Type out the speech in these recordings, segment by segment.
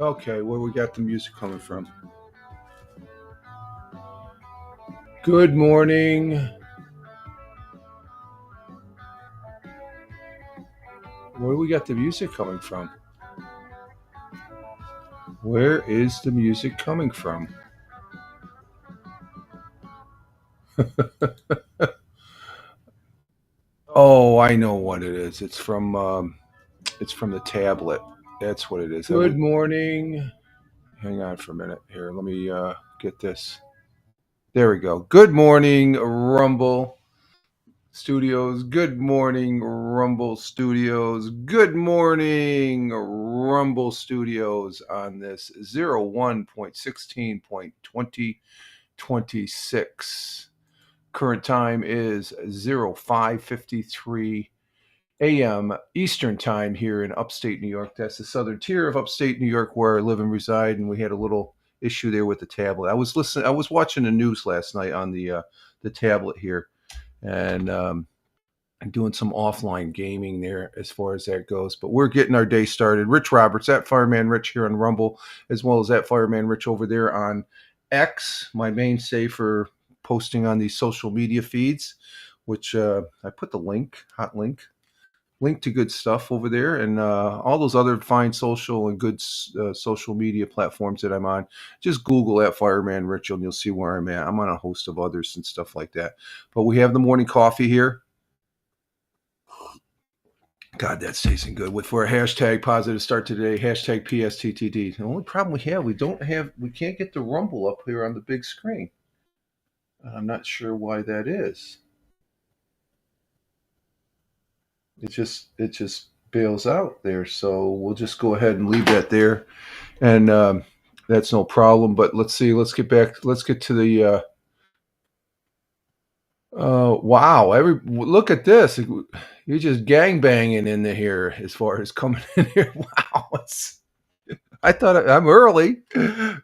Okay, where we got the music coming from? Good morning. Where do we got the music coming from? Where is the music coming from? Oh, I know what it is. It's from the tablet. That's what it is. Good morning. Hang on for a minute here. Let me get this. There we go. Good morning, Rumble Studios. Good morning, Rumble Studios. Good morning, Rumble Studios on this 01.16.2026. Current time is 05:53 a.m. Eastern Time here in upstate New York. That's the southern tier of upstate New York where I live and reside, and we had a little issue there with the tablet. I was watching the news last night on the tablet here, and doing some offline gaming there as far as that goes. But we're getting our day started. Rich Roberts, at Fireman Rich here on Rumble, as well as at Fireman Rich over there on X, my mainstay for posting on these social media feeds, which I put the hot link to good stuff over there, and all those other fine social and good social media platforms that I'm on. Just Google at Fireman Rich and you'll see where I'm at. I'm on a host of others and stuff like that. But we have the morning coffee here. God, that's tasting good. With for a hashtag positive start today, hashtag PSTTD. The only problem we can't get the Rumble up here on the big screen. I'm not sure why that is. It just bails out there. So we'll just go ahead and leave that there, and that's no problem. But let's see. Let's get back. Let's get to the. Wow! Look at this. You're just gang banging in here as far as coming in here. Wow! I thought I'm early,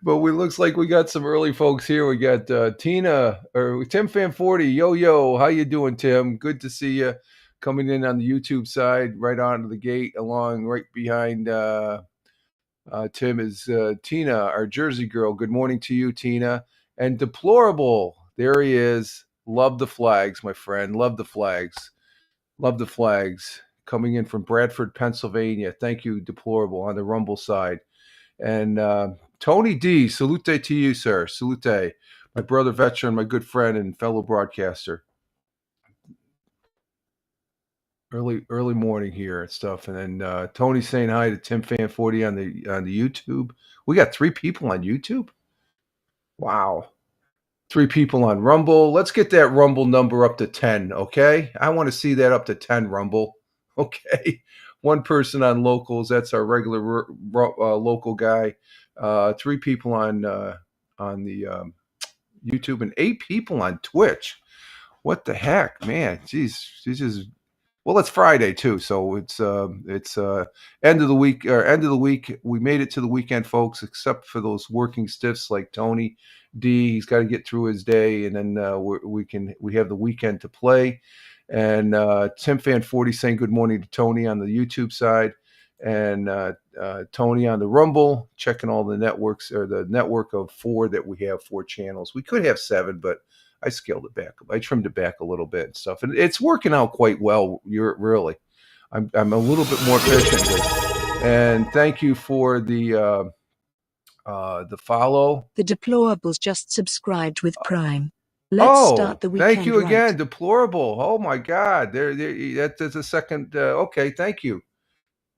but we looks like we got some early folks here. We got Tina or Tim Fan 40. Yo yo, how you doing, Tim? Good to see you coming in on the YouTube side, right onto the gate, along right behind Tim is Tina, our Jersey girl. Good morning to you, Tina. And Deplorable, there he is. Love the flags, my friend. Love the flags. Love the flags. Coming in from Bradford, Pennsylvania. Thank you, Deplorable, on the Rumble side. And Tony D, salute to you, sir. Salute. My brother veteran, my good friend and fellow broadcaster. Early morning here and stuff. And then Tony saying hi to Tim Fan 40 on the YouTube. We got 3 people on YouTube. Wow. 3 people on Rumble. Let's get that Rumble number up to 10, okay? I want to see that up to 10 Rumble. Okay. 1 person on locals. That's our regular local guy. 3 people on the YouTube and 8 people on Twitch. What the heck, man? Jeez, this is well. It's Friday too, so it's end of the week or end of the week. We made it to the weekend, folks, except for those working stiffs like Tony D. He's got to get through his day, and then we have the weekend to play. And Tim Fan 40 saying good morning to Tony on the YouTube side, and Tony on the Rumble, checking all the networks or the network of 4 that we have, 4 channels. We could have 7, but I scaled it back. I trimmed it back a little bit and stuff, and it's working out quite well. Really, I'm a little bit more efficient. And thank you for the follow. The Deplorables just subscribed with Prime. Let's start the weekend. Thank you again, Deplorable. Oh my God, that's a second. Okay, thank you.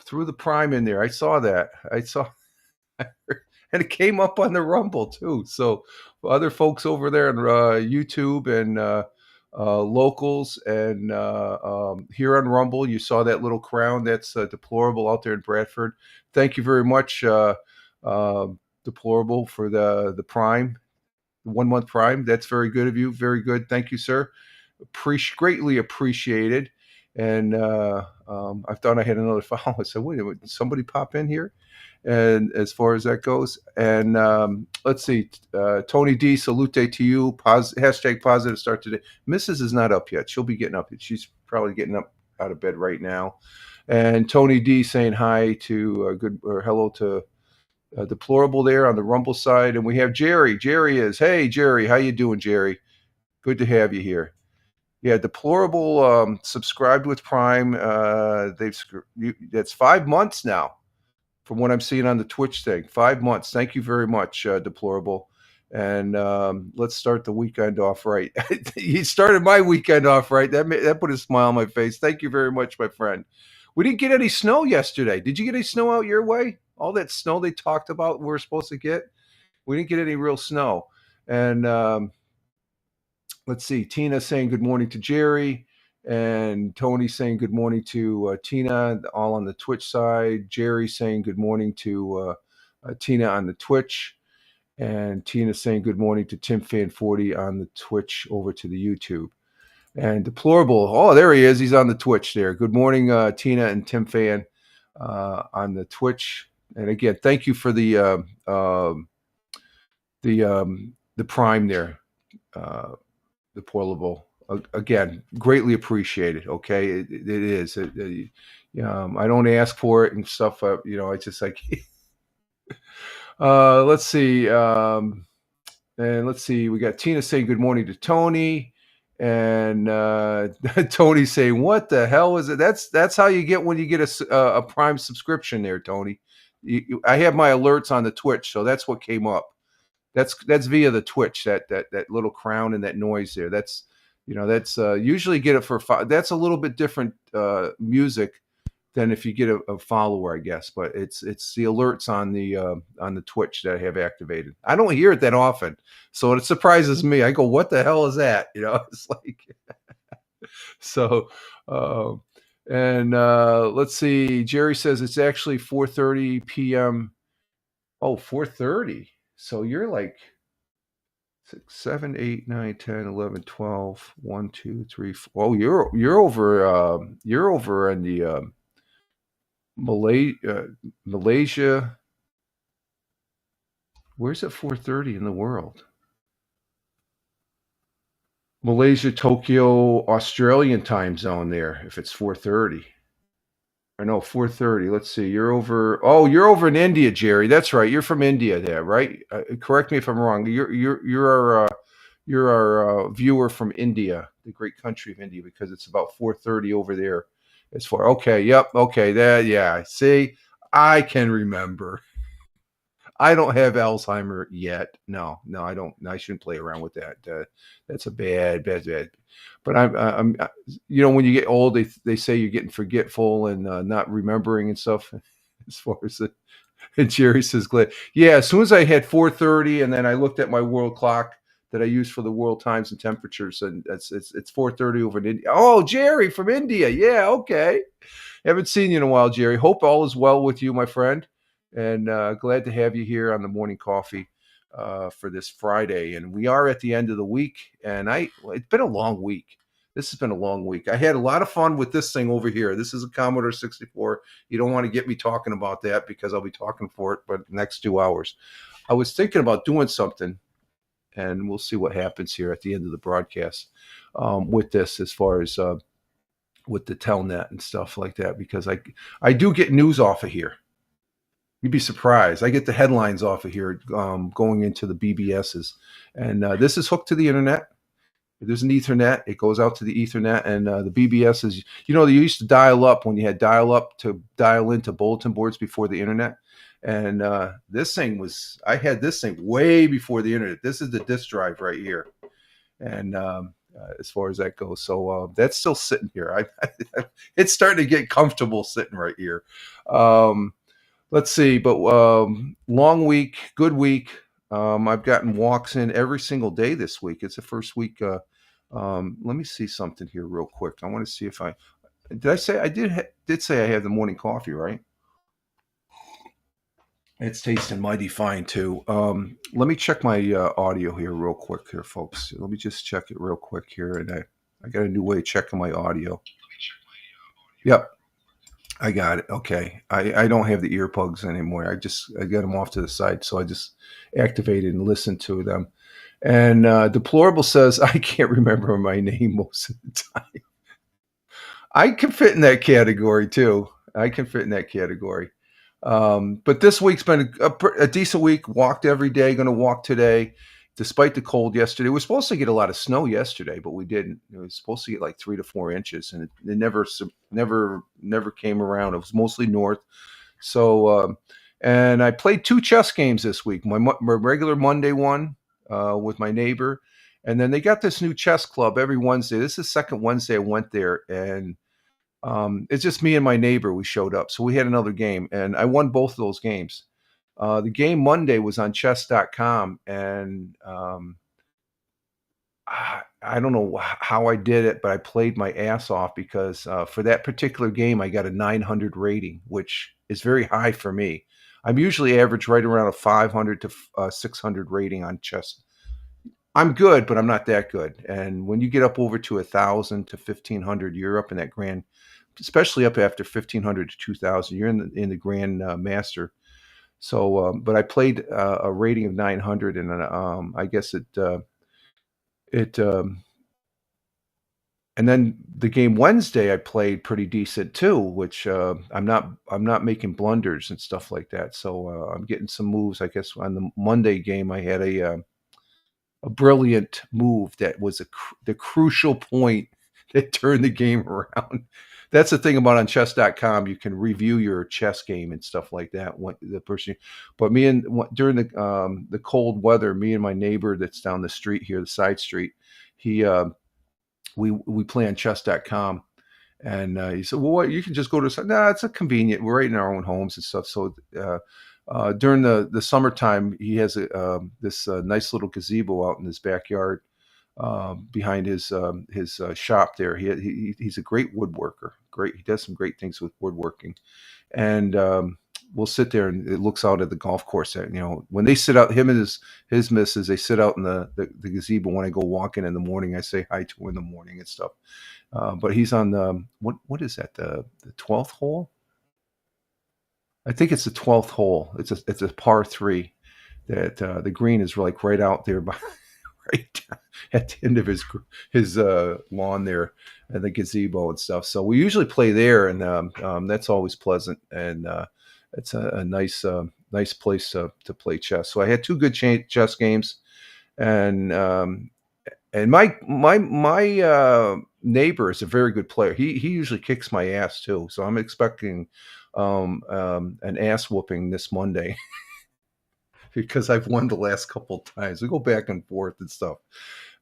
Threw the Prime in there. I saw that. And it came up on the Rumble too. So other folks over there on YouTube and locals and here on Rumble, you saw that little crown. That's Deplorable out there in Bradford. Thank you very much, Deplorable, for the Prime, the 1 month Prime. That's very good of you. Very good. Thank you, sir. Greatly appreciated. And I thought I had another follow. I said, wait a minute, did somebody pop in here? And as far as that goes, and let's see, Tony D, salute to you. Hashtag positive start today. Mrs. is not up yet. She'll be getting up. She's probably getting up out of bed right now. And Tony D saying hi to hello to Deplorable there on the Rumble side, and we have Jerry. Hey Jerry, how you doing, Jerry? Good to have you here. Yeah, Deplorable subscribed with Prime. That's 5 months now, from what I'm seeing on the Twitch thing. 5 months. Thank you very much, Deplorable. And let's start the weekend off right. You started my weekend off right. That put a smile on my face. Thank you very much, my friend. We didn't get any snow yesterday. Did you get any snow out your way? All that snow they talked about we're supposed to get. We didn't get any real snow. And let's see. Tina saying good morning to Jerry. And Tony saying good morning to Tina, all on the Twitch side. Jerry saying good morning to Tina on the Twitch. And Tina saying good morning to TimFan40 on the Twitch over to the YouTube. And Deplorable, oh, there he is. He's on the Twitch there. Good morning, Tina and TimFan on the Twitch. And again, thank you for the Prime there, Deplorable. Again, greatly appreciated. Okay, it is. I don't ask for it and stuff. I just like. Let's see. And let's see. We got Tina saying good morning to Tony, and Tony saying, "What the hell is it?" That's how you get when you get a Prime subscription there, Tony. I have my alerts on the Twitch, so that's what came up. That's via the Twitch. That little crown and that noise there. That's usually get it for that's a little bit different music than if you get a follower, I guess. But it's the alerts on the Twitch that I have activated. I don't hear it that often, so it surprises me. I go, "What the hell is that?" It's like so. And let's see. Jerry says it's actually 4:30 p.m. Oh, 4:30. So you're like 6, 7, 8, 9, 10, 11, 12, 1, 2, 3, 4. Oh, you're over in the Malaysia. Where's it 4:30 in the world? Malaysia, Tokyo, Australian time zone there. If it's 4:30. I know 4:30. Let's see. You're over in India, Jerry. That's right. You're from India there, right? Correct me if I'm wrong. You're our viewer from India, the great country of India, because it's about 4:30 over there. As far, okay, yep, okay, yeah. See, I can remember. I don't have Alzheimer yet. No, I don't. I shouldn't play around with that. That's a bad. But I'm when you get old, they say you're getting forgetful and not remembering and stuff. As far as and Jerry says, "Glad, yeah." As soon as I had 4:30, and then I looked at my world clock that I use for the world times and temperatures, and it's 4:30 over in India. Oh, Jerry from India, yeah, okay. Haven't seen you in a while, Jerry. Hope all is well with you, my friend, and glad to have you here on the morning coffee for this Friday. And we are at the end of the week, and it's been a long week. This has been a long week. I had a lot of fun with this thing over here. This is a Commodore 64. You don't want to get me talking about that because I'll be talking for it for the next 2 hours. I was thinking about doing something, and we'll see what happens here at the end of the broadcast with this, as far as with the Telnet and stuff like that, because I do get news off of here. You'd be surprised. I get the headlines off of here going into the BBSs, and this is hooked to the internet. There's an Ethernet. It goes out to the Ethernet, and the BBS is, they used to dial up when you had dial up to dial into bulletin boards before the internet. And I had this thing way before the internet. This is the disk drive right here. And as far as that goes, so that's still sitting here. It's starting to get comfortable sitting right here. Let's see, but long week, good week. I've gotten walks in every single day this week. It's the first week. Let me see something here real quick. I want to see if I did say I have the morning coffee, right? It's tasting mighty fine too. Let me check my audio here real quick here, folks. Let me just check it real quick here. And I got a new way of checking my audio. Yep. I got it. Okay. I don't have the earplugs anymore. I got them off to the side. So I just activated and listened to them. And Deplorable says, I can't remember my name most of the time. I can fit in that category too. But this week's been a decent week. Walked every day. Going to walk today, despite the cold yesterday. We were supposed to get a lot of snow yesterday, but we didn't. It was supposed to get like 3 to 4 inches, and it never came around. It was mostly north. So, and I played 2 chess games this week. My regular Monday one with my neighbor, and then they got this new chess club every Wednesday. This is the second Wednesday I went there, and it's just me and my neighbor. We showed up, so we had another game, and I won both of those games. The game Monday was on chess.com, and I don't know how I did it, but I played my ass off because for that particular game, I got a 900 rating, which is very high for me. I'm usually average right around a 500 to 600 rating on chess. I'm good, but I'm not that good. And when you get up over to 1,000 to 1,500, you're up in that grand, especially up after 1,500 to 2,000. You're in the grand master. So, but I played a rating of 900, and I guess it and then the game Wednesday I played pretty decent too, which I'm not making blunders and stuff like that. So I'm getting some moves. I guess on the Monday game I had a brilliant move that was the crucial point that turned the game around. That's the thing about on chess.com. You can review your chess game and stuff like that. But during the cold weather, me and my neighbor that's down the street here, the side street, he we play on chess.com. And he said, well, you can just go to, no, it's a convenient. We're right in our own homes and stuff. So during the summertime, he has this nice little gazebo out in his backyard behind his shop there. He's a great woodworker. He does some great things with woodworking. And we'll sit there, and it looks out at the golf course. When they sit out, him and his missus, they sit out in the gazebo. When I go walking in the morning, I say hi to him in the morning and stuff. But he's on the what is that, the 12th hole? I think it's the 12th hole. It's a par 3 that the green is like right out there by right at the end of his lawn there and the gazebo and stuff. So we usually play there, and that's always pleasant, and it's a nice place to play chess. So I had 2 good chess games, and my neighbor is a very good player. He usually kicks my ass too. So I'm expecting an ass whooping this Monday because I've won the last couple of times. We go back and forth and stuff.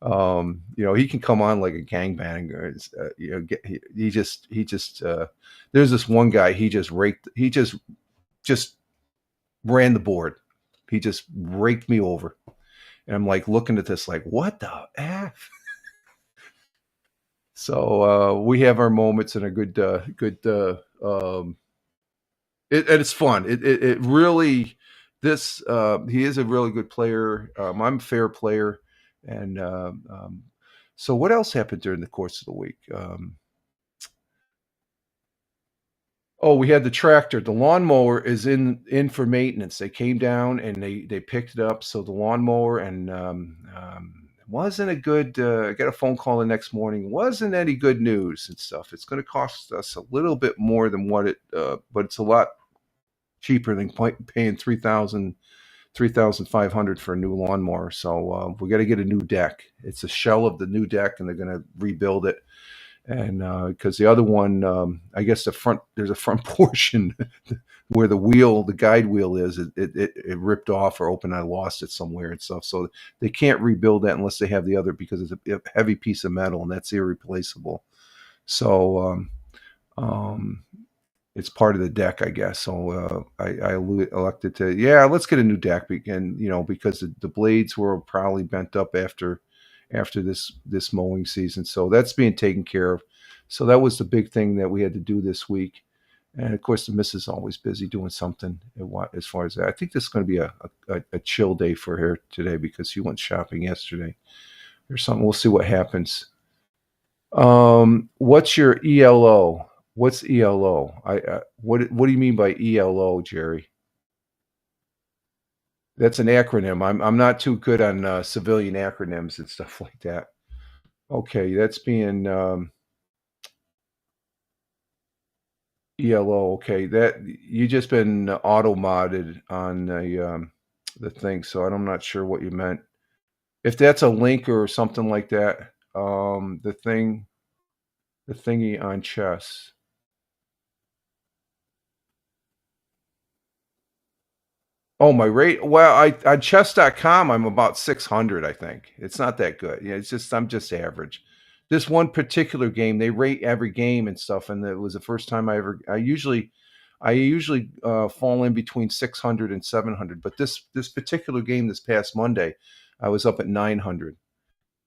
He can come on like a gangbanger. He just there's this one guy he just ran the board. He just raked me over. And I'm like looking at this like, what the F? So we have our moments and a good and it's fun. It really, he is a really good player. I'm a fair player. And so what else happened during the course of the week? We had the tractor. The lawnmower is in for maintenance. They came down and they picked it up. So the lawnmower and wasn't a good. I got a phone call the next morning. Wasn't any good news and stuff. It's going to cost us a little bit more than what but it's a lot cheaper than paying $3,500 for a new lawnmower. So we got to get a new deck. It's a shell of the new deck, and they're going to rebuild it. And because the other one, I guess there's a front portion where the guide wheel is, it ripped off or open. I lost it somewhere and stuff. So they can't rebuild that unless they have the other, because it's a heavy piece of metal and that's irreplaceable. So it's part of the deck, I guess. So I elected to, let's get a new deck, and because the blades were probably bent up after this mowing season. So that's being taken care of. So that was the big thing that we had to do this week. And of course, the missus is always busy doing something as far as that. I think this is going to be a chill day for her today because she went shopping yesterday or something. We'll see what happens. What's your ELO? What's ELO? What do you mean by ELO, Jerry? That's an acronym. I'm not too good on civilian acronyms and stuff like that. Okay, that's being ELO. Okay, that you just been auto modded on the thing, so I'm not sure what you meant. If that's a link or something like that, the thingy on chess. Oh, my rate. Well, I on chess.com, I'm about 600, I think. It's not that good. Yeah, it's just I'm just average. This one particular game, they rate every game and stuff, and it was the first time I usually fall in between 600 and 700, but this particular game this past Monday, I was up at 900.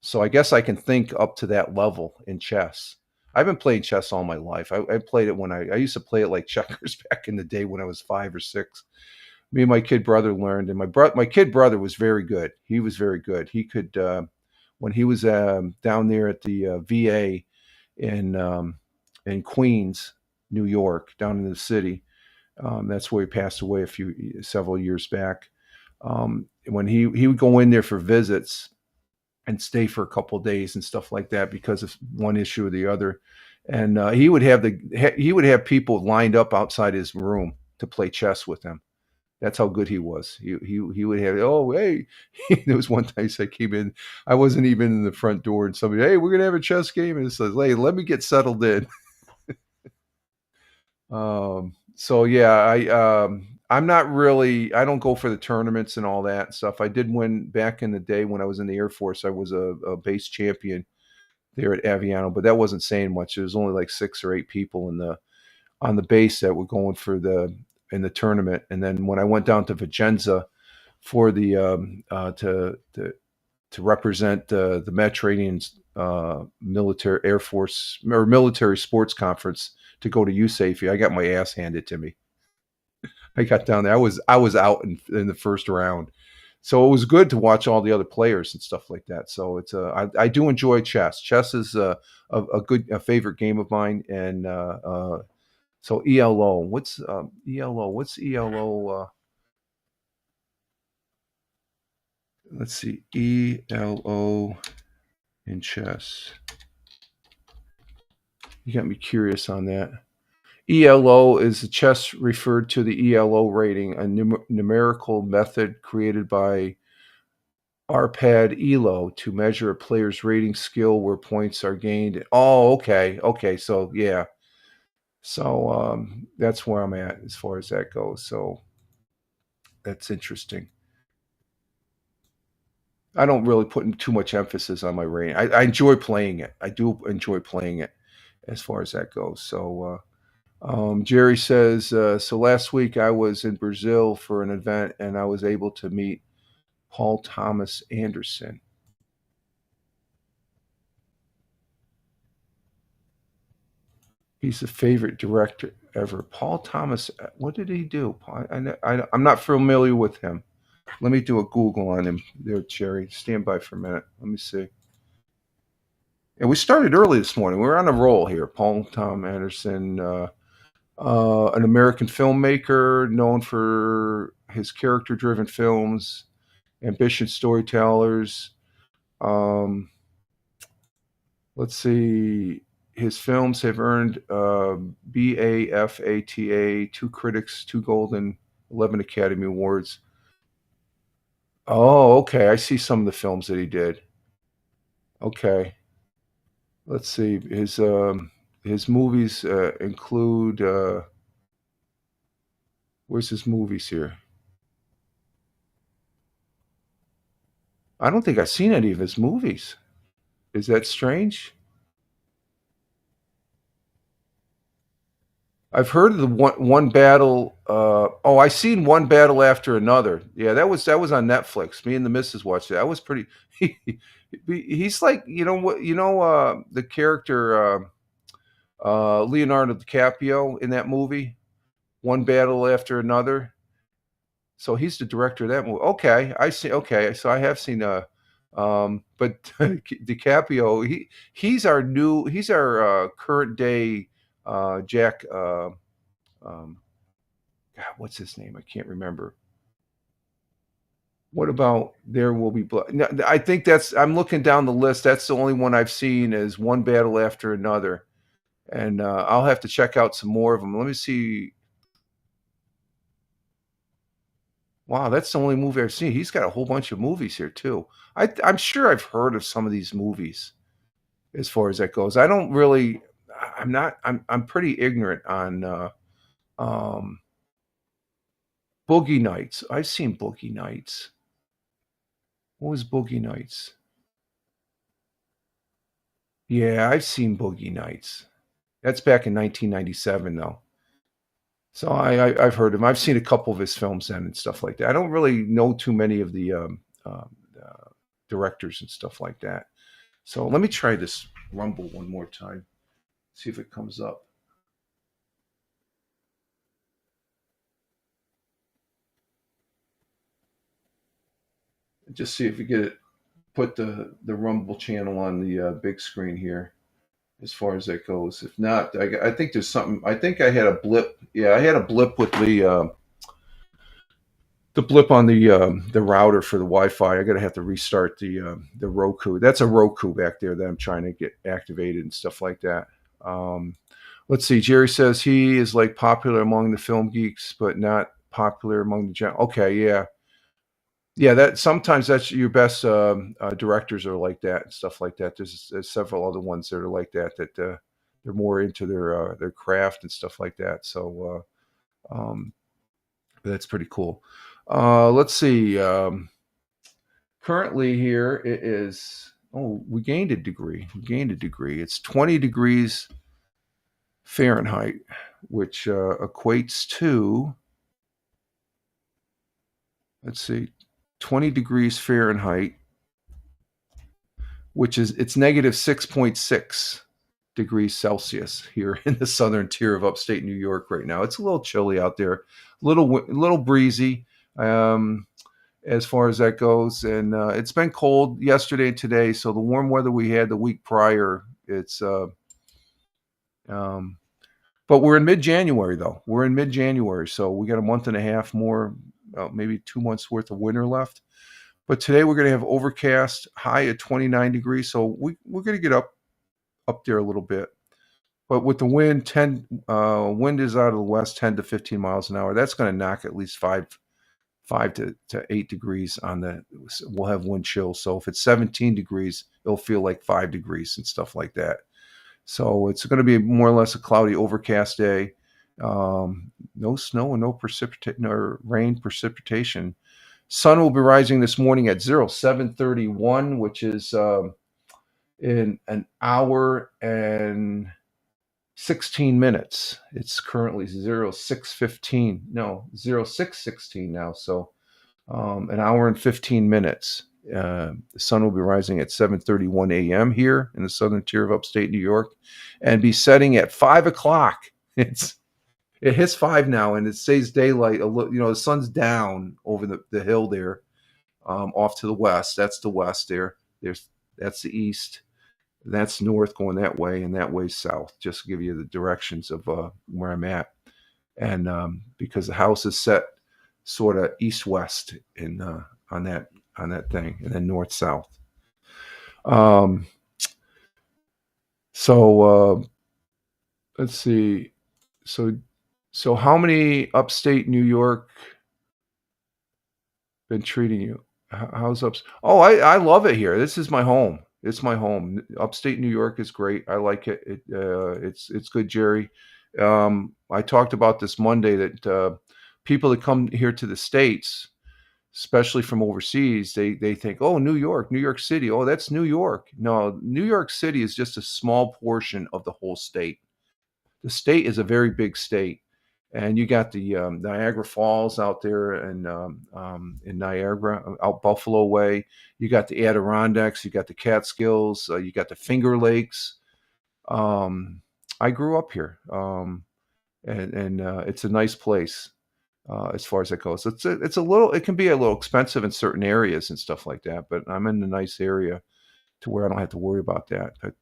So I guess I can think up to that level in chess. I've been playing chess all my life. I played it when I used to play it like checkers back in the day when I was 5 or 6. Me and my kid brother learned, and my kid brother was very good. He was very good. He could when he was down there at the VA in in Queens, New York, down in the city. That's where he passed away several years back. When he would go in there for visits and stay for a couple of days and stuff like that because of one issue or the other, and he would have people lined up outside his room to play chess with him. That's how good he was. He would have, oh, hey. There was one time I came in, I wasn't even in the front door, and somebody, hey, we're gonna have a chess game, and it says, hey, let me get settled in. So yeah, I'm not really, I don't go for the tournaments and all that stuff. I did win back in the day when I was in the Air Force. I was a base champion there at Aviano, but that wasn't saying much. There was only like 6 or 8 people on the base that were going for the in the tournament. And then when I went down to Vicenza for the to represent the Mediterranean military Air Force or military sports conference to go to USAFE, I got my ass handed to me. I got down there. I was out in the first round. So it was good to watch all the other players and stuff like that. So I do enjoy chess. Chess is a favorite game of mine, and so ELO. What's ELO? What's ELO? Let's see. ELO in chess. You got me curious on that. ELO is the chess referred to the ELO rating, a numerical method created by Arpad Elo to measure a player's rating skill where points are gained. Oh, okay. Okay. So yeah. So that's where I'm at as far as that goes. So that's interesting. I don't really put too much emphasis on my rating. I enjoy playing it. I do enjoy playing it as far as that goes. So Jerry says, so last week I was in Brazil for an event and I was able to meet Paul Thomas Anderson. He's the favorite director ever. Paul Thomas, what did he do? I'm not familiar with him. Let me do a Google on him there, Jerry. Stand by for a minute. Let me see. And we started early this morning. We're on a roll here. Paul Tom Anderson, an American filmmaker known for his character-driven films, ambitious storytellers. Let's see. His films have earned BAFTA, 2 critics, 2 Golden, 11 Academy Awards. Oh, okay. I see some of the films that he did. Okay. Let's see. His movies include where's his movies here? I don't think I've seen any of his movies. Is that strange? I've heard of the one battle. Oh, I seen One Battle After Another. Yeah, that was on Netflix. Me and the missus watched it. That was pretty. He's like what the character Leonardo DiCaprio in that movie, One Battle After Another. So he's the director of that movie. Okay, I see. Okay, so I have seen but DiCaprio, he's our current day Jack. God, what's his name? I can't remember. What about There Will Be Blood? No, I think I'm looking down the list. That's the only one I've seen is One Battle After Another. and I'll have to check out some more of them. Let me see. Wow, that's the only movie I've seen. He's got a whole bunch of movies here too. I'm sure I've heard of some of these movies as far as that goes. I don't really. I'm not. I'm pretty ignorant on um, Boogie Nights. I've seen Boogie Nights. What was Boogie Nights? Yeah, I've seen Boogie Nights. That's back in 1997, though. So I've heard him. I've seen a couple of his films then and stuff like that. I don't really know too many of the directors and stuff like that. So let me try this Rumble one more time. See if it comes up. Just see if we get it. Put the Rumble channel on the big screen here, as far as that goes. If not, I think there's something. I think I had a blip. Yeah, I had a blip with the blip on the router for the Wi-Fi. I gotta have to restart the Roku. That's a Roku back there that I'm trying to get activated and stuff like that. Let's see. Jerry says he is like popular among the film geeks, but not popular among the general. Okay, yeah, yeah. That sometimes that's your best directors are like that and stuff like that. There's several other ones that are like that. They're more into their craft and stuff like that. So that's pretty cool. Let's see. Currently here it is. Oh, we gained a degree. It's 20 degrees Fahrenheit, which equates to, let's see, 20 degrees Fahrenheit, which is it's negative 6.6 degrees Celsius here in the southern tier of upstate New York right now. It's a little chilly out there, little breezy as far as that goes, and it's been cold yesterday and today. So the warm weather we had the week prior, it's but we're in mid-January though. We're in mid-January, so we got a month and a half more, maybe 2 months worth of winter left. But today we're going to have overcast, high at 29 degrees. So we're going to get up there a little bit. But with the wind, wind is out of the west, 10 to 15 miles an hour. That's going to knock at least 5 to 8 degrees on the. We'll have wind chill. So if it's 17 degrees, it'll feel like 5 degrees and stuff like that. So it's going to be more or less a cloudy, overcast day. No snow and no rain precipitation. Sun will be rising this morning at 07:31, which is in an hour and 16 minutes. It's currently 06:15. No, 06:16 now. So an hour and 15 minutes. The sun will be rising at 7:31 a.m. here in the southern tier of upstate New York, and be setting at 5 o'clock. It hits 5 now, and it stays daylight. The sun's down over the hill there, off to the west. That's the west there. That's the east. That's north going that way, and that way south. Just to give you the directions of where I'm at, and because the house is set sort of east-west on that thing, and then north-south. So let's see. So how many upstate New York been treating you? How's ups? Oh, I love it here. This is my home. It's my home. Upstate New York is great. I like it. It's good, Jerry. I talked about this Monday that people that come here to the States, especially from overseas, they think, oh, New York City. Oh, that's New York. No, New York City is just a small portion of the whole state. The state is a very big state. And you got the Niagara Falls out there in Niagara, out Buffalo way. You got the Adirondacks. You got the Catskills. You got the Finger Lakes. I grew up here, and it's a nice place as far as that goes. It can be a little expensive in certain areas and stuff like that. But I'm in a nice area to where I don't have to worry about that. But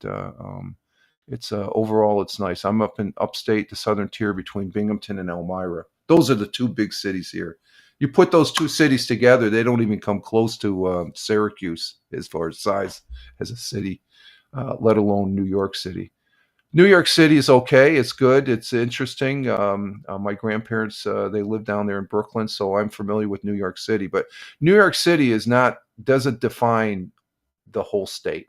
it's overall, it's nice. I'm up in upstate, the southern tier between Binghamton and Elmira. Those are the two big cities here. You put those two cities together, they don't even come close to Syracuse as far as size as a city, let alone New York City. New York City is okay. It's good. It's interesting. My grandparents, they live down there in Brooklyn, so I'm familiar with New York City. But New York City doesn't define the whole state.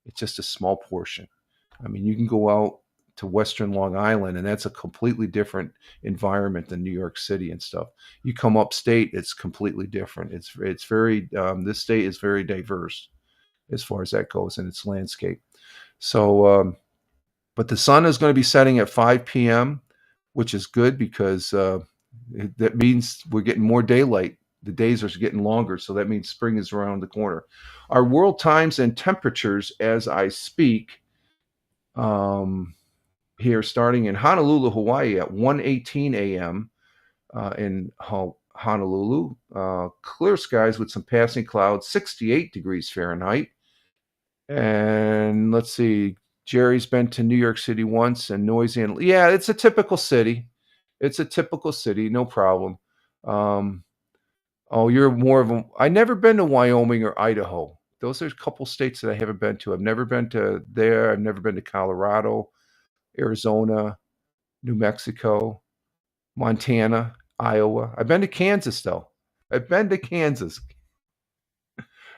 It's just a small portion. I mean, you can go out to Western Long Island, and that's a completely different environment than New York City and stuff. You come upstate, it's completely different. It's very this state is very diverse as far as that goes in its landscape. So, but the sun is going to be setting at 5 p.m., which is good because that means we're getting more daylight. The days are getting longer, so that means spring is around the corner. Our world times and temperatures as I speak here, starting in Honolulu, Hawaii at 1:18 a.m. In Honolulu. Clear skies with some passing clouds, 68 degrees Fahrenheit. And let's see, Jerry's been to New York City once and noisy. And yeah, it's a typical city. It's a typical city, no problem. Oh, you're more of a. I never been to Wyoming or Idaho. Those are a couple states that I haven't been to. I've never been to there. I've never been to Colorado, Arizona, New Mexico, Montana, Iowa. I've been to Kansas though. I've been to Kansas.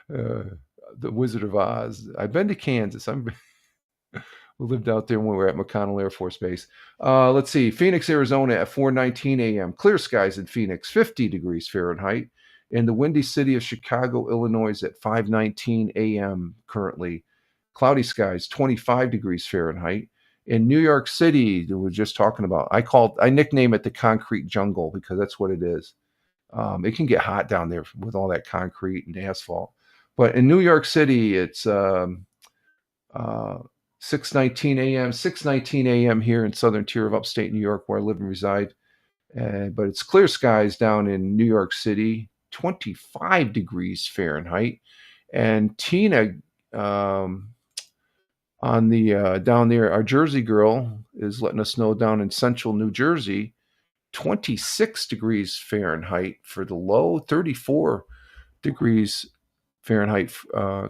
The Wizard of Oz. I've been to Kansas. We lived out there when we were at McConnell Air Force Base. Let's see. Phoenix, Arizona at 4:19 a.m. Clear skies in Phoenix, 50 degrees Fahrenheit. In the windy city of Chicago, Illinois at 5:19 a.m. currently. Cloudy skies, 25 degrees Fahrenheit. In New York City, that we were just talking about, I nickname it the concrete jungle because that's what it is. It can get hot down there with all that concrete and asphalt. But in New York City, it's 6:19 a.m. 6:19 a.m. here in southern tier of upstate New York, where I live and reside. But it's clear skies down in New York City, 25 degrees Fahrenheit. And Tina, on the down there, our Jersey girl is letting us know down in central New Jersey, 26 degrees Fahrenheit for the low, 34 degrees Fahrenheit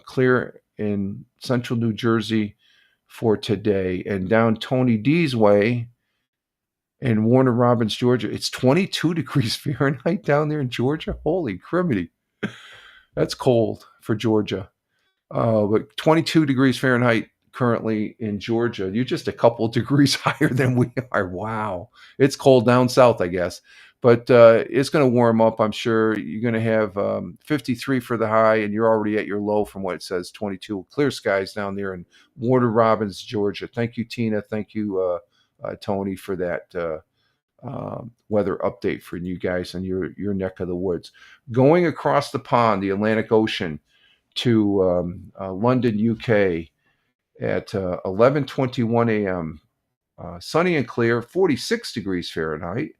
clear in central New Jersey for today. And down Tony D's way in Warner Robins, Georgia, it's 22 degrees Fahrenheit down there in Georgia. Holy criminy. That's cold for Georgia. But 22 degrees Fahrenheit currently in Georgia. You're just a couple degrees higher than we are. Wow. It's cold down south, I guess. But it's going to warm up, I'm sure. You're going to have 53 for the high, and you're already at your low from what it says, 22. Clear skies down there in Warner Robins, Georgia. Thank you, Tina. Thank you, Tony, for that weather update for you guys in your neck of the woods. Going across the pond, the Atlantic Ocean, to London, UK, at 11:21 a.m. Sunny and clear, 46 degrees Fahrenheit.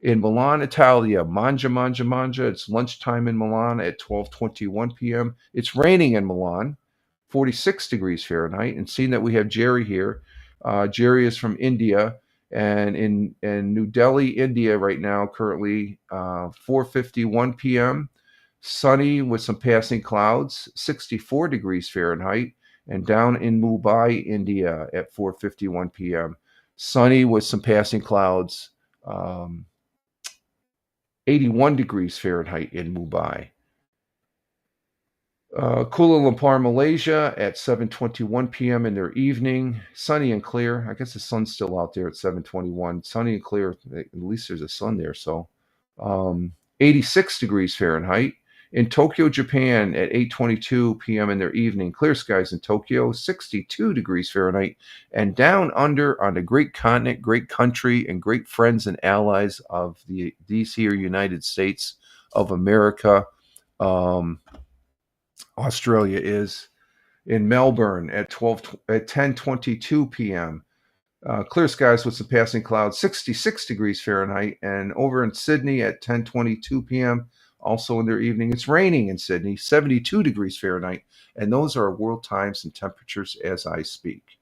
In Milan, Italia, Mangia. It's lunchtime in Milan at 12:21 p.m. It's raining in Milan, 46 degrees Fahrenheit. And seeing that we have Jerry here, Jerry is from India, and in New Delhi, India, right now, currently 4:51 p.m. Sunny with some passing clouds, 64 degrees Fahrenheit. And down in Mumbai, India, at 4:51 p.m. Sunny with some passing clouds. 81 degrees Fahrenheit in Mumbai. Kuala Lumpur, Malaysia at 7:21 p.m. in their evening. Sunny and clear. I guess the sun's still out there at 7:21. Sunny and clear. At least there's a sun there. So 86 degrees Fahrenheit. In Tokyo, Japan at 8:22 p.m. in their evening. Clear skies in Tokyo, 62 degrees Fahrenheit. And down under on the great continent, great country, and great friends and allies of these here United States of America, Australia is in Melbourne at 10:22 p.m. Clear skies with some passing clouds, 66 degrees Fahrenheit. And over in Sydney at 10:22 p.m., also in their evening, it's raining in Sydney, 72 degrees Fahrenheit. And those are world times and temperatures as I speak.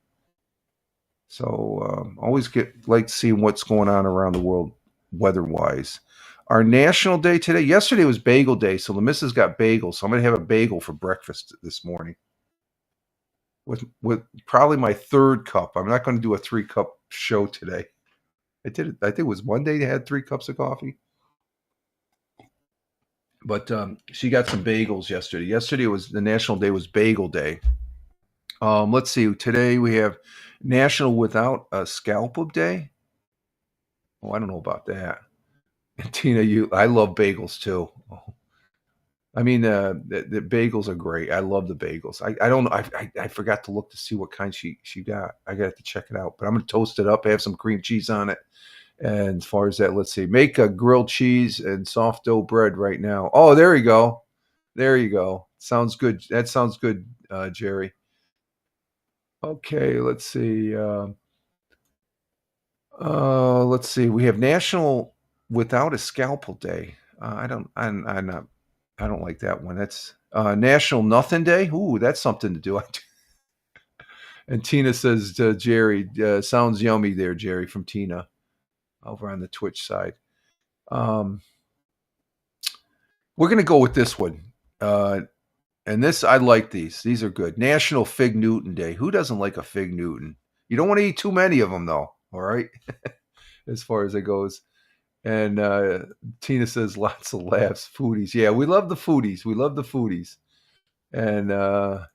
So always like to see what's going on around the world weather-wise. Our national day today, yesterday was bagel day, so the missus got bagels. So I'm going to have a bagel for breakfast this morning. with probably my third cup. I'm not going to do a 3-cup show today. I did it. I think it was one day they had 3 cups of coffee. But she got some bagels yesterday. Yesterday was the National Day was Bagel Day. Let's see. Today we have National Without a Scalpel Day. Oh, I don't know about that. And Tina, I love bagels too. Oh, I mean, the bagels are great. I love the bagels. I don't know. I forgot to look to see what kind she got. I got to check it out. But I'm gonna toast it up. Have some cream cheese on it. And as far as that, let's see. Make a grilled cheese and soft dough bread right now. Oh, there you go. There you go. Sounds good. That sounds good, Jerry. Okay, let's see. Let's see. We have National Without a Scalpel Day. I'm not. I don't like that one. That's National Nothing Day. Ooh, that's something to do. And Tina says, Jerry, sounds yummy there, Jerry, from Tina over on the Twitch side. We're gonna go with this one. And this, I like these. These are good. National Fig Newton Day. Who doesn't like a Fig Newton? You don't want to eat too many of them, though. All right, as far as it goes. And Tina says, lots of laughs. Foodies. Yeah, we love the foodies. We love the foodies. And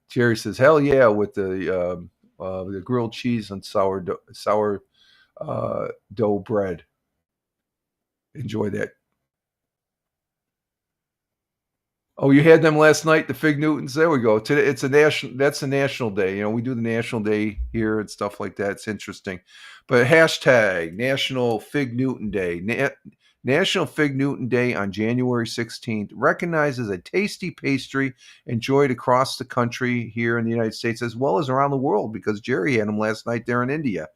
Jerry says, hell yeah, with the grilled cheese and sour dough bread. Enjoy that. Oh, you had them last night, the Fig Newtons. There we go. Today, it's a national. That's a national day. You know, we do the national day here and stuff like that. It's interesting. But hashtag National Fig Newton Day. National Fig Newton Day on January 16th recognizes a tasty pastry enjoyed across the country here in the United States as well as around the world because Jerry had them last night there in India.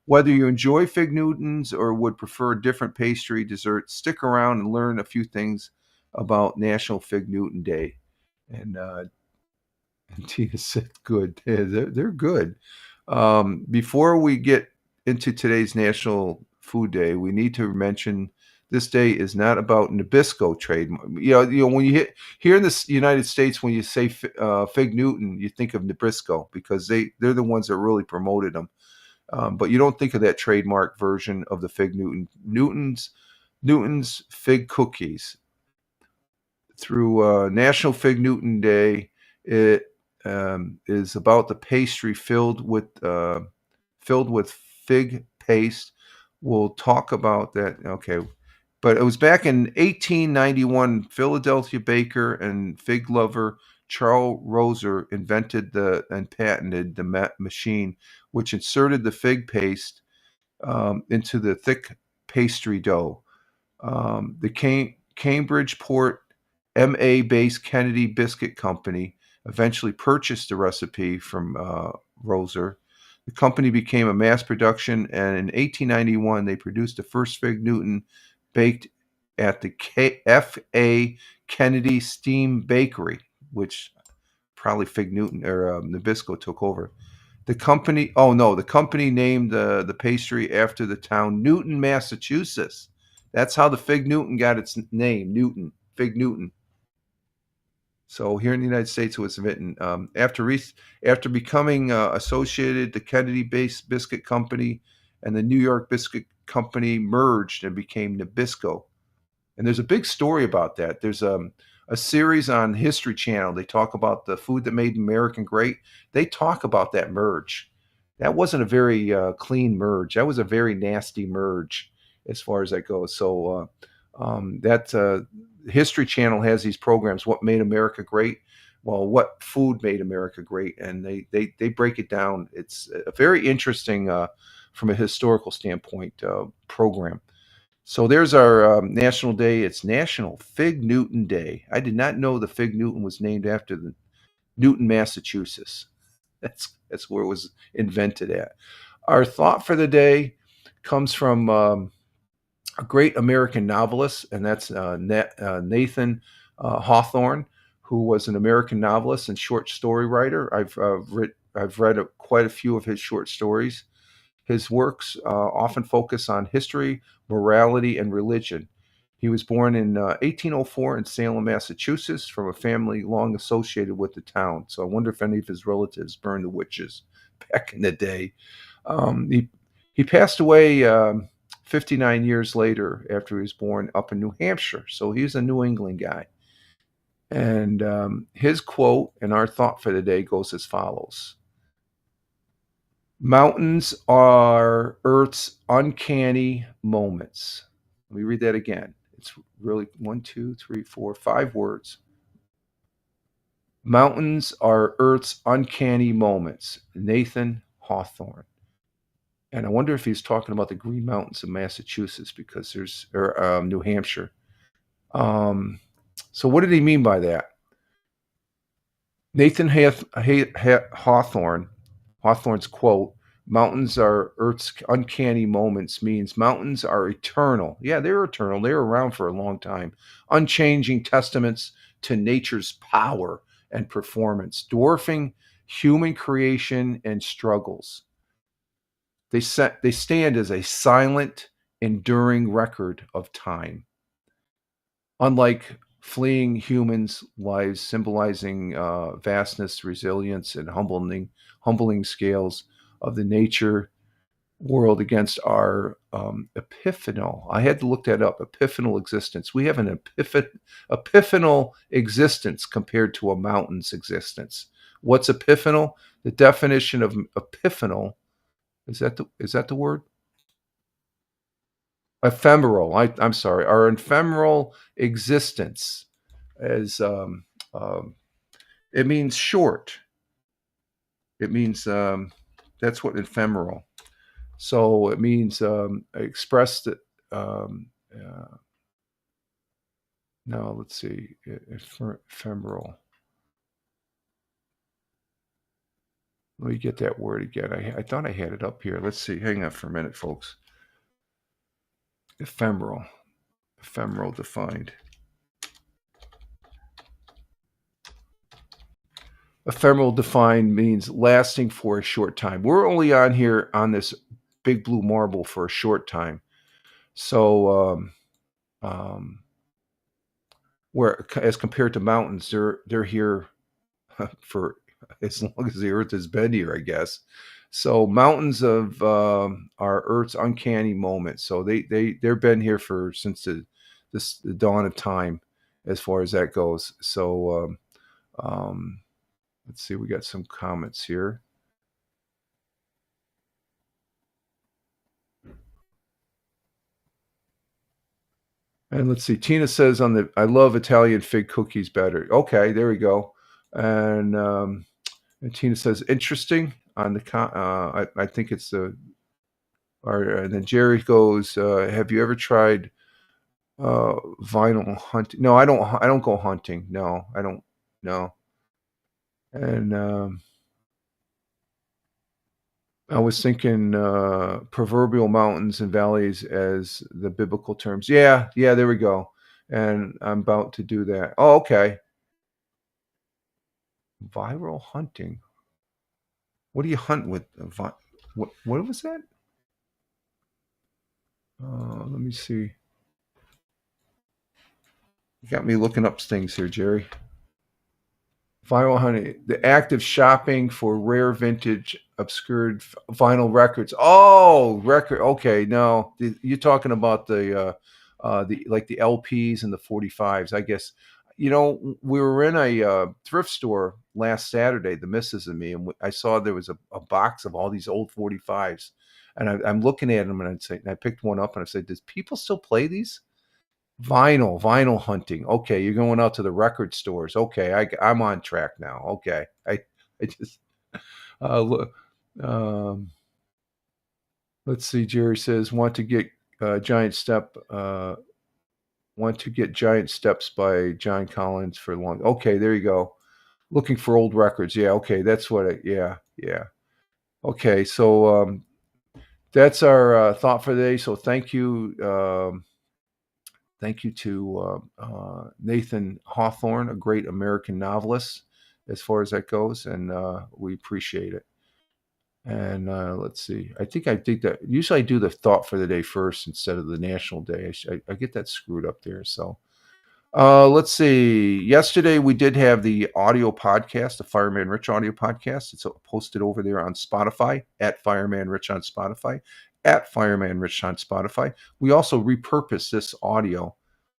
Whether you enjoy Fig Newtons or would prefer a different pastry dessert, stick around and learn a few things about National Fig Newton Day. And Tina said, good. Yeah, they're good. Before we get into today's National Food Day, we need to mention this day is not about Nabisco trade. You know, when you here in the United States, when you say Fig Newton, you think of Nabisco because they're the ones that really promoted them. But you don't think of that trademark version of the Fig Newton's Fig Cookies. Through National Fig Newton Day, it is about the pastry filled with fig paste. We'll talk about that. Okay, but it was back in 1891. Philadelphia baker and fig lover Charles Roser invented and patented the machine, which inserted the fig paste into the thick pastry dough. The Cambridgeport MA-based Kennedy Biscuit Company eventually purchased the recipe from Roser. The company became a mass production, and in 1891, they produced the first Fig Newton baked at the F.A. Kennedy Steam Bakery, which probably Fig Newton or Nabisco took over. The company named the pastry after the town Newton, Massachusetts. That's how the Fig Newton got its name, Newton, Fig Newton. So here in the United States, it was written after becoming associated, the Kennedy-based biscuit company and the New York Biscuit Company merged and became Nabisco. And there's a big story about that. There's a series on History Channel. They talk about the food that made America great. They talk about that merge. That wasn't a very clean merge. That was a very nasty merge as far as that goes. So that History Channel has these programs, What Made America Great? Well, what food made America great? And they break it down. It's a very interesting, from a historical standpoint, program. So there's our national day. It's National Fig Newton Day. I did not know the Fig Newton was named after the Newton, Massachusetts. That's where it was invented at. Our thought for the day comes from a great American novelist, and that's Nathan Hawthorne, who was an American novelist and short story writer. I've read quite a few of his short stories. His works often focus on history, morality, and religion. He was born in 1804 in Salem, Massachusetts, from a family long associated with the town. So I wonder if any of his relatives burned the witches back in the day. He passed away 59 years later after he was born up in New Hampshire. So he's a New England guy. And his quote and our thought for the day goes as follows. Mountains are Earth's uncanny moments. Let me read that again. It's really 1, 2, 3, 4, 5 words. Mountains are Earth's uncanny moments. Nathan Hawthorne. And I wonder if he's talking about the Green Mountains of Massachusetts because there's New Hampshire. So what did he mean by that? Nathan Hawthorne's quote, mountains are Earth's uncanny moments, means mountains are eternal. Yeah, they're eternal. They're around for a long time. Unchanging testaments to nature's power and performance, dwarfing human creation and struggles. They stand as a silent, enduring record of time. Unlike fleeing humans' lives, symbolizing vastness, resilience, and humbling scales of the nature world against our epiphanal. I had to look that up. Epiphanal existence. We have an epiphanal existence compared to a mountain's existence. What's epiphanal? The definition of epiphanal is that the word? Ephemeral. I'm sorry. Our ephemeral existence is it means short. It means that's what ephemeral. So it means expressed. No, let's see. Ephemeral. Let me get that word again. I thought I had it up here. Let's see. Hang on for a minute, folks. Ephemeral. Ephemeral defined. Ephemeral defined means lasting for a short time. We're only on here on this big blue marble for a short time. So, where as compared to mountains, they're here for as long as the Earth has been here, I guess. So mountains of are Earth's uncanny moments. So they've been here since the dawn of time, as far as that goes. So let's see, we got some comments here. And let's see, Tina says I love Italian fig cookies better. Okay, there we go. And Tina says interesting on the I think it's the and then Jerry goes, have you ever tried vinyl hunting? No, I don't go hunting. No, I don't. No. And I was thinking proverbial mountains and valleys as the biblical terms. Yeah, there we go. And I'm about to do that. Oh, okay. Viral hunting. What do you hunt with? What was that? Let me see. You got me looking up things here, Jerry. Vinyl hunting, the act of shopping for rare vintage obscured vinyl records. Oh, record. Okay, no, you're talking about the like the LPs and the 45s. I guess we were in a thrift store last Saturday, the missus and me, and I saw there was a box of all these old 45s, and I'm looking at them and I picked one up and I said, "Does people still play these?" Vinyl hunting. Okay, you're going out to the record stores. Okay, I'm on track now. Okay, I just look. Let's see. Jerry says want to get giant step. Want to get giant steps by John Collins for long. Okay, there you go. Looking for old records. Yeah. Okay, that's what. Yeah. Okay, so that's our thought for today. So thank you. Thank you to Nathan Hawthorne, a great American novelist, as far as that goes, and we appreciate it. And let's see. I think that usually I do the thought for the day first instead of the national day. I get that screwed up there. So let's see. Yesterday we did have the audio podcast, the Fireman Rich audio podcast. It's posted over there on Spotify at Fireman Rich on Spotify, at Fireman Rich on Spotify. We also repurposed this audio.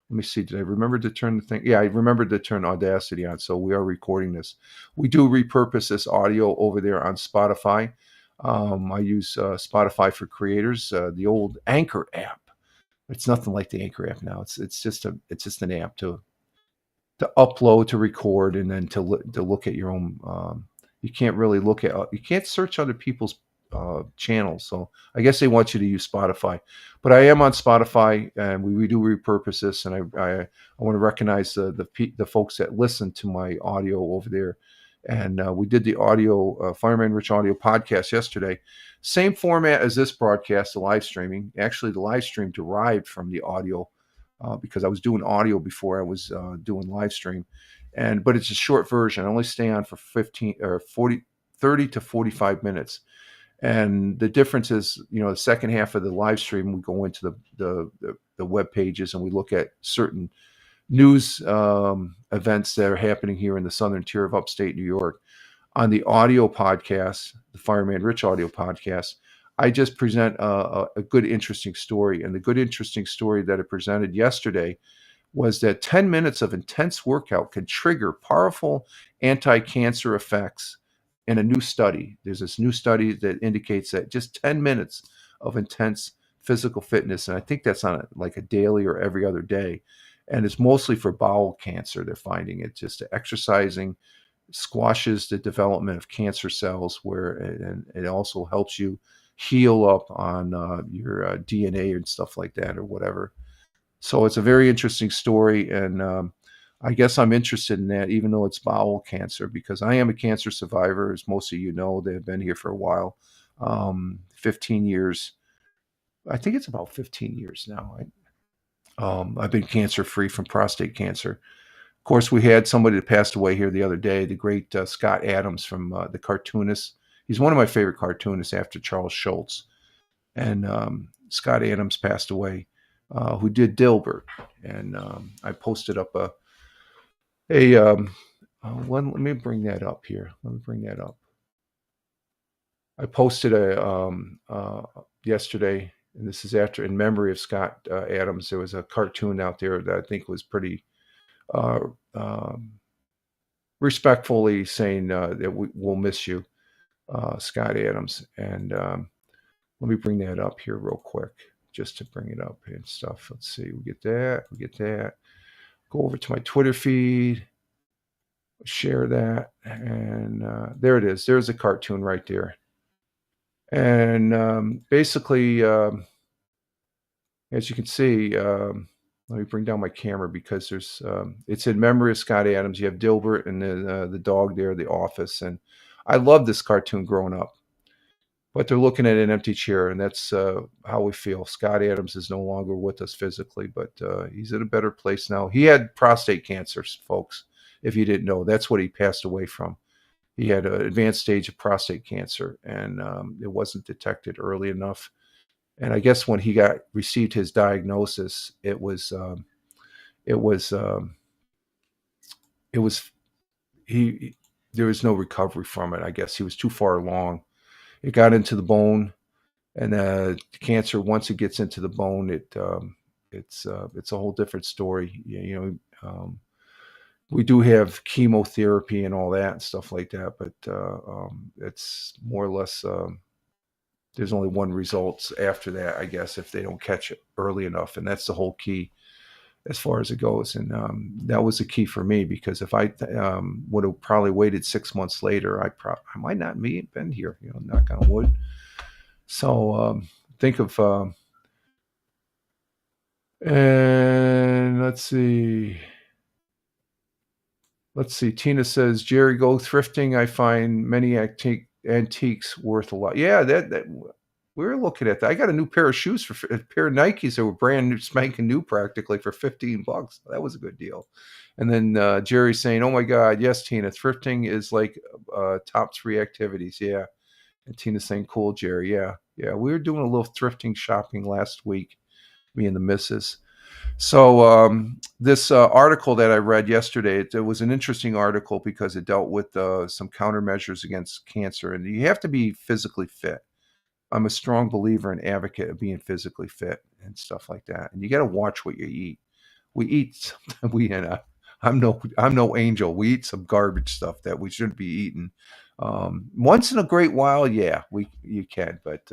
Let me see. Did I remember to turn the thing? Yeah, I remembered to turn Audacity on. So we are recording this. We do repurpose this audio over there on Spotify. I use Spotify for Creators, the old Anchor app. It's nothing like the Anchor app now. It's just an app to upload, to record, and then to look at your own. You can't really you can't search other people's channels. So I guess they want you to use Spotify. But I am on Spotify, and we do repurpose this. And I want to recognize the folks that listen to my audio over there. And we did the audio Fireman Rich audio podcast yesterday. Same format as this broadcast, the live streaming. Actually, the live stream derived from the audio because I was doing audio before I was doing live stream. But it's a short version. I only stay on for 30 to 45 minutes. And the difference is, the second half of the live stream, we go into the web pages and we look at certain news events that are happening here in the southern tier of upstate New York. On the audio podcast, the Fireman Rich audio podcast, I just present a good, interesting story. And the good, interesting story that I presented yesterday was that 10 minutes of intense workout can trigger powerful anti-cancer effects in a new study. There's this new study that indicates that just 10 minutes of intense physical fitness, and I think that's on like a daily or every other day, and it's mostly for bowel cancer. They're finding it just exercising squashes the development of cancer cells, and it also helps you heal up on your DNA and stuff like that or whatever. So it's a very interesting story, and I guess I'm interested in that, even though it's bowel cancer, because I am a cancer survivor, as most of you know. They've been here for a while, 15 years. I think it's about 15 years now. I've been cancer-free from prostate cancer. Of course, we had somebody that passed away here the other day, the great Scott Adams from the cartoonist. He's one of my favorite cartoonists after Charles Schulz. And Scott Adams passed away, who did Dilbert. And I posted up let me bring that up here. Let me bring that up. I posted yesterday, and this is in memory of Scott Adams. There was a cartoon out there that I think was pretty respectfully saying that we'll miss you, Scott Adams. And let me bring that up here real quick, just to bring it up and stuff. Let's see. We get that. Go over to my Twitter feed, share that, and there it is. There's a cartoon right there. And basically, as you can see, let me bring down my camera because it's in memory of Scott Adams. You have Dilbert and the dog there, the office. And I loved this cartoon growing up. But they're looking at an empty chair, and that's how we feel. Scott Adams is no longer with us physically, but he's in a better place now. He had prostate cancer, folks, if you didn't know. That's what he passed away from. He had an advanced stage of prostate cancer, and it wasn't detected early enough. And I guess when he received his diagnosis, there was no recovery from it. I guess he was too far along. It got into the bone, and cancer, once it gets into the bone, it's a whole different story. We do have chemotherapy and all that and stuff like that, but it's more or less there's only one result after that, I guess, if they don't catch it early enough, and that's the whole key as far as it goes. And that was the key for me, because if I would have probably waited 6 months later, I might not been here, knock on wood. So think of, and let's see. Tina says, Jerry, go thrifting. I find many antiques worth a lot. Yeah, that we're looking at that. I got a new pair of shoes a pair of Nikes that were brand new, spanking new practically, for $15. That was a good deal. And then Jerry's saying, oh my God, yes, Tina, thrifting is like top 3 activities. Yeah. And Tina's saying, cool, Jerry. Yeah. Yeah. We were doing a little thrifting shopping last week, me and the missus. So this article that I read yesterday, it was an interesting article because it dealt with some countermeasures against cancer. And you have to be physically fit. I'm a strong believer and advocate of being physically fit and stuff like that. And you got to watch what you eat. We eat, I'm no angel. We eat some garbage stuff that we shouldn't be eating. Once in a great while, yeah, you can, but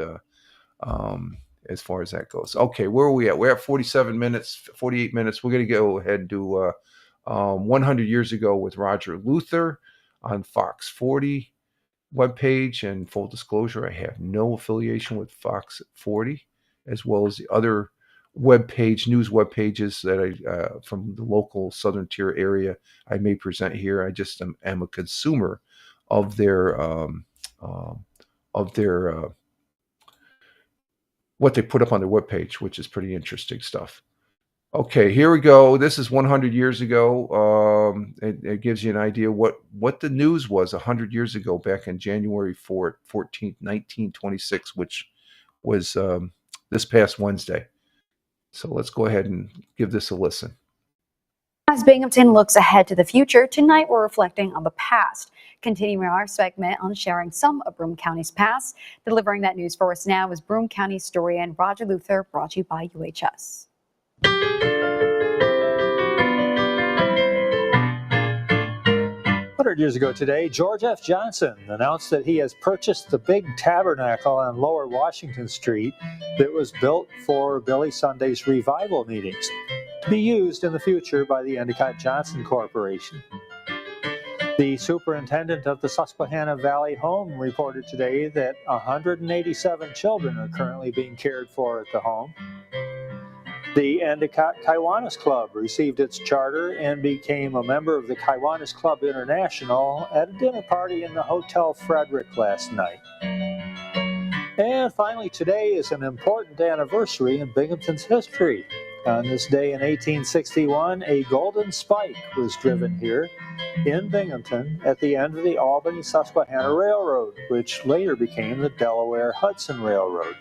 um, as far as that goes, okay, where are we at? We're at 47 minutes, 48 minutes. We're gonna go ahead and do 100 years ago with Roger Luther on Fox 40 webpage. And full disclosure, I have no affiliation with Fox 40, as well as the other news web pages that I from the local Southern Tier area I may present here. I just am a consumer of their of their what they put up on their webpage, which is pretty interesting stuff. Okay, here we go. This is 100 years ago. It gives you an idea what the news was 100 years ago, back in January 14th, 1926, which was this past Wednesday. So let's go ahead and give this a listen. As Binghamton looks ahead to the future, tonight we're reflecting on the past, continuing our segment on sharing some of Broome County's past. Delivering that news for us now is Broome County historian Roger Luther, brought to you by UHS. 100 years ago today, George F. Johnson announced that he has purchased the big tabernacle on Lower Washington Street that was built for Billy Sunday's revival meetings, to be used in the future by the Endicott Johnson Corporation. The superintendent of the Susquehanna Valley Home reported today that 187 children are currently being cared for at the home. The Endicott Kiwanis Club received its charter and became a member of the Kiwanis Club International at a dinner party in the Hotel Frederick last night. And finally, today is an important anniversary in Binghamton's history. On this day in 1861, a golden spike was driven here in Binghamton at the end of the Albany-Susquehanna Railroad, which later became the Delaware-Hudson Railroad.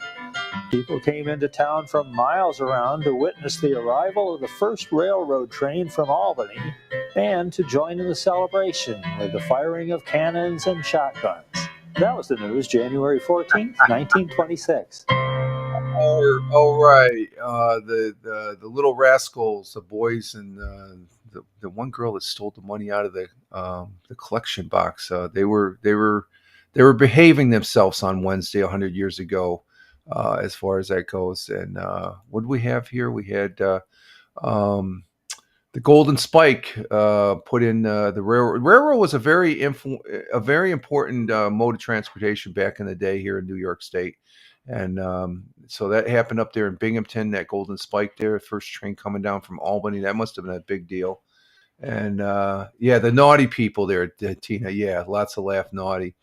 People came into town from miles around to witness the arrival of the first railroad train from Albany and to join in the celebration with the firing of cannons and shotguns. That was the news, January 14th, 1926. All right. The little rascals, the boys, and the one girl that stole the money out of the collection box. They were behaving themselves on Wednesday 100 years ago. As far as that goes. And what do we have here? We had the Golden Spike put in the railroad. Railroad was a very important mode of transportation back in the day here in New York State. And so that happened up there in Binghamton, that Golden Spike there, first train coming down from Albany. That must have been a big deal. And yeah, the naughty people there, Tina. Yeah, lots of laugh naughty.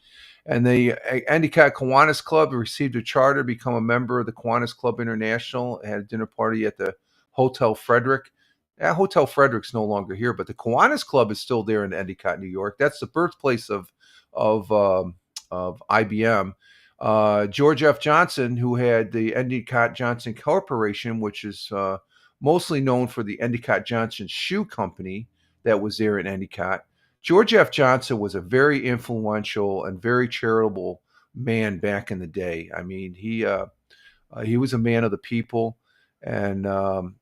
And the Endicott Kiwanis Club received a charter, become a member of the Kiwanis Club International. Had a dinner party at the Hotel Frederick. That Hotel Frederick's no longer here, but the Kiwanis Club is still there in Endicott, New York. That's the birthplace of IBM. George F. Johnson, who had the Endicott Johnson Corporation, which is mostly known for the Endicott Johnson Shoe Company that was there in Endicott. George F. Johnson was a very influential and very charitable man back in the day. I mean, he was a man of the people, and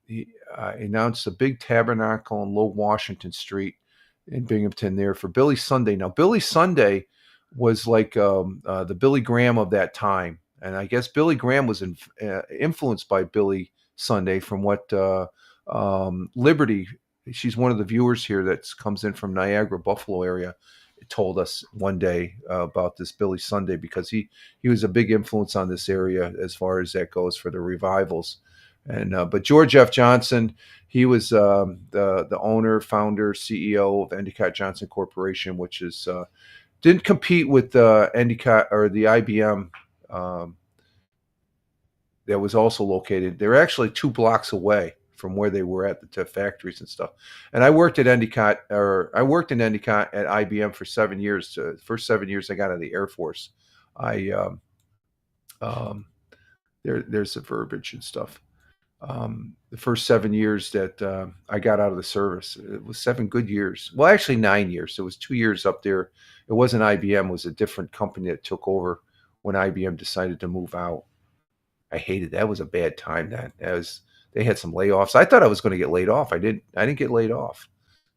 he announced a big tabernacle on Low Washington Street in Binghamton there for Billy Sunday. Now, Billy Sunday was like the Billy Graham of that time, and I guess Billy Graham was influenced by Billy Sunday, from what Liberty. She's one of the viewers here that comes in from Niagara, Buffalo area, told us one day about this Billy Sunday, because he was a big influence on this area as far as that goes for the revivals. And but George F. Johnson, he was the owner, founder, CEO of Endicott Johnson Corporation, which is didn't compete with Endicott or the IBM that was also located. They're actually 2 blocks away from where they were at the factories and stuff. And I worked in Endicott at IBM for 7 years. The first 7 years I got out of the Air Force. There's the verbiage and stuff. The first 7 years that I got out of the service, it was 7 good years. Well, actually 9 years. It was 2 years up there. It wasn't IBM; it was a different company that took over when IBM decided to move out. I hated that. It was a bad time. They had some layoffs. I thought I was going to get laid off. I didn't get laid off.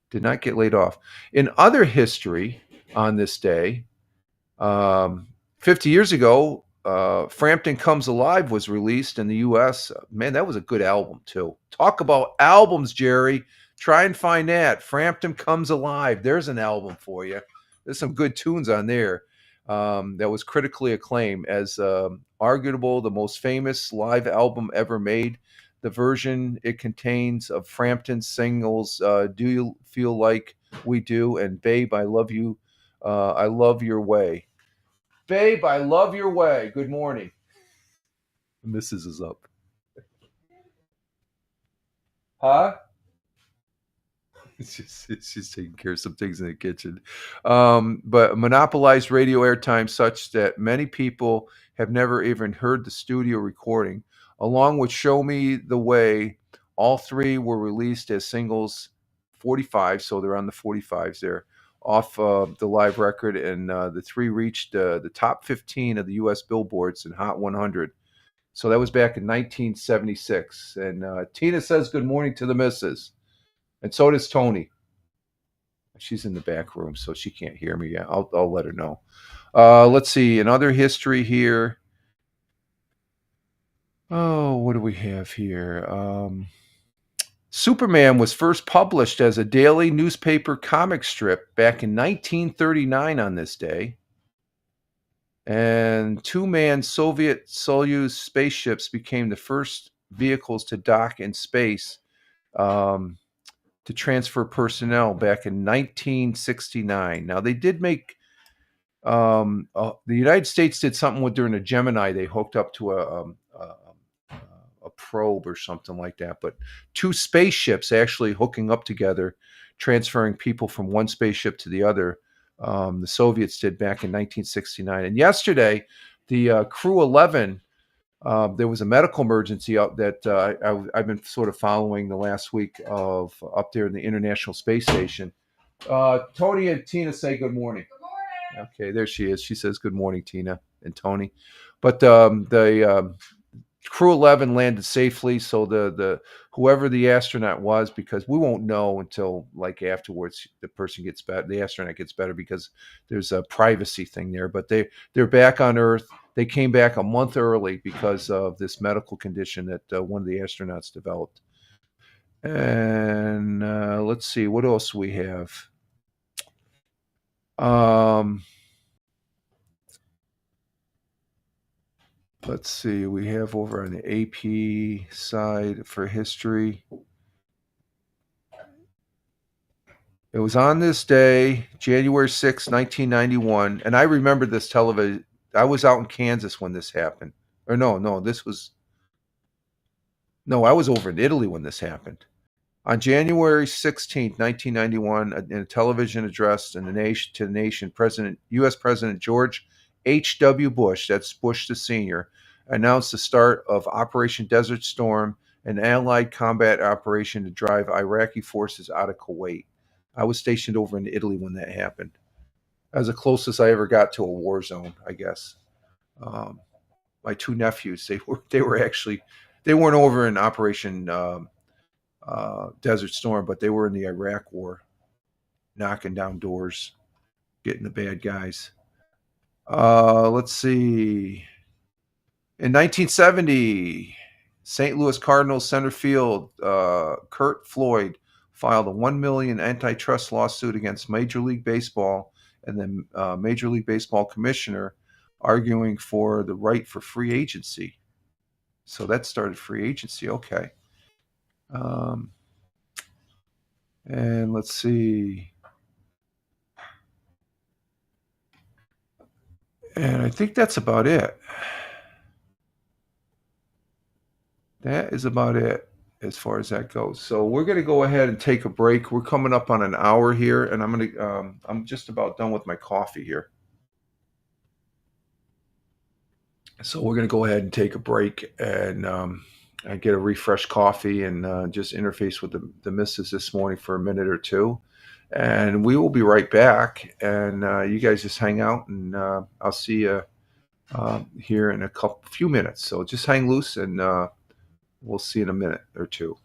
Did not get laid off. In other history, on this day, 50 years ago, Frampton Comes Alive was released in the U.S. Man, that was a good album, too. Talk about albums, Jerry. Try and find that. Frampton Comes Alive. There's an album for you. There's some good tunes on there. That was critically acclaimed as arguable the most famous live album ever made. The version it contains of Frampton's singles, Do You Feel Like We Do, and Babe, I Love You. I Love Your Way. Babe, I love your way. Good morning. Mrs. is up. Huh? She's taking care of some things in the kitchen. But monopolized radio airtime such that many people have never even heard the studio recording. Along with Show Me the Way, all three were released as singles 45, so they're on the 45s there, off the live record, and the three reached the top 15 of the U.S. billboards and Hot 100. So that was back in 1976. And Tina says good morning to the missus. And so does Tony. She's in the back room, so she can't hear me yet. I'll let her know. Let's see. In other history here. Oh, what do we have here? Superman was first published as a daily newspaper comic strip back in 1939 on this day. And two-man Soviet Soyuz spaceships became the first vehicles to dock in space to transfer personnel back in 1969. Now, they did make the United States did something with during the Gemini. They hooked up to a probe or something like that. But two spaceships actually hooking up together, transferring people from one spaceship to the other. The Soviets did back in 1969. And yesterday, the Crew 11. There was a medical emergency up that I've been sort of following the last week of up there in the International Space Station. Tony and Tina say good morning. Good morning. Okay, there she is. She says good morning, Tina and Tony. But the Crew 11 landed safely, so the whoever the astronaut was, because we won't know until like afterwards the person gets better, the astronaut gets better, because there's a privacy thing there. But they're back on Earth. They came back a month early because of this medical condition that one of the astronauts developed. And let's see, what else we have? Let's see, we have over on the AP side for history. It was on this day, January 6, 1991, and I remember this television. I was out in Kansas when this happened. Or no, I was over in Italy when this happened. On January 16, 1991, in a television address to the nation, U.S. President George H.W. Bush, that's Bush the Senior, announced the start of Operation Desert Storm, an Allied combat operation to drive Iraqi forces out of Kuwait. I was stationed over in Italy when that happened. That was the closest I ever got to a war zone, I guess. My two nephews, they weren't over in Operation Desert Storm, but they were in the Iraq War, knocking down doors, getting the bad guys. Let's see. In 1970, St. Louis Cardinals center field Curt Floyd filed a $1 million antitrust lawsuit against Major League Baseball and the Major League Baseball commissioner, arguing for the right for free agency. So that started free agency. Okay. And let's see. And I think that's about it. That is about it as far as that goes. So we're going to go ahead and take a break. We're coming up on an hour here, and I'm just about done with my coffee here. So we're going to go ahead and take a break and get a refreshed coffee and just interface with the missus this morning for a minute or two. And we will be right back. And you guys just hang out, and I'll see you here in a few minutes. So just hang loose, and we'll see in a minute or two.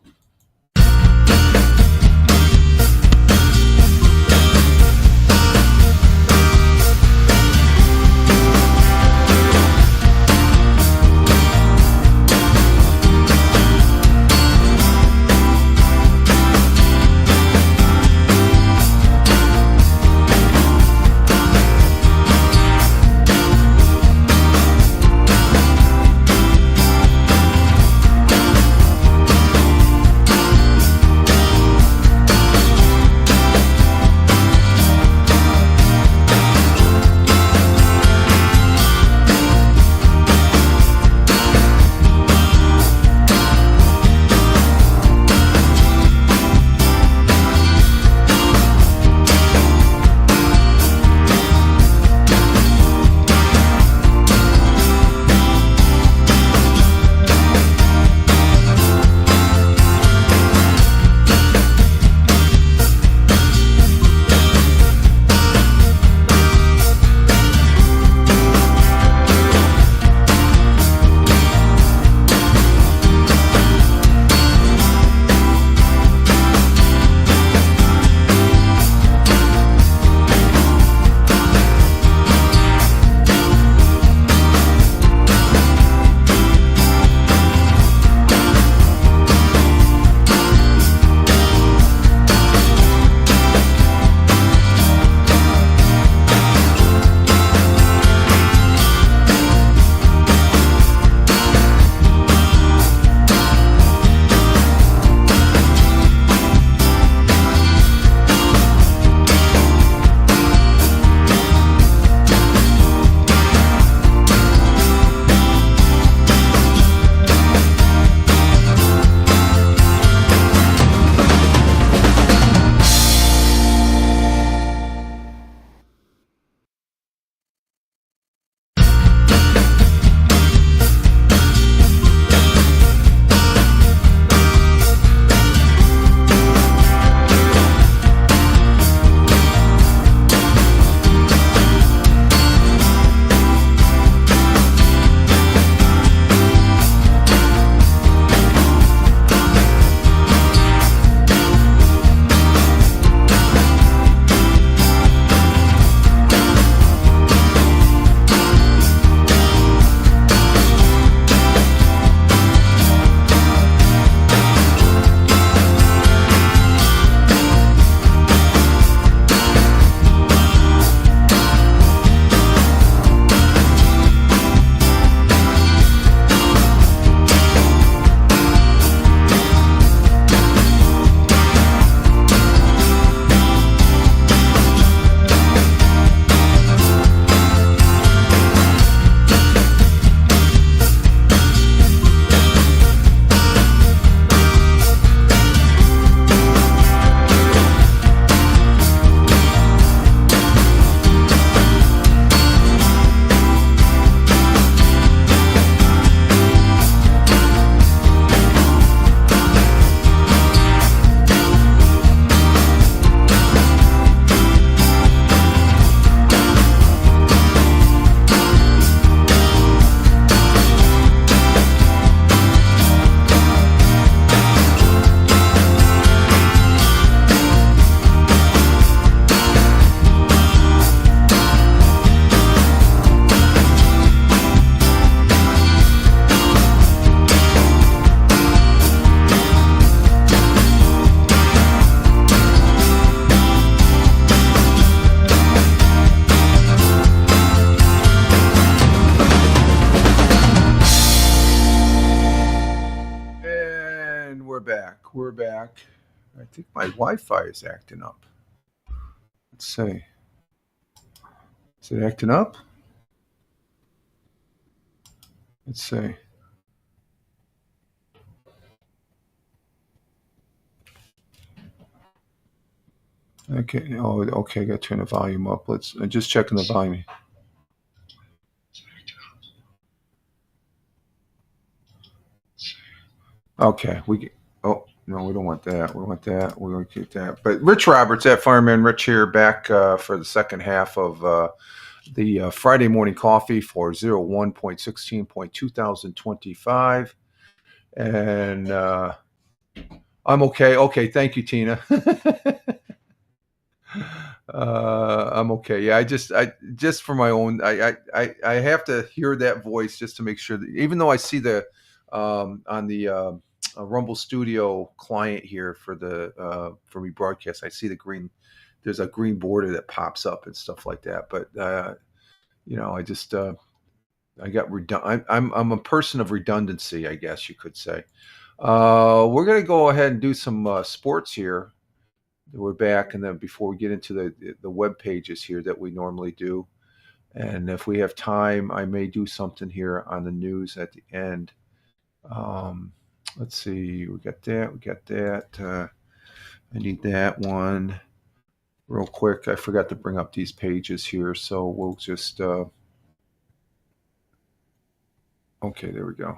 We're back. I think my Wi-Fi is acting up. Let's see. Is it acting up? Let's see. Okay. Oh, okay. I got to turn the volume up. Let's just checking the volume. Okay, oh no, we don't want that. We want that. We want to keep that. But Rich Roberts, at Fireman Rich here, back for the second half of the Friday morning coffee for 01.16.2025, and I'm okay. Okay, thank you, Tina. I'm okay. Yeah, I just for my own, I have to hear that voice just to make sure that, even though I see the on the Rumble Studio client here for the for me broadcast, I see the green. There's a green border that pops up and stuff like that. But I just I got I'm a person of redundancy, I guess you could say. We're gonna go ahead and do some sports here. We're back, and then before we get into the web pages here that we normally do, and if we have time, I may do something here on the news at the end. Let's see, we got that. I need that one real quick. I forgot to bring up these pages here, so we'll just okay, there we go.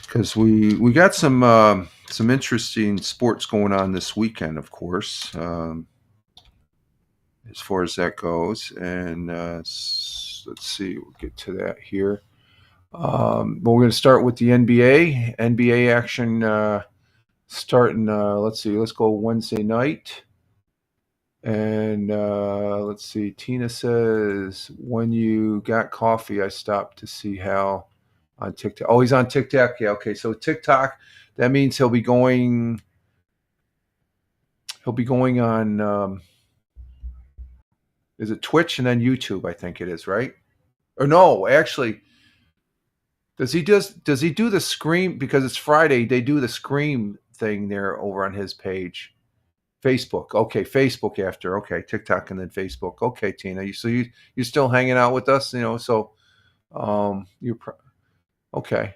Because we got some interesting sports going on this weekend, of course, as far as that goes. And let's see, we'll get to that here. But we're going to start with the NBA. NBA action starting. Let's see, let's go Wednesday night. And let's see, Tina says, when you got coffee, I stopped to see Hal on TikTok. Oh, he's on TikTok. Yeah, okay. So TikTok, that means he'll be going on is it Twitch and then YouTube, I think it is, right? Or no, actually, does he do the Scream, because it's Friday, they do the Scream thing there over on his page. Facebook. Okay, Facebook after. Okay, TikTok and then Facebook. Okay, Tina. You're still hanging out with us, so you're okay.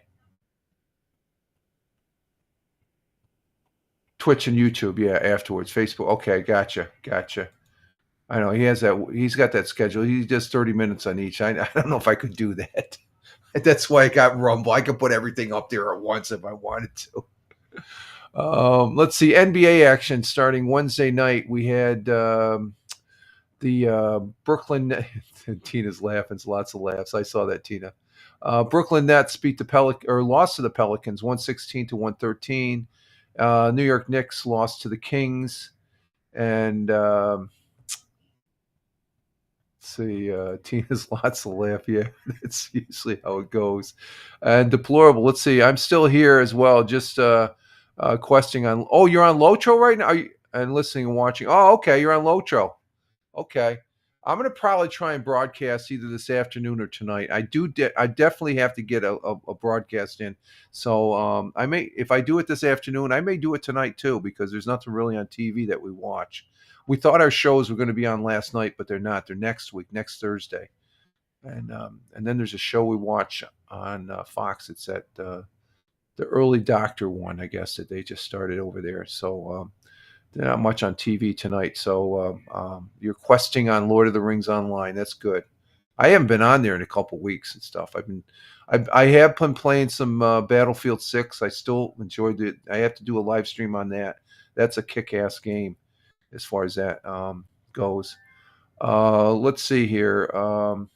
Twitch and YouTube, yeah, afterwards. Facebook. Okay, gotcha. I know he's got that schedule. He does 30 minutes on each. I don't know if I could do that. That's why I got Rumble. I could put everything up there at once if I wanted to. Let's see, NBA action starting Wednesday night. We had the Brooklyn. Tina's laughing. It's lots of laughs. I saw that, Tina. Brooklyn Nets beat the lost to the Pelicans 116 to 113. New York Knicks lost to the Kings, and let's see, Tina's lots of laugh. Yeah, that's usually how it goes. And deplorable. Let's see. I'm still here as well. Just questing on. Oh, you're on Lotro right now. Are you, and listening and watching? Oh, okay. You're on Lotro. Okay. I'm going to probably try and broadcast either this afternoon or tonight. I definitely have to get a broadcast in. So I may, if I do it this afternoon, I may do it tonight too, because there's nothing really on TV that we watch. We thought our shows were going to be on last night, but they're not. They're next week, next Thursday. And then there's a show we watch on Fox. It's at the Early Doctor one, I guess, that they just started over there. So they're not much on TV tonight. So you're questing on Lord of the Rings Online. That's good. I haven't been on there in a couple weeks and stuff. I have been playing some Battlefield 6. I still enjoyed it. I have to do a live stream on that. That's a kick-ass game as far as that goes. Let's see here.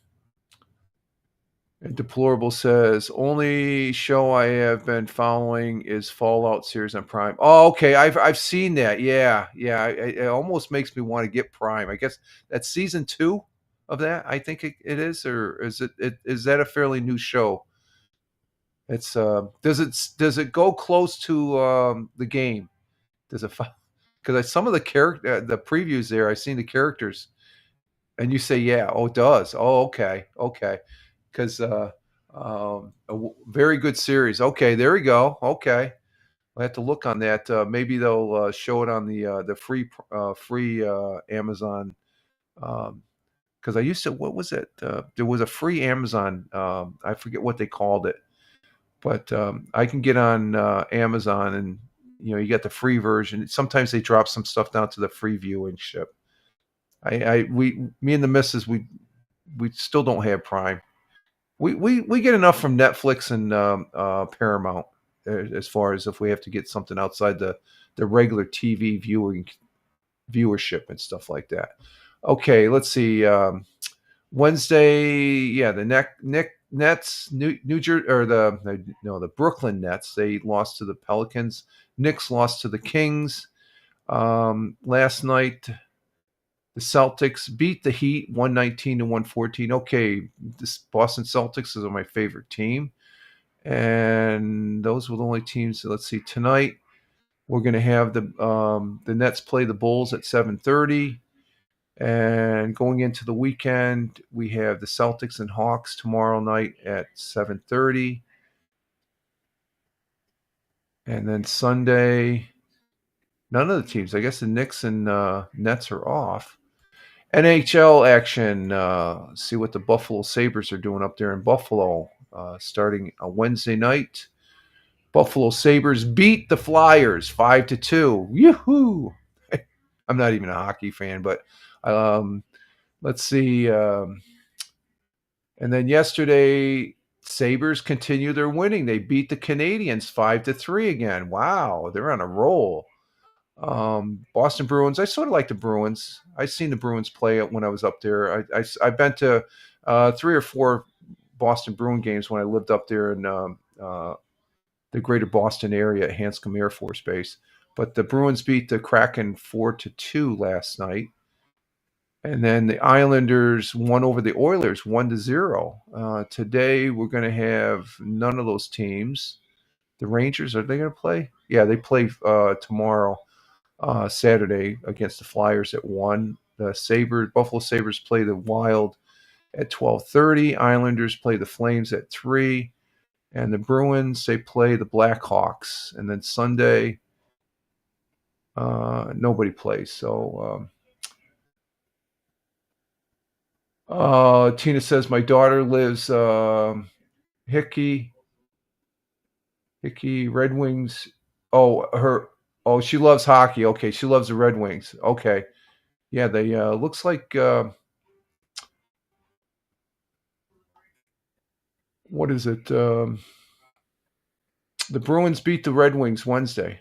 Deplorable says, only show I have been following is Fallout series on Prime. Oh, okay. I've seen that. Yeah. It almost makes me want to get Prime. I guess that's season 2 of that. I think it is, or is is that a fairly new show? It's does it go close to the game? Does it? Because some of the the previews there, I've seen the characters, and you say, yeah. Oh, it does. Oh, okay. Because very good series. Okay, there we go. Okay, I have to look on that. Maybe they'll show it on the free Amazon. Because I used to, what was it? There was a free Amazon. I forget what they called it, but I can get on Amazon, and you get the free version. Sometimes they drop some stuff down to the free viewing ship. Me and the missus, we still don't have Prime. We get enough from Netflix and Paramount as far as if we have to get something outside the regular TV viewership and stuff like that. Okay, let's see. Wednesday, yeah, the Nets, New Jersey, or the Brooklyn Nets. They lost to the Pelicans. Knicks lost to the Kings. Last night, the Celtics beat the Heat 119 to 114. Okay, this Boston Celtics is my favorite team. And those were the only teams. Let's see. Tonight, we're going to have the Nets play the Bulls at 7:30. And going into the weekend, we have the Celtics and Hawks tomorrow night at 7:30. And then Sunday, none of the teams. I guess the Knicks and Nets are off. NHL action. See what the Buffalo Sabres are doing up there in Buffalo. Starting a Wednesday night. Buffalo Sabres beat the Flyers 5-2. Yoo-hoo! I'm not even a hockey fan, but let's see. And then yesterday, Sabres continue their winning. They beat the Canadiens 5-3 again. Wow, they're on a roll. Boston Bruins. I sort of like the Bruins. I seen the Bruins play when I was up there. I've been to 3 or 4 Boston Bruin games when I lived up there in the greater Boston area at Hanscom Air Force Base. But the Bruins beat the Kraken 4-2 last night. And then the Islanders won over the Oilers 1-0. Today we're going to have none of those teams. The Rangers, are they going to play? Yeah, they play tomorrow, Saturday, against the Flyers at 1. The Buffalo Sabres play the Wild at 12:30. Islanders play the Flames at 3. And the Bruins, they play the Blackhawks. And then Sunday, nobody plays. So Tina says, my daughter lives Hickey Red Wings. She loves hockey. Okay, she loves the Red Wings. Okay. Yeah, they looks like what is it? The Bruins beat the Red Wings Wednesday.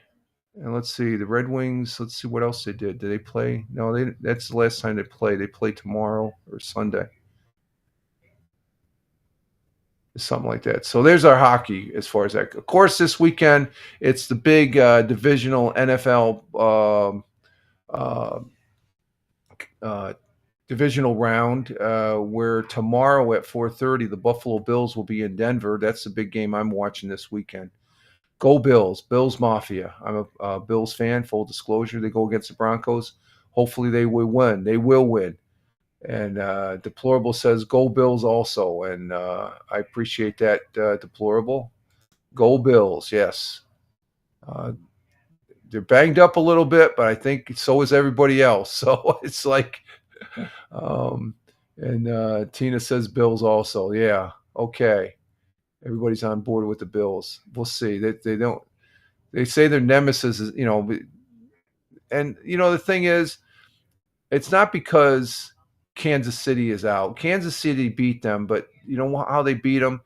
And let's see, the Red Wings, let's see what else they did. Did they play? No, that's the last time they play. They play tomorrow or Sunday. Something like that. So there's our hockey as far as that. Of course, this weekend, it's the big divisional NFL divisional round where tomorrow at 4:30, the Buffalo Bills will be in Denver. That's the big game I'm watching this weekend. Go Bills, Bills Mafia. I'm a Bills fan, full disclosure. They go against the Broncos. Hopefully they will win. They will win. And Deplorable says, go Bills also. And I appreciate that, Deplorable. Go Bills, yes. They're banged up a little bit, but I think so is everybody else. So it's like, Tina says Bills also. Yeah, okay. Everybody's on board with the Bills. We'll see. They say their nemesis is, and the thing is, it's not because Kansas City is out. Kansas City beat them, but you know how they beat them?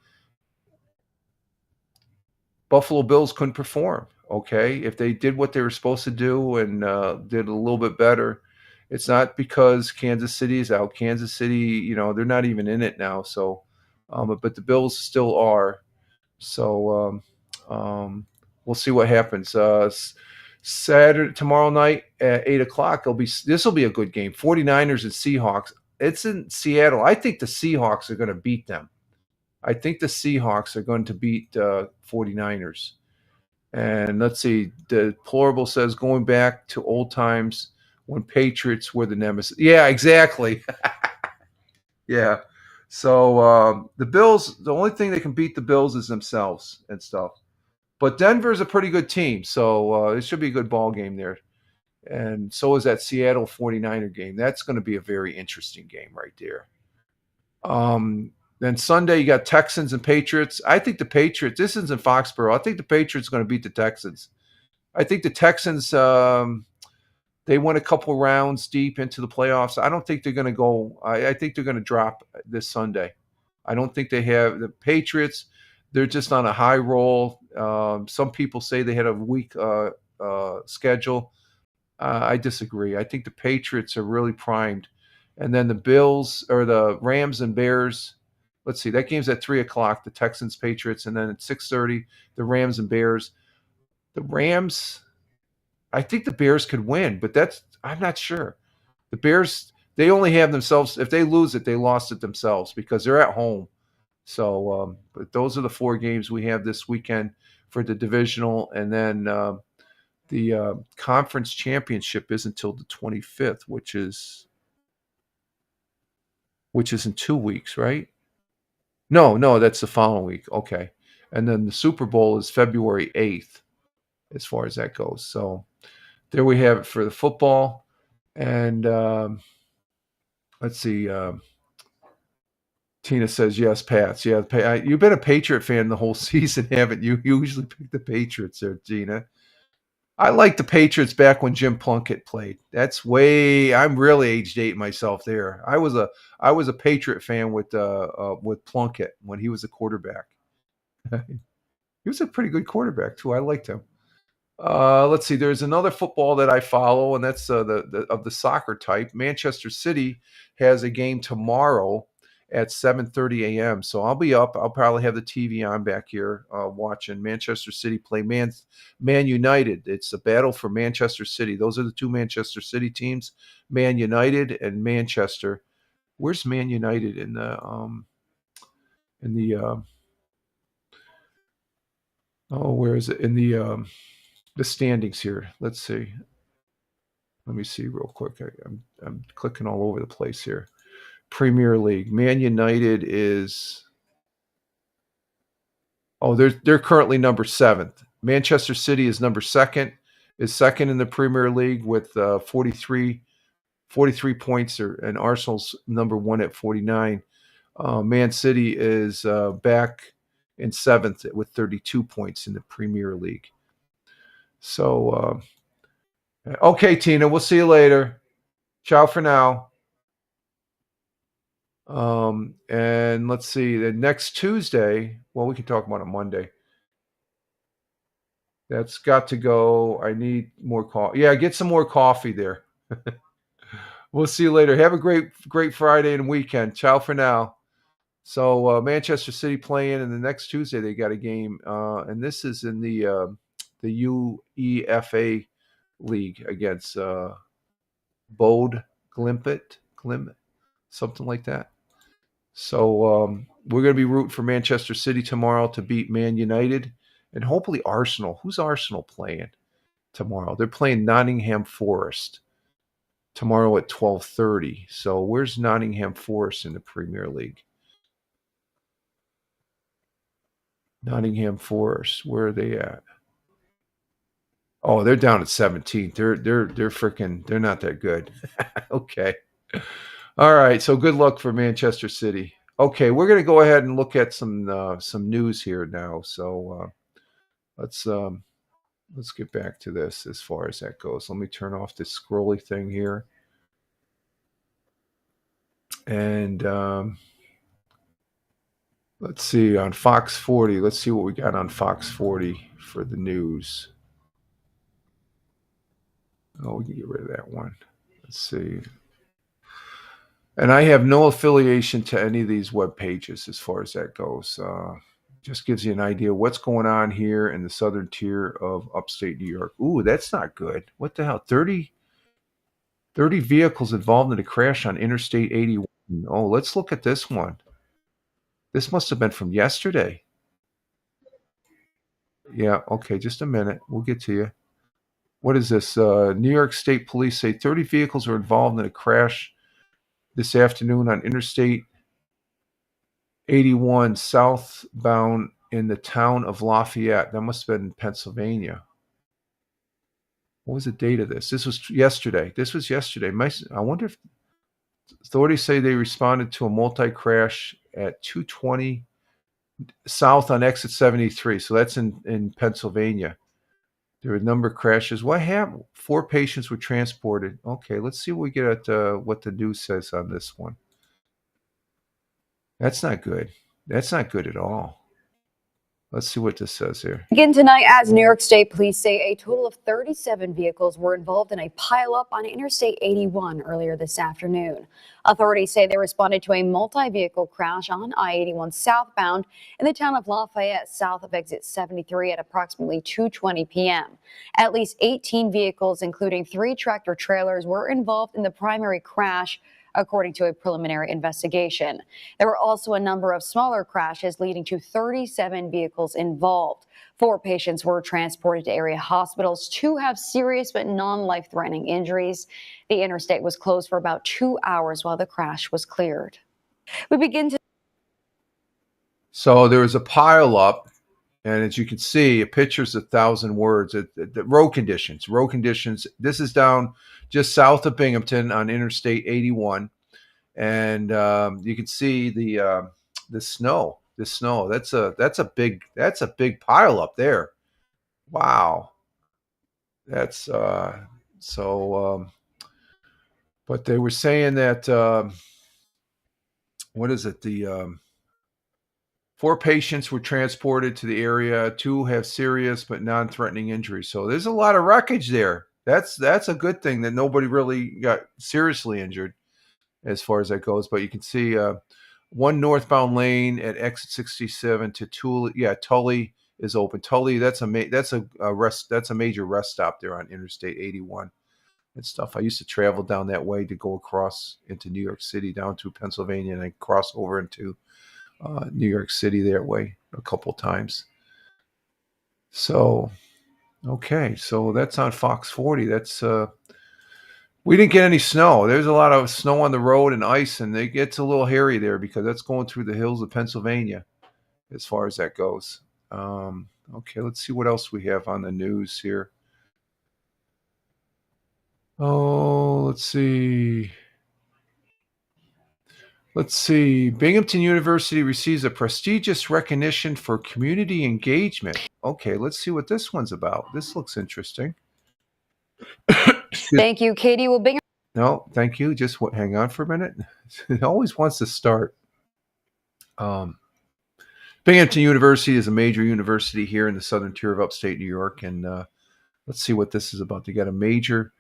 Buffalo Bills couldn't perform, okay? If they did what they were supposed to do and did a little bit better, it's not because Kansas City is out. Kansas City, they're not even in it now. So, but the Bills still are. So we'll see what happens. Saturday, tomorrow night at 8 o'clock, this will be a good game. 49ers and Seahawks. It's in Seattle. I think the Seahawks are going to beat them. I think the Seahawks are going to beat 49ers. And let's see, Deplorable says, going back to old times when Patriots were the nemesis. Yeah, exactly. Yeah. So the Bills, the only thing that can beat the Bills is themselves and stuff. But Denver's a pretty good team, so it should be a good ball game there. And so is that Seattle 49er game. That's going to be a very interesting game right there. Then Sunday, you got Texans and Patriots. I think the Patriots, this is in Foxborough, I think the Patriots are going to beat the Texans. I think the Texans, They went a couple rounds deep into the playoffs. I don't think they're going to go. I think they're going to drop this Sunday. I don't think they have the Patriots. They're just on a high roll. Some people say they had a weak schedule. I disagree. I think the Patriots are really primed. And then the Bills or the Rams and Bears. Let's see. That game's at 3:00. The Texans, Patriots, and then at 6:30, the Rams and Bears. The Rams. I think the Bears could win, but I'm not sure. The Bears, they only have themselves. If they lose it, they lost it themselves because they're at home. So, but those are the 4 games we have this weekend for the divisional, and then the conference championship is until the 25th, which is in 2 weeks, right? No, that's the following week. Okay, and then the Super Bowl is February 8th, as far as that goes. So there we have it for the football, and let's see. Tina says, yes, Pats. Yeah, you've been a Patriot fan the whole season, haven't you? You usually pick the Patriots there, Tina. I liked the Patriots back when Jim Plunkett played. I'm really age 8 myself there. I was a Patriot fan with Plunkett when he was a quarterback. He was a pretty good quarterback, too. I liked him. Let's see. There's another football that I follow, and that's of the soccer type. Manchester City has a game tomorrow at 7:30 a.m. So I'll be up. I'll probably have the TV on back here watching Manchester City play Man United. It's a battle for Manchester City. Those are the 2 Manchester City teams, Man United and Manchester. Where's Man United in the where is it in the standings here? Let's see. Let me see real quick. I'm clicking all over the place here. Premier League. Man United is they're currently number 7th. Manchester City is number 2nd, is second in the Premier League with 43 points, and Arsenal's number 1 at 49. Man City is back in 7th with 32 points in the Premier League. So, okay, Tina, we'll see you later. Ciao for now. And let's see, the next Tuesday, well, we can talk about it Monday. That's got to go. I need more coffee. Yeah, get some more coffee there. We'll see you later. Have a great Friday and weekend. Ciao for now. So Manchester City playing, and the next Tuesday they got a game, and this is in the UEFA League against Bode Glimt, something like that. So we're going to be rooting for Manchester City tomorrow to beat Man United, and hopefully Arsenal. Who's Arsenal playing tomorrow? They're playing Nottingham Forest tomorrow at 12:30. So where's Nottingham Forest in the Premier League? Nottingham Forest, where are they at? Oh, they're down at 17th. They're not that good. Okay. All right. So good luck for Manchester City. Okay, we're going to go ahead and look at some news here now. So let's get back to this as far as that goes. Let me turn off this scrolly thing here. And let's see on Fox 40. Let's see what we got on Fox 40 for the news. Oh, we can get rid of that one. Let's see. And I have no affiliation to any of these web pages as far as that goes. Just gives you an idea of what's going on here in the southern tier of upstate New York. Ooh, that's not good. What the hell? 30 vehicles involved in a crash on Interstate 81. Oh, let's look at this one. This must have been from yesterday. Yeah, okay, just a minute. We'll get to you. What is this? New York State Police say 30 vehicles were involved in a crash this afternoon on Interstate 81 southbound in the town of Lafayette. That must have been in Pennsylvania. What was the date of this? This was yesterday. I wonder if authorities say they responded to a multi-crash at 220 south on exit 73. So that's in Pennsylvania. There were a number of crashes. What happened? 4 patients were transported. Okay, let's see what we get at what the news says on this one. That's not good. That's not good at all. Let's see what this says here. Again tonight, as New York State police say a total of 37 vehicles were involved in a pileup on Interstate 81 earlier this afternoon. Authorities say they responded to a multi-vehicle crash on I-81 southbound in the town of Lafayette, south of exit 73 at approximately 2:20 p.m. At least 18 vehicles, including 3 tractor trailers, were involved in the primary crash, according to a preliminary investigation. There were also a number of smaller crashes leading to 37 vehicles involved. 4 patients were transported to area hospitals. 2 have serious but non-life-threatening injuries. The interstate was closed for about 2 hours while the crash was cleared. We begin to. So there was a pile up, and as you can see, a picture's 1,000 words. The road conditions. Road conditions. This is down just south of Binghamton on Interstate 81, and you can see the snow. The snow. That's a big pile up there. Wow. That's but they were saying that what is it? The 4 patients were transported to the area. 2 have serious but non-threatening injuries. So there's a lot of wreckage there. That's a good thing that nobody really got seriously injured as far as that goes. But you can see 1 northbound lane at exit 67 to Tully. Yeah, Tully is open. Tully, that's a major rest stop there on Interstate 81 and stuff. I used to travel down that way to go across into New York City down to Pennsylvania, and I cross over into New York City that way a couple times. So, okay, so that's on Fox 40. That's we didn't get any snow. There's a lot of snow on the road and ice, and it gets a little hairy there because that's going through the hills of Pennsylvania as far as that goes. Okay, let's see what else we have on the news here. Oh, let's see. Binghamton University receives a prestigious recognition for community engagement. Okay, let's see what this one's about. This looks interesting. Thank you, Katie. Well, Binghamton. No, thank you. Just hang on for a minute. It always wants to start. Binghamton University is a major university here in the southern tier of upstate New York, and let's see what this is about. They got a major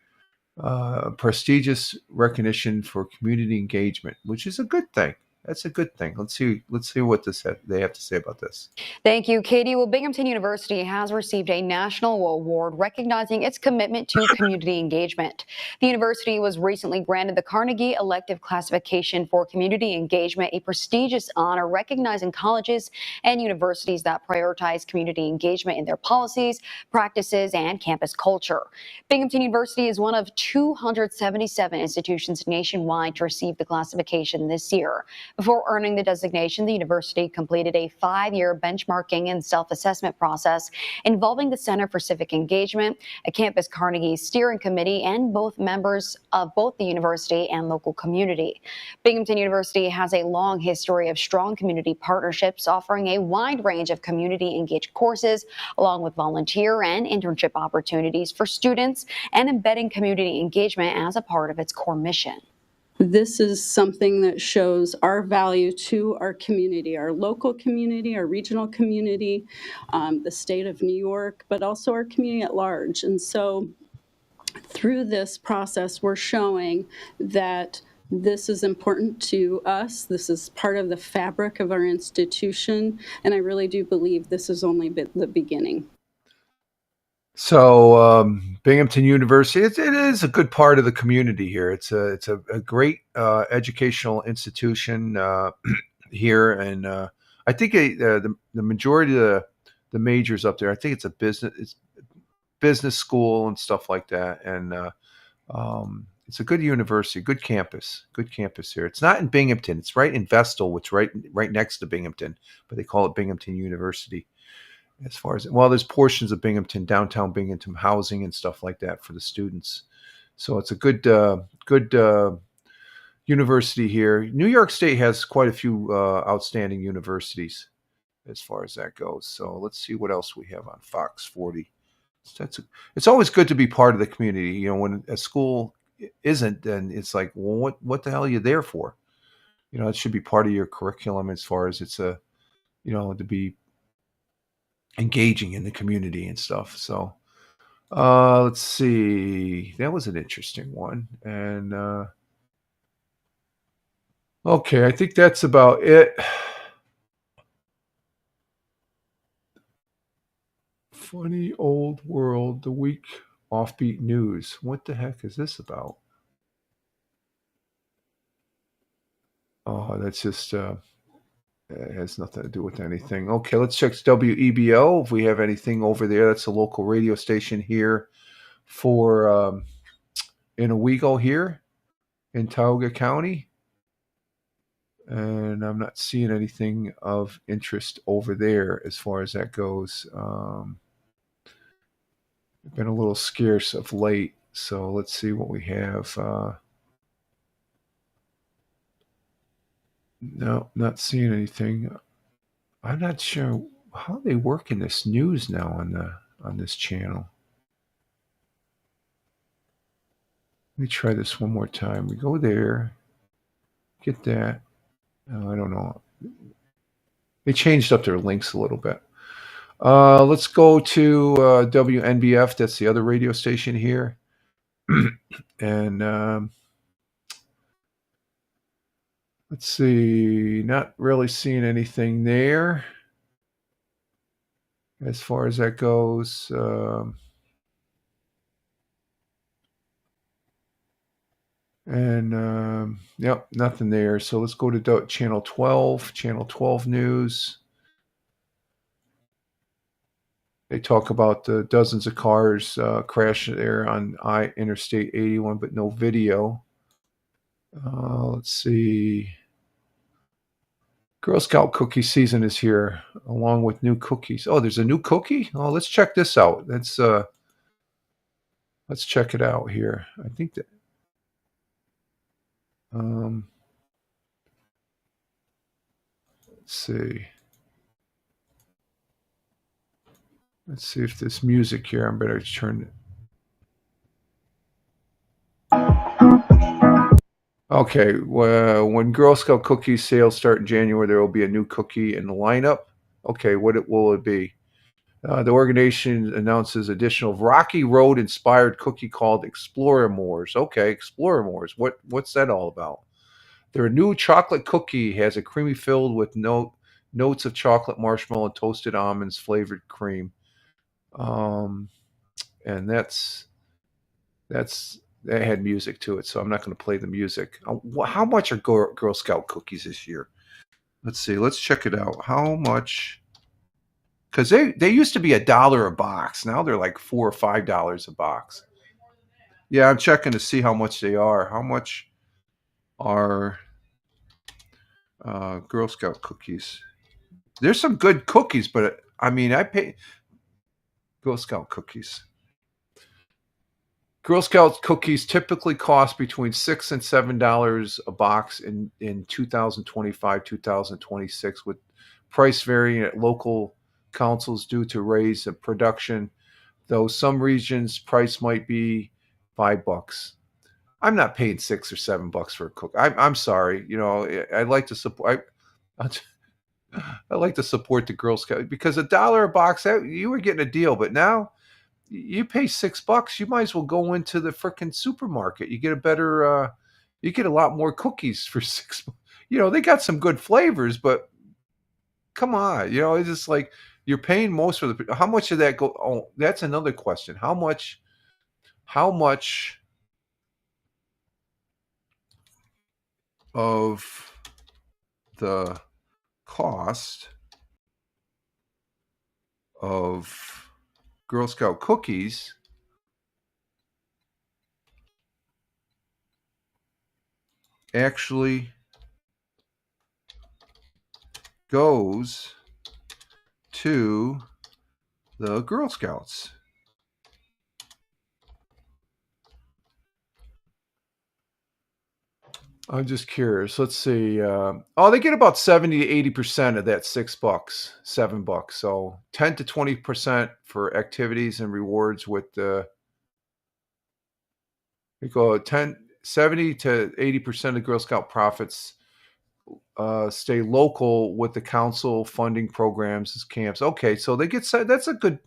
prestigious recognition for community engagement, which is a good thing. That's a good thing. Let's see what they have to say about this. Thank you, Katie. Well, Binghamton University has received a national award recognizing its commitment to community engagement. The university was recently granted the Carnegie Elective Classification for Community Engagement, a prestigious honor recognizing colleges and universities that prioritize community engagement in their policies, practices, and campus culture. Binghamton University is one of 277 institutions nationwide to receive the classification this year. Before earning the designation, the university completed a 5-year benchmarking and self-assessment process involving the Center for Civic Engagement, a Campus Carnegie steering committee, and both members of both the university and local community. Binghamton University has a long history of strong community partnerships, offering a wide range of community-engaged courses, along with volunteer and internship opportunities for students, and embedding community engagement as a part of its core mission. This is something that shows our value to our community, our local community, our regional community, the state of New York, but also our community at large. And so through this process, we're showing that this is important to us. This is part of the fabric of our institution. And I really do believe this is only the beginning. So Binghamton University, it is a good part of the community here. It's a great educational institution here, and I think the majority of the majors up there, I think it's business school and stuff like that, and it's a good university, good campus here. It's not in Binghamton; it's right in Vestal, which right next to Binghamton, but they call it Binghamton University. As far as, there's portions of Binghamton, downtown Binghamton, housing and stuff like that for the students. So it's a good university here. New York State has quite a few outstanding universities as far as that goes. So let's see what else we have on Fox 40. It's always good to be part of the community. You know, when a school isn't, then it's like, well, what the hell are you there for? You know, it should be part of your curriculum as far as it's a, you know, to be engaging in the community and stuff. So, let's see. That was an interesting one. And okay, I think that's about it. Funny old world, the week offbeat news. What the heck is this about? Oh, that's just it has nothing to do with anything. Okay, let's check WEBO if we have anything over there. That's a local radio station here for in Owego here in Tioga County. And I'm not seeing anything of interest over there as far as that goes. Been a little scarce of late, so let's see what we have. No, not seeing anything. I'm not sure how they work in this news now on this channel. Let me try this one more time. We go there, get that. Oh, I don't know. They changed up their links a little bit. Let's go to WNBF. That's the other radio station here. And let's see. Not really seeing anything there as far as that goes. Yep, nothing there. So let's go to channel 12, channel 12 news. They talk about the dozens of cars crashed there on Interstate 81, but no video. Let's see. Girl Scout cookie season is here, along with new cookies. Oh, there's a new cookie? Oh, let's check this out. Let's check it out here. I think that let's see. Let's see if this music here, I'm better turn it. Okay, well, when Girl Scout cookie sales start in January, there will be a new cookie in the lineup. Okay, will it be? The organization announces additional Rocky Road inspired cookie called Explorer Moors. Okay, Explorer Moors. What's that all about? Their new chocolate cookie has a creamy filled with notes of chocolate, marshmallow, and toasted almonds flavored cream. And that had music to it, so I'm not going to play the music. How much are Girl Scout cookies this year? Let's see. Let's check it out. How much? Because they used to be $1 a box. Now they're like $4 or $5 a box. Yeah, I'm checking to see how much they are. How much are Girl Scout cookies? There's some good cookies, but I mean, I pay Girl Scout cookies. Girl Scout cookies typically cost between $6 and $7 a box in 2025, 2026, with price varying at local councils due to raise the production. Though some regions price might be $5. I'm not paying $6 or $7 for a cookie. I'm sorry. You know, I like to support. I like to support the Girl Scout because $1 a box, you were getting a deal, but now you pay $6, you might as well go into the freaking supermarket. You get a better, you get a lot more cookies for $6. You know, they got some good flavors, but come on, you know, it's just like you're paying most for the. How much did that go? Oh, that's another question. How much of the cost of Girl Scout cookies actually goes to the Girl Scouts? I'm just curious. Let's see. They get about 70 to 80% of that $6, $7. So 10 to 20% for activities and rewards with we go 70 to 80% of Girl Scout profits stay local with the council funding programs as camps. Okay, so they get that's a good.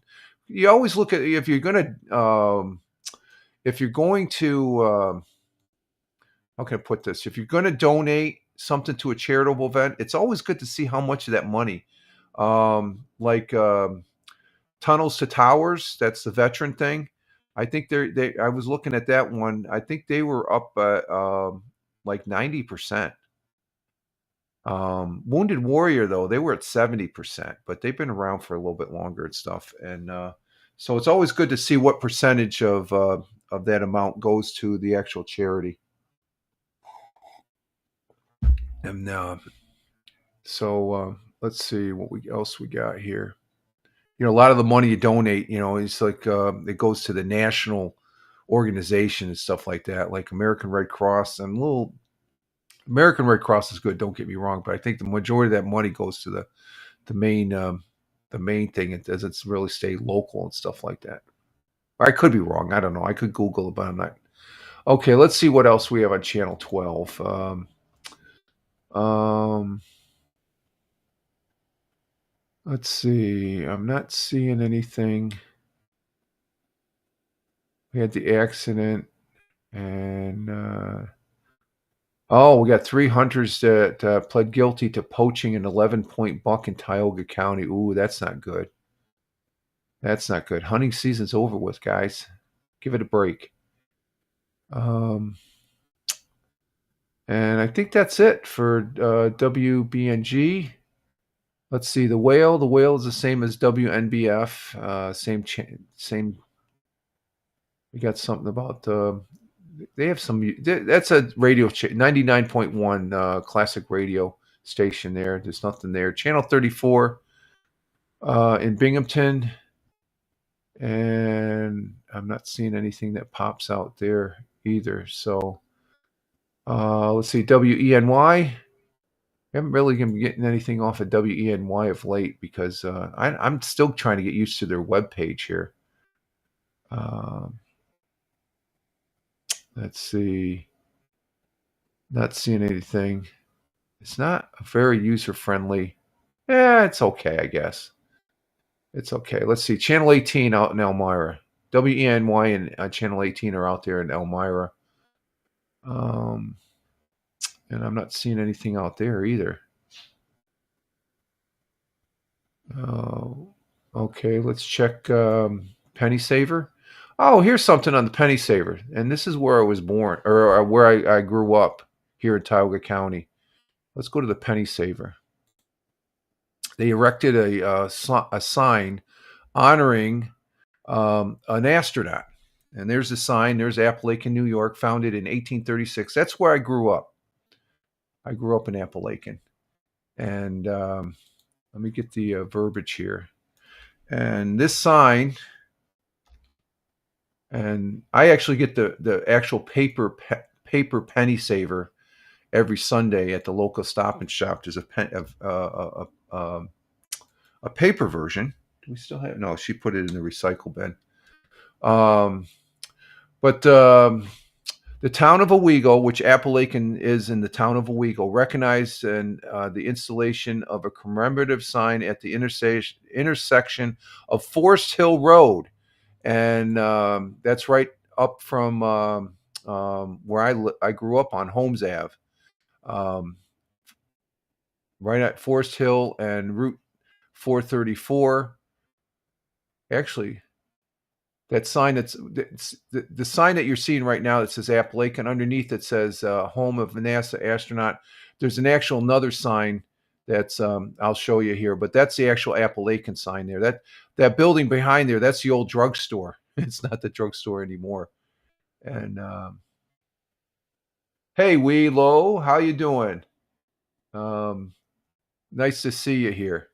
You always look at if you're going to how can I put this? If you're going to donate something to a charitable event, it's always good to see how much of that money, like Tunnels to Towers, that's the veteran thing. I think I was looking at that one. I think they were up at like 90%. Wounded Warrior, though, they were at 70%, but they've been around for a little bit longer and stuff. And so it's always good to see what percentage of that amount goes to the actual charity. And so let's see what else we got here. A lot of the money you donate, it's like it goes to the national organization and stuff like that, like American Red Cross. And American Red Cross is good, don't get me wrong, but I think the majority of that money goes to the main thing. It doesn't really stay local and stuff like that. I could be wrong. I don't know. I could Google it, but I'm not. Okay, let's see what else we have on Channel 12. Let's see. I'm not seeing anything. We had the accident, and we got 3 hunters that pled guilty to poaching an 11-point buck in Tioga County. Ooh, that's not good. That's not good. Hunting season's over with, guys. Give it a break. And I think that's it for WBNG. Let's see. The Whale is the same as WNBF. Same. We got something about they have some. That's a radio 99.1 classic radio station there. There's nothing there. Channel 34 in Binghamton. And I'm not seeing anything that pops out there either. So let's see, WENY. I haven't really been getting anything off of WENY of late because I'm still trying to get used to their webpage here. Let's see. Not seeing anything. It's not very user-friendly. It's okay, I guess. It's okay. Let's see. Channel 18 out in Elmira. WENY and Channel 18 are out there in Elmira. And I'm not seeing anything out there either. Okay, let's check Penny Saver. Oh, here's something on the Penny Saver. And this is where I was born, or where I grew up here in Tioga County. Let's go to the Penny Saver. They erected a sign honoring an astronaut. And there's a sign. There's Appalachian, New York, founded in 1836. That's where I grew up. I grew up in Appalachian. And let me get the verbiage here. And this sign, and I actually get the actual paper Penny Saver every Sunday at the local Stop and Shop. There's a paper version. Do we still have? No, she put it in the recycle bin. But the town of Owego, which Appalachian is in the town of Owego, recognized the installation of a commemorative sign at the intersection of Forest Hill Road. And that's right up from where I grew up on Holmes Ave. Right at Forest Hill and Route 434. Actually, that sign the sign that you're seeing right now that says Appalachian, underneath it says home of a NASA astronaut. There's an actual another sign that's I'll show you here, but that's the actual Appalachian sign there. That building behind there, that's the old drugstore. It's not the drugstore anymore. And hey, Wee-Lo, how you doing? Nice to see you here.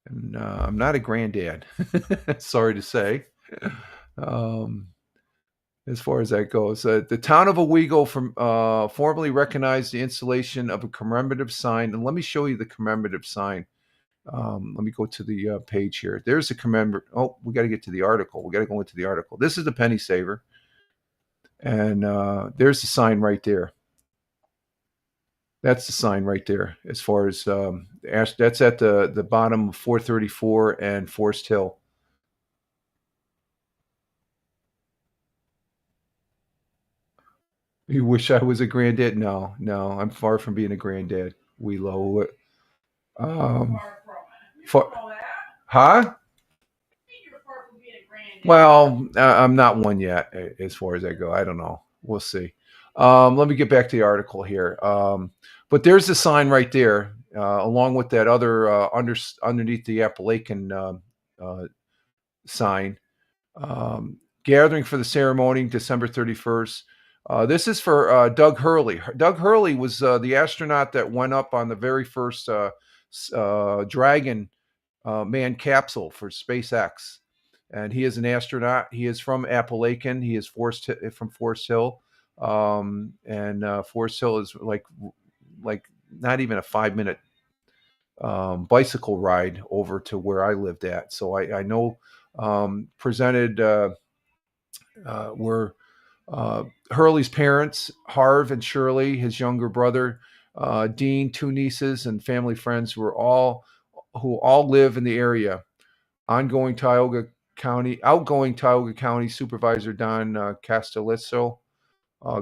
And I'm not a granddad. Sorry to say. as far as that goes. The town of Owego formally recognized the installation of a commemorative sign. And let me show you the commemorative sign. Let me go to the page here. There's the commemorative. Oh, we got to get to the article. We got to go into the article. This is the penny saver. And there's the sign right there. That's the sign right there. As far as that's at the bottom of 434 and Forest Hill. You wish I was a granddad? No, I'm far from being a granddad. We low. For, huh? Well, I'm not one yet, as far as I go. I don't know. We'll see. Let me get back to the article here. But there's the sign right there, along with that other underneath the Appalachian sign. Gathering for the ceremony, December 31st. This is for Doug Hurley. Doug Hurley was the astronaut that went up on the very first Dragon manned capsule for SpaceX. And he is an astronaut. He is from Appalachian. He is from Forest Hill. And Forest Hill is like not even a 5-minute bicycle ride over to where I lived at. So I know presented were Hurley's parents, Harv and Shirley, his younger brother, Dean, 2 nieces, and family friends who all live in the area. Outgoing Tioga County Supervisor Don Castellizzo,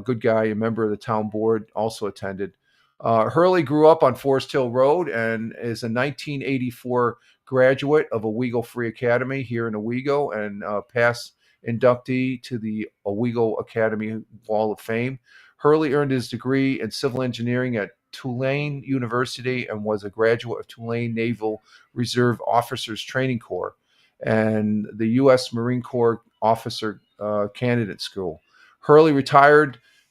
good guy, a member of the town board, also attended. Hurley grew up on Forest Hill Road and is a 1984 graduate of Owego Free Academy here in Owego and past inductee to the Owego Academy Wall of Fame. Hurley earned his degree in civil engineering at Tulane University and was a graduate of Tulane Naval Reserve Officers Training Corps and the U.S. Marine Corps Officer Candidate School. Hurley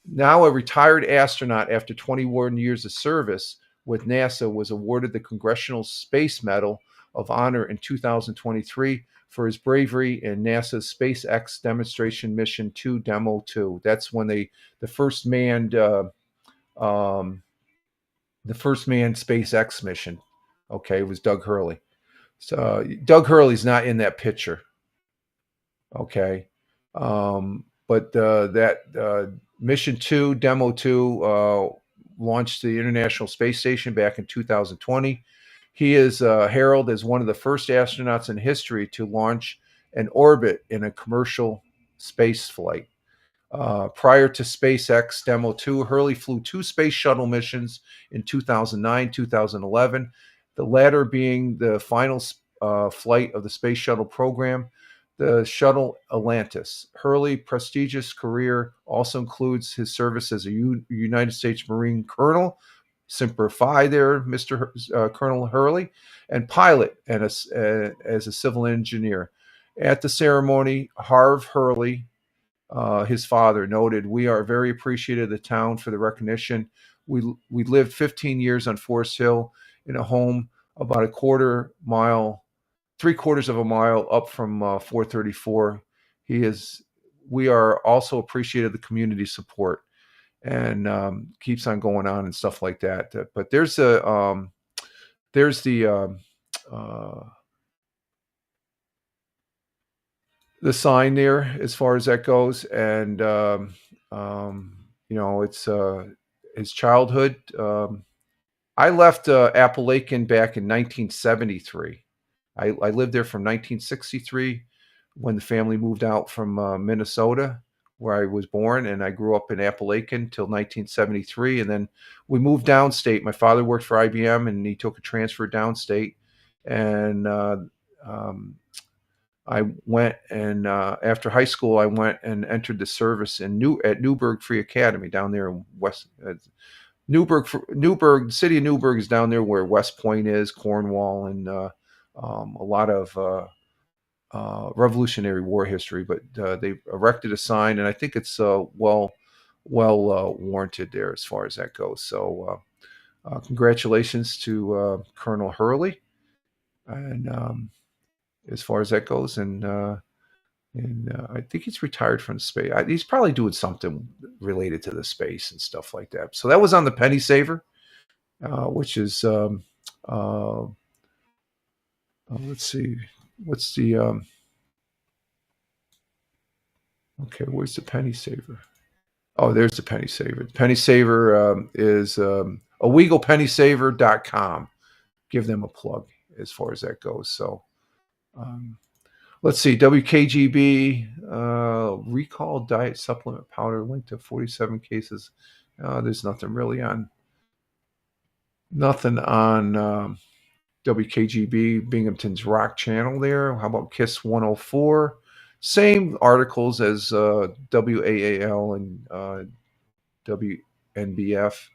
now a retired astronaut after 21 years of service with NASA, was awarded the Congressional Space Medal of Honor in 2023 for his bravery in NASA's SpaceX Demonstration Mission 2 Demo 2. That's when the first manned SpaceX mission. Okay, it was Doug Hurley. So Doug Hurley's not in that picture. Okay, but that Mission 2 Demo 2 launched the International Space Station back in 2020. He is heralded as one of the first astronauts in history to launch an orbit in a commercial space flight. Prior to SpaceX Demo 2, Hurley flew 2 space shuttle missions in 2009, 2011, the latter being the final flight of the space shuttle program, the shuttle Atlantis. Hurley's prestigious career also includes his service as a United States Marine Colonel, Semper Fi there, Mr. Colonel Hurley, and pilot and as a civil engineer. At the ceremony, Harv Hurley, his father, noted, "We are very appreciative of the town for the recognition. We lived 15 years on Forest Hill in a home about 3/4 of a mile up from 434. We are also appreciative of the community support," and keeps on going on and stuff like that. But there's the sign there as far as that goes, and it's his childhood. I left Appalachian back in 1973. I lived there from 1963 when the family moved out from Minnesota, where I was born, and I grew up in Appalachian till 1973, and then we moved downstate. My father worked for IBM, and he took a transfer downstate, and I went and after high school, I went and entered the service at Newburgh Free Academy down there in West Newburgh. The city of Newburgh is down there where West Point is, Cornwall, and a lot of Revolutionary War history. But they erected a sign, and I think it's well warranted there as far as that goes. So congratulations to Colonel Hurley, and as far as that goes, and And I think he's retired from the space. He's probably doing something related to the space and stuff like that. So that was on the Penny Saver, which is let's see, what's the okay, where's the Penny Saver? Oh, there's the Penny Saver. The Penny Saver is OweaglePennySaver.com. Give them a plug as far as that goes. So let's see, WKGB recall diet supplement powder linked to 47 cases. There's nothing on WKGB Binghamton's Rock channel there. How about Kiss 104? Same articles as WAAL and WNBF.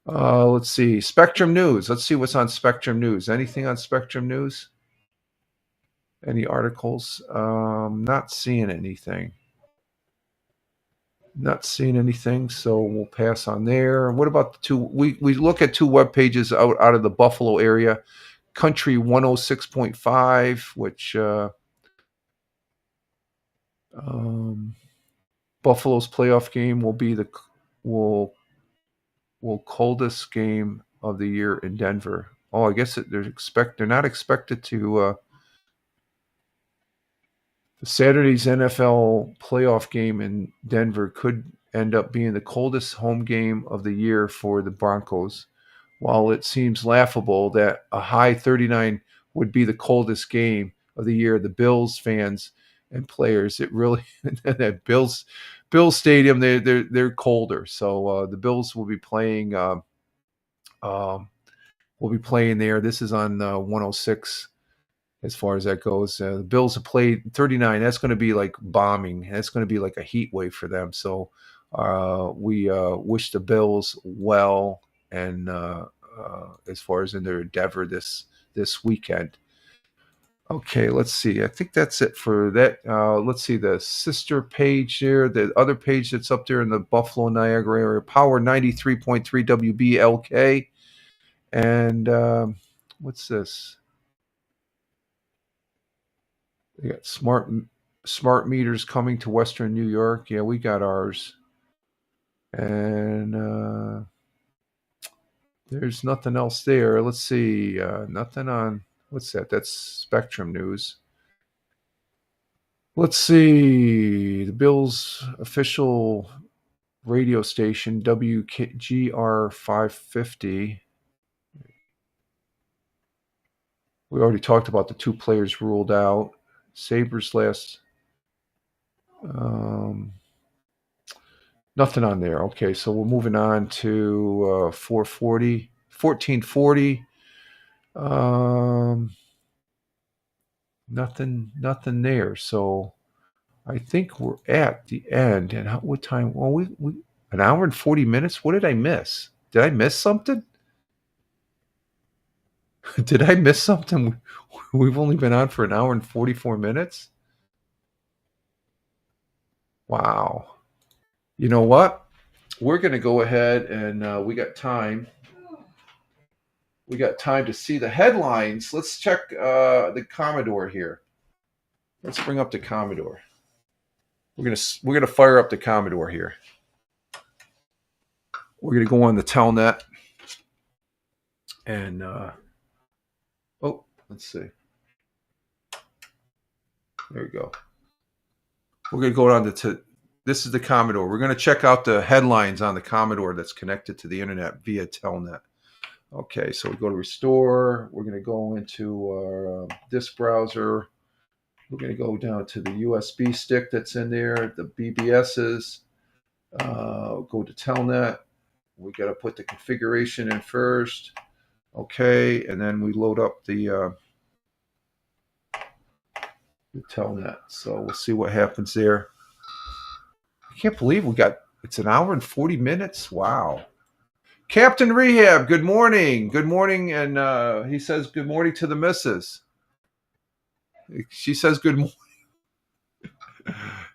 Let's see, Spectrum News. Let's see what's on Spectrum News. Anything on Spectrum News? Any articles? Not seeing anything. So we'll pass on there. What about the two? We look at two web pages out of the Buffalo area. Country 106.5, which Buffalo's playoff game will be the coldest game of the year in Denver. Oh, I guess they're not expected to. Saturday's NFL playoff game in Denver could end up being the coldest home game of the year for the Broncos. While it seems laughable that a high 39 would be the coldest game of the year, the Bills fans and players, it really that Bills Stadium, they're colder. So the Bills will be playing there. This is on 106. As far as that goes, the Bills have played 39. That's going to be like bombing. That's going to be like a heat wave for them. So we wish the Bills well, and as far as in their endeavor this weekend. Okay, let's see. I think that's it for that. Let's see the sister page there, the other page that's up there in the Buffalo Niagara area, Power 93.3 WBLK, and what's this? We got smart meters coming to Western New York. Yeah, we got ours. And there's nothing else there. Let's see. Nothing on, what's that? That's Spectrum News. Let's see. The Bills' official radio station, WGR 550. We already talked about the two players ruled out. Sabres last. Nothing on there. Okay, so we're moving on to 1440. Nothing there. So I think we're at the end. And what time? Well, we an hour and 40 minutes. What did I miss? Did I miss something? Did I miss something? We've only been on for an hour and 44 minutes. Wow. You know what? We're going to go ahead and we got time. We got time to see the headlines. Let's check the Commodore here. Let's bring up the Commodore. We're gonna fire up the Commodore here. We're gonna go on the Telnet and let's see. There we go. We're going to go on to this is the Commodore. We're going to check out the headlines on the Commodore that's connected to the internet via Telnet. Okay, so we go to Restore. We're going to go into our disk browser. We're going to go down to the USB stick that's in there, the BBSs. Go to Telnet. We got to put the configuration in first. Okay, and then we load up the Telnet. So we'll see what happens there. I can't believe it's an hour and 40 minutes. Wow. Captain Rehab, good morning. Good morning. And he says good morning to the missus. She says good morning.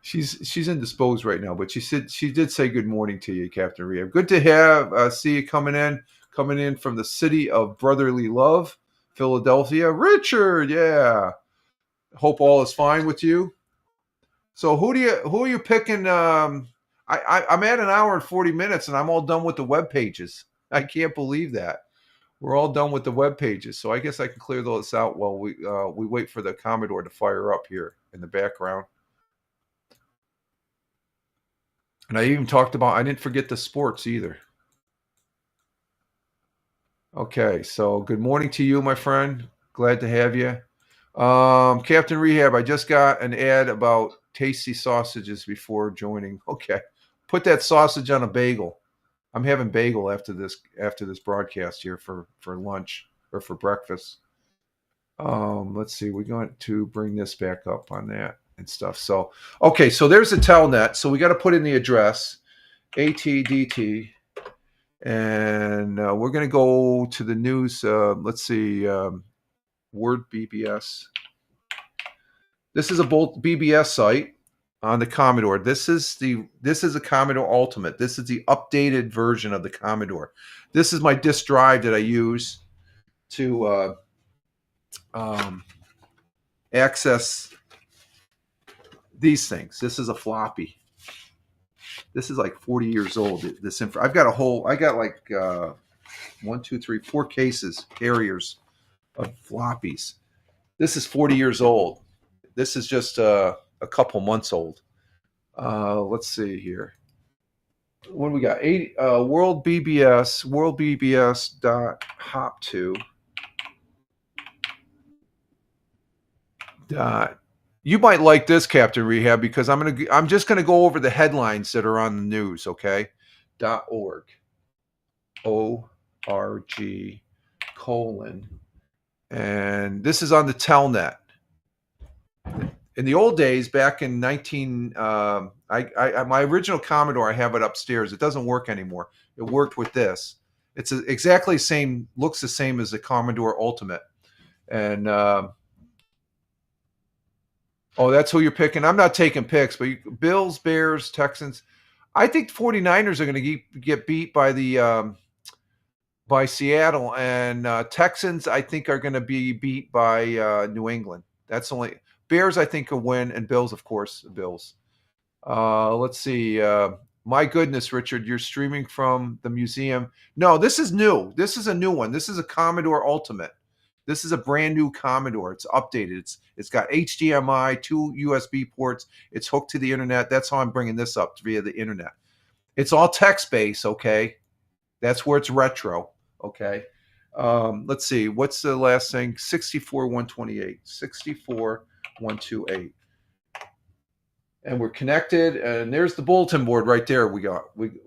She's indisposed right now, but she did say good morning to you, Captain Rehab. Good to see you coming in from the city of brotherly love, Philadelphia. Richard, yeah. Hope all is fine with you. So who are you picking? I'm at an hour and 40 minutes, and I'm all done with the web pages. I can't believe that. We're all done with the web pages, so I guess I can clear those out while we wait for the Commodore to fire up here in the background. And I even talked about, I didn't forget the sports either. Okay, so good morning to you, my friend. Glad to have you. Captain Rehab, I just got an ad about tasty sausages before joining. Okay, put that sausage on a bagel. I'm having bagel after this broadcast here for lunch or for breakfast. Let's see, we're going to bring this back up on that and stuff. So, okay, so there's the telnet. So we got to put in the address, ATDT, and we're going to go to the news. Let's see, Word BBS. This is a Bolt BBS site on the Commodore. This is a Commodore Ultimate. This is the updated version of the Commodore. This is my disk drive that I use to access these things. This is a floppy. This is like 40 years old. I got like 1, 2, 3, 4 cases, carriers of floppies. This is 40 years old. This is just a couple months old. Let's see here. What do we got? World BBS.hop2. You might like this, Captain Rehab, because I'm just gonna go over the headlines that are on the news. Okay, .org, ORG, and this is on the Telnet. In the old days, back in my original Commodore, I have it upstairs. It doesn't work anymore. It worked with this. It's exactly the same, looks the same as the Commodore Ultimate. And that's who you're picking. I'm not taking picks, but Bills, Bears, Texans. I think 49ers are going to get beat by by Seattle, and Texans I think are going to be beat by New England. That's only. Bears, I think, will win, and Bills, of course, Bills. Let's see. My goodness, Richard, you're streaming from the museum. No, this is new. This is a new one. This is a Commodore Ultimate. This is a brand new Commodore. It's updated. It's got HDMI, 2 USB ports. It's hooked to the internet. That's how I'm bringing this up via the internet. It's all text-based, okay? That's where it's retro, okay? Let's see. What's the last thing? 64,128. 64,128. And we're connected, and there's the bulletin board right there.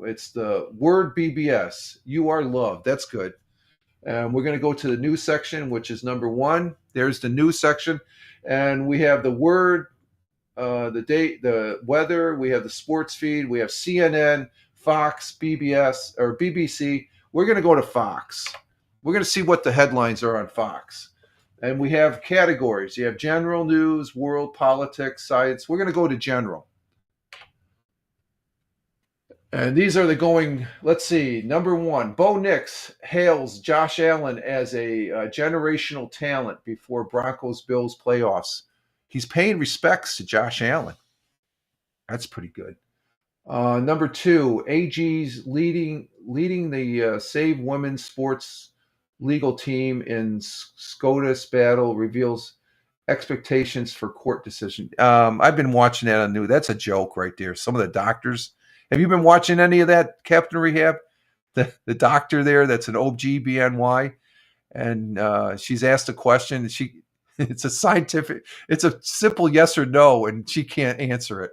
It's the Word BBS. You are loved. That's good. And we're going to go to the news section, which is number 1. There's the news section, and we have the Word, the date, the weather. We have the sports feed. We have CNN, Fox, BBS or BBC. We're going to go to Fox. We're going to see what the headlines are on Fox. And we have categories. You have general news, world, politics, science. We're going to go to general. And these are the going, let's see, number 1, Bo Nix hails Josh Allen as a generational talent before Broncos-Bills playoffs. He's paying respects to Josh Allen. That's pretty good. Number 2, AG's leading the Save Women's Sports legal team in SCOTUS battle reveals expectations for court decision. I've been watching that on news. That's a joke right there. Some of the doctors. Have you been watching any of that, Captain Rehab? The doctor there, that's an OBGYN, and she's asked a question, and it's a simple yes or no, and she can't answer it.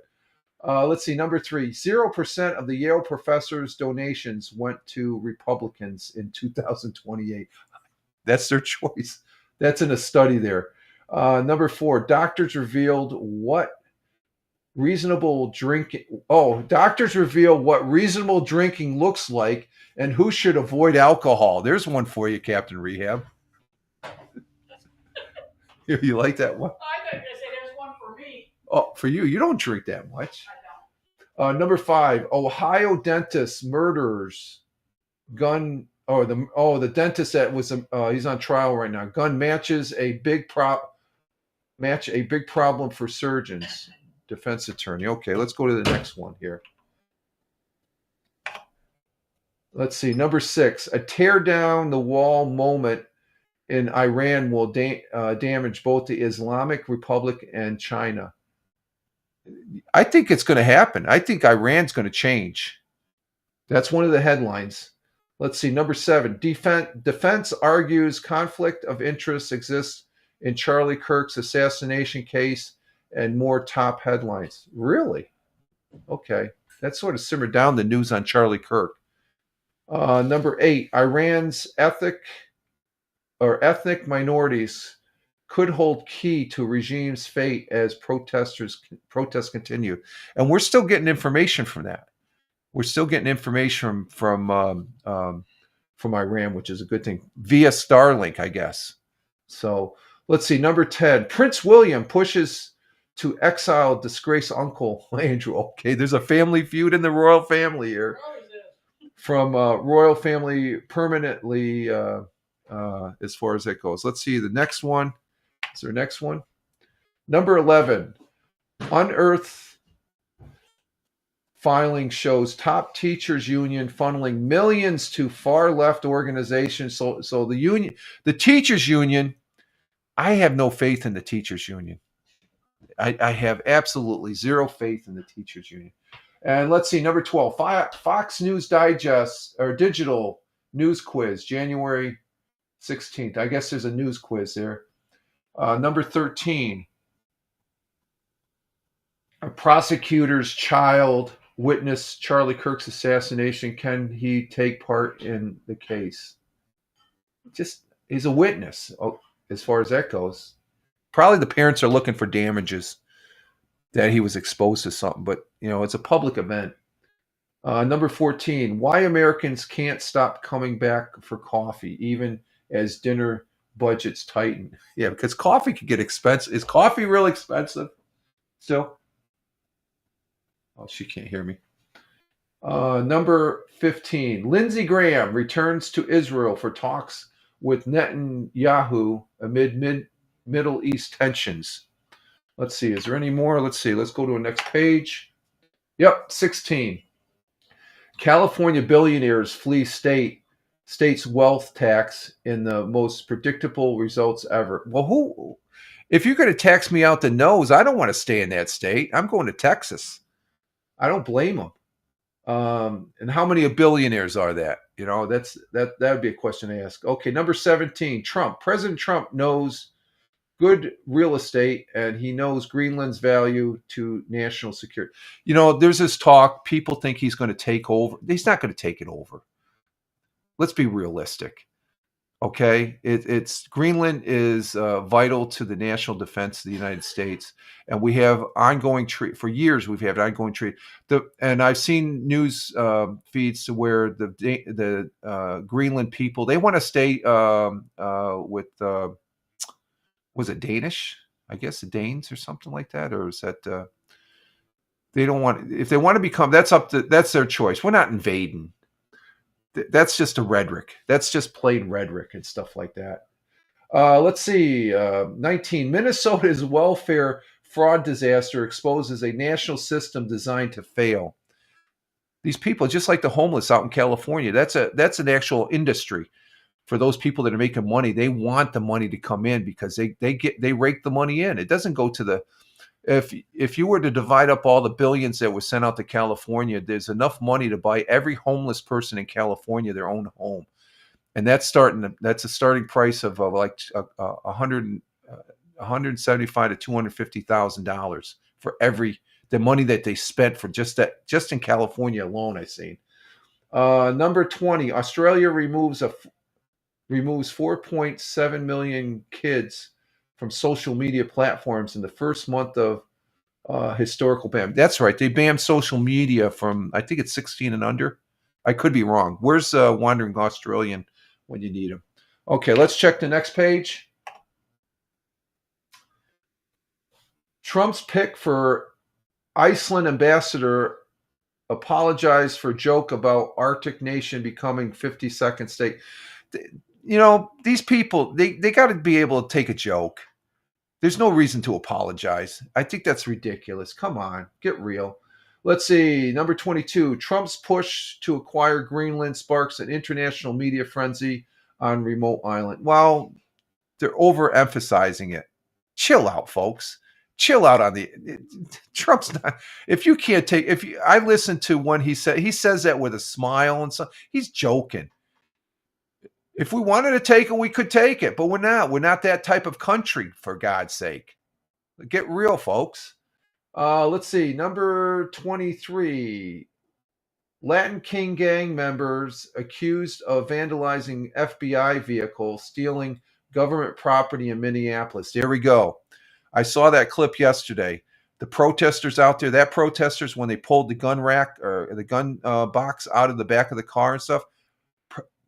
Let's see, number 3, 0% of the Yale professors' donations went to Republicans in 2028. That's their choice. That's in a study there. Number 4, doctors reveal what reasonable drinking looks like and who should avoid alcohol. There's one for you, Captain Rehab. You like that one? I thought you were going to say there's one for me. Oh, for you. You don't drink that much. I don't. Number 5, Ohio dentist murderers gun. The dentist that was he's on trial right now. Gun matches a big problem for surgeons. defense attorney. Okay, let's go to the next one here. Let's see, number 6, a tear down the wall moment in Iran will damage both the Islamic Republic and China. I think it's going to happen. I think Iran's going to change. That's one of the headlines. Let's see, number 7, defense argues conflict of interest exists in Charlie Kirk's assassination case, and more top headlines. Really? Okay. That sort of simmered down the news on Charlie Kirk. Number 8, Iran's ethnic minorities could hold key to regime's fate as protests continue. And we're still getting information from that. We're still getting information from Iran, which is a good thing, via Starlink, I guess. So let's see, number 10, Prince William pushes to exile disgraced uncle Andrew. Okay, there's a family feud in the royal family here. From royal family permanently, as far as that goes. Let's see the next one. Is there a next one? Number 11, Unearth filing shows top teachers union funneling millions to far left organizations. So the teachers union, I have no faith in the teachers union. I have absolutely zero faith in the teachers union. And let's see, number 12, Fox News Digest or digital news quiz, January 16th. I guess there's a news quiz there. Number 13, a prosecutor's child witnessed Charlie Kirk's assassination. Can he take part in the case? He's a witness, as far as that goes. Probably the parents are looking for damages that he was exposed to something, but it's a public event. Number 14, why Americans can't stop coming back for coffee, even as dinner budgets tighten. Yeah, because coffee could get expensive. Is coffee real expensive still? Oh, she can't hear me. Number 15, Lindsey Graham returns to Israel for talks with Netanyahu amid Middle East tensions. Let's see, is there any more? Let's see, let's go to the next page. Yep, 16. California billionaires flee state's wealth tax in the most predictable results ever. Well, if you're going to tax me out the nose, I don't want to stay in that state. I'm going to Texas. I don't blame them. And how many billionaires are that? That would be a question to ask. Okay, number 17, Trump. President Trump knows good real estate, and he knows Greenland's value to national security. There's this talk. People think he's going to take over. He's not going to take it over. Let's be realistic. Okay, it's Greenland is vital to the national defense of the United States, and we have ongoing treaty for years. We've had ongoing treaty. And I've seen news feeds to where the Greenland people, they want to stay with. Was it Danish? I guess the Danes or something like that, or is that they don't want? If they want to become, that's their choice. We're not invading. That's just a rhetoric. That's just plain rhetoric and stuff like that. Let's see. 19. Minnesota's welfare fraud disaster exposes a national system designed to fail. These people, just like the homeless out in California, that's an actual industry. For those people that are making money, they want the money to come in because they rake the money in. It doesn't go to the. If you were to divide up all the billions that were sent out to California, there's enough money to buy every homeless person in California their own home, and that's a starting price of like $175,000 to $250,000 for the money that they spent for just in California alone. I've seen. Number 20, Australia removes 4.7 million kids from social media platforms in the first month of historical ban. That's right. They banned social media from, I think it's 16 and under. I could be wrong. Where's Wandering Australian when you need him? Okay, let's check the next page. Trump's pick for Iceland ambassador apologized for joke about Arctic nation becoming 52nd state. These people, they got to be able to take a joke. There's no reason to apologize. I think that's ridiculous. Come on, get real. Let's see. Number 22, Trump's push to acquire Greenland sparks an international media frenzy on remote island. Well, they're overemphasizing it. Chill out, folks. Chill out on Trump's not. If you can't take, I listened to one he says that with a smile and so he's joking. If we wanted to take it, we could take it, but we're not. We're not that type of country, for God's sake. Get real, folks. Let's see. Number 23. Latin King gang members accused of vandalizing FBI vehicle, stealing government property in Minneapolis. There we go. I saw that clip yesterday. The protesters out there, that protesters, when they pulled the gun rack or the gun box out of the back of the car and stuff,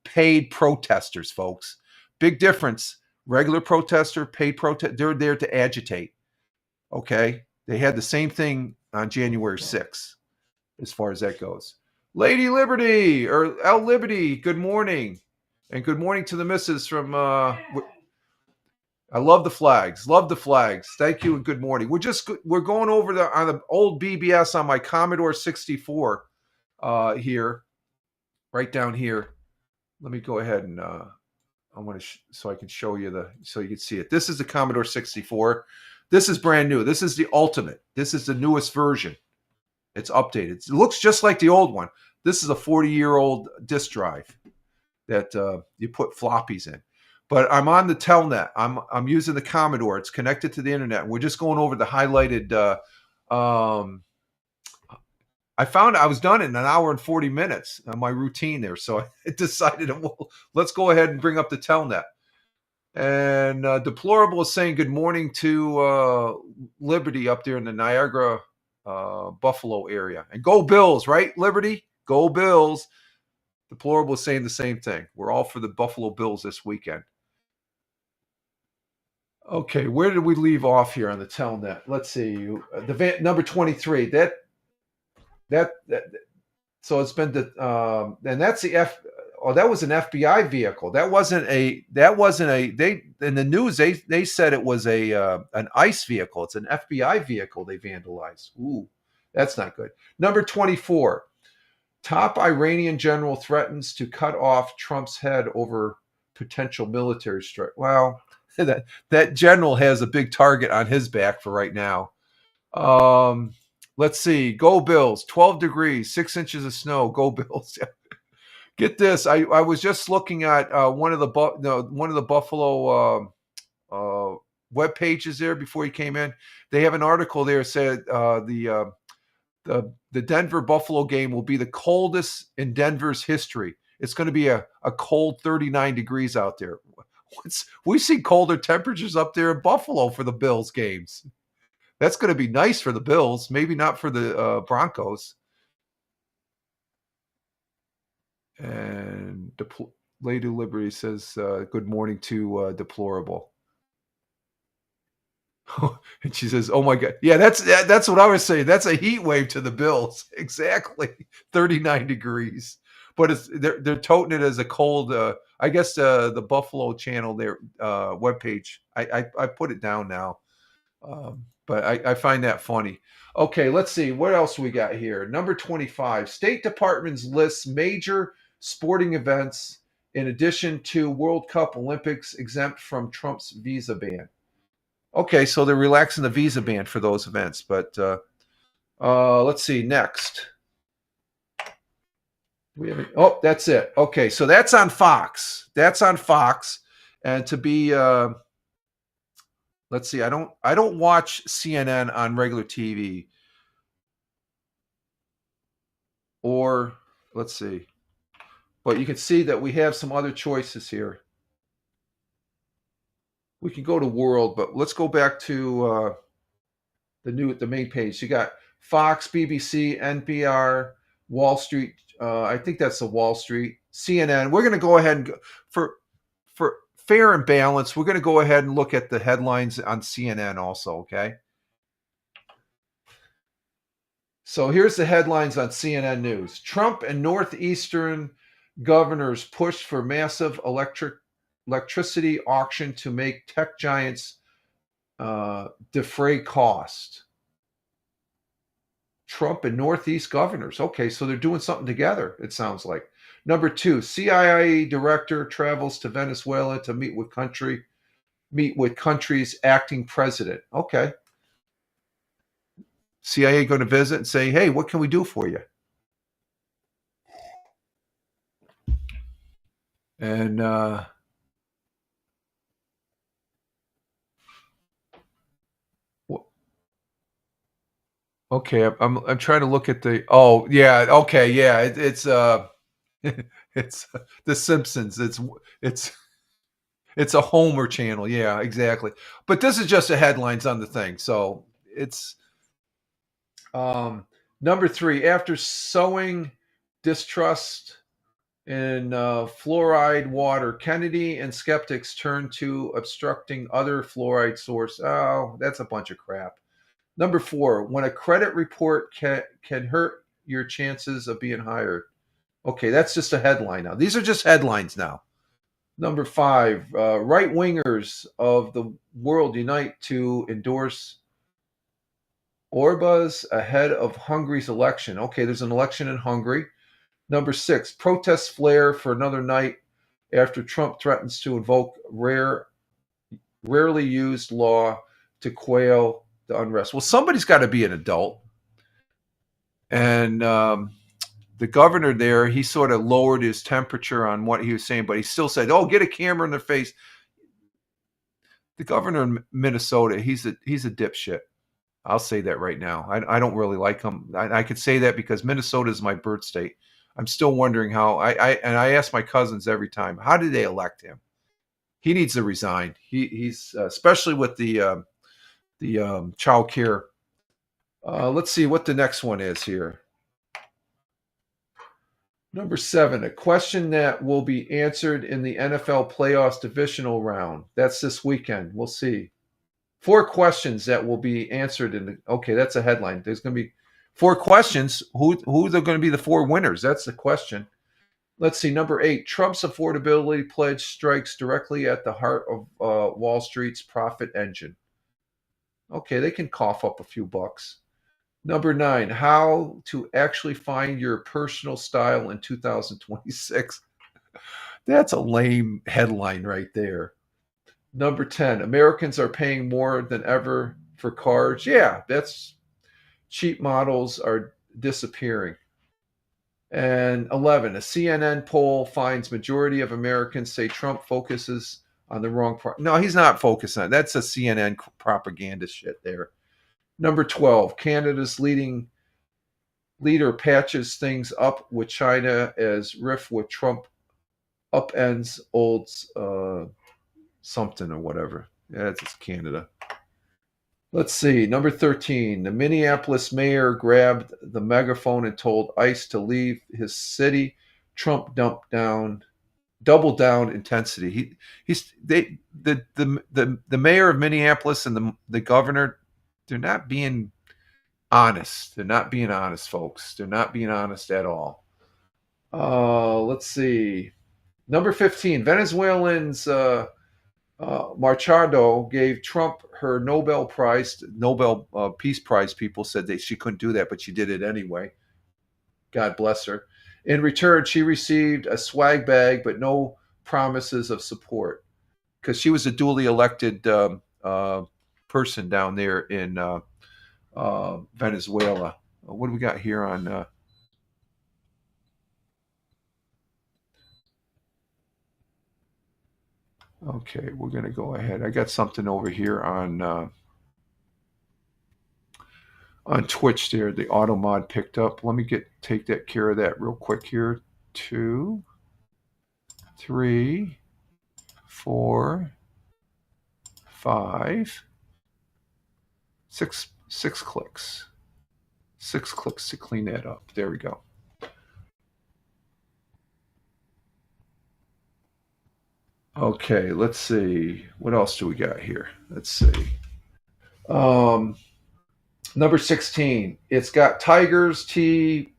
paid protesters, folks. Big difference. Regular protester, paid protest. They're there to agitate. Okay? They had the same thing on January 6th, as far as that goes. Lady Liberty, or L Liberty, good morning. And good morning to the missus from, I love the flags. Love the flags. Thank you and good morning. We're going over on the old BBS on my Commodore 64 here, right down here. Let me go ahead and I want to so I can show you so you can see it. This is the Commodore 64. This is brand new. This is the ultimate. This is the newest version. It's updated. It looks just like the old one. This is a 40-year-old disk drive that you put floppies in. But I'm on the Telnet. I'm using the Commodore. It's connected to the internet. We're just going over the highlighted. I found I was done in an hour and 40 minutes on my routine there. So I decided, well, let's go ahead and bring up the Telnet. And Deplorable is saying good morning to Liberty up there in the Niagara, Buffalo area. And go Bills, right, Liberty? Go Bills. Deplorable is saying the same thing. We're all for the Buffalo Bills this weekend. Okay, where did we leave off here on the Telnet? Let's see. Number 23. So it's been and that's the that was an FBI vehicle. That wasn't a they in the news they said it was an ICE vehicle. It's an FBI vehicle they vandalized. Ooh, that's not good. Number 24. Top Iranian general threatens to cut off Trump's head over potential military strike. Well, that general has a big target on his back for right now. Let's see. Go Bills. 12 degrees, 6 inches of snow. Go Bills. Get this. I was just looking at one of the Buffalo web pages there before you came in. They have an article there said the Denver Buffalo game will be the coldest in Denver's history. It's going to be a cold 39 degrees out there. We see colder temperatures up there in Buffalo for the Bills games. That's going to be nice for the Bills, maybe not for the Broncos. And Lady Liberty says, good morning to Deplorable. And she says, oh my God. Yeah, that's what I was saying. That's a heat wave to the Bills. Exactly. 39 degrees. But they're toting it as a cold, I guess the Buffalo channel, their webpage. I put it down now. But I find that funny. Okay, let's see. What else we got here? Number 25. State Department's lists major sporting events in addition to World Cup, Olympics exempt from Trump's visa ban. Okay, so they're relaxing the visa ban for those events. But let's see. Next. Oh, that's it. Okay, so that's on Fox. That's on Fox. And to be... let's see. I don't watch CNN on regular TV. Or let's see. But you can see that we have some other choices here. We can go to World, but let's go back to the main page. You got Fox, BBC, NPR, Wall Street. I think that's the Wall Street, CNN. We're going to go ahead and for fair and balanced, we're going to go ahead and look at the headlines on CNN also, okay? So here's the headlines on CNN News. Trump and Northeastern governors push for massive electricity auction to make tech giants defray cost. Trump and Northeast governors. Okay, so they're doing something together, it sounds like. Number 2, CIA director travels to Venezuela to meet with country's acting president. Okay. CIA going to visit and say, hey, what can we do for you? And okay, I'm trying to look at the. Oh yeah, okay, yeah, it's it's The Simpsons. It's a Homer channel. Yeah, exactly. But this is just the headlines on the thing. So it's number 3. After sowing distrust in fluoride water, Kennedy and skeptics turn to obstructing other fluoride source. Oh, that's a bunch of crap. Number 4, when a credit report can hurt your chances of being hired. Okay, that's just a headline now. These are just headlines now. Number 5, right-wingers of the world unite to endorse Orbán ahead of Hungary's election. Okay, there's an election in Hungary. Number 6, protests flare for another night after Trump threatens to invoke rarely used law to quail the unrest. Well, somebody's got to be an adult. And the governor there, he sort of lowered his temperature on what he was saying, but he still said, oh, get a camera in their face. The governor in Minnesota, he's a dipshit. I'll say that right now. I don't really like him. I could say that because Minnesota is my birth state. I'm still wondering how. I ask my cousins every time, how did they elect him? He needs to resign. He's especially with the child care. Let's see what the next one is here. Number 7, a question that will be answered in the NFL playoffs divisional round. That's this weekend. We'll see. 4 questions that will be answered in the. Okay, that's a headline. There's going to be 4 questions. Who are going to be the 4 winners? That's the question. Let's see. Number 8, Trump's affordability pledge strikes directly at the heart of Wall Street's profit engine. Okay, they can cough up a few bucks. Number 9, how to actually find your personal style in 2026. That's a lame headline right there. Number 10, Americans are paying more than ever for cars. Yeah, that's cheap models are disappearing. And 11, a CNN poll finds majority of Americans say Trump focuses on the wrong part. No, he's not focused on. That's a CNN propaganda shit there. Number 12, Canada's leader patches things up with China as rift with Trump upends old something or whatever. Yeah, it's Canada. Let's see. Number 13, the Minneapolis mayor grabbed the megaphone and told ICE to leave his city. Trump doubled down intensity. The mayor of Minneapolis and the governor, they're not being honest. They're not being honest, folks. They're not being honest at all. Let's see. Number 15, Venezuelans Machado gave Trump her Nobel Prize. Nobel Peace Prize people said that she couldn't do that, but she did it anyway. God bless her. In return, she received a swag bag, but no promises of support because she was a duly elected person down there in Venezuela. What do we got here on? Okay, we're going to go ahead. I got something over here on Twitch there. The AutoMod picked up. Let me take that care of that real quick here. 2, 3, 4, 5, 6 clicks. 6 clicks to clean that up. There we go. Okay, let's see. What else do we got here? Let's see. Number 16. It's got tigers, tea,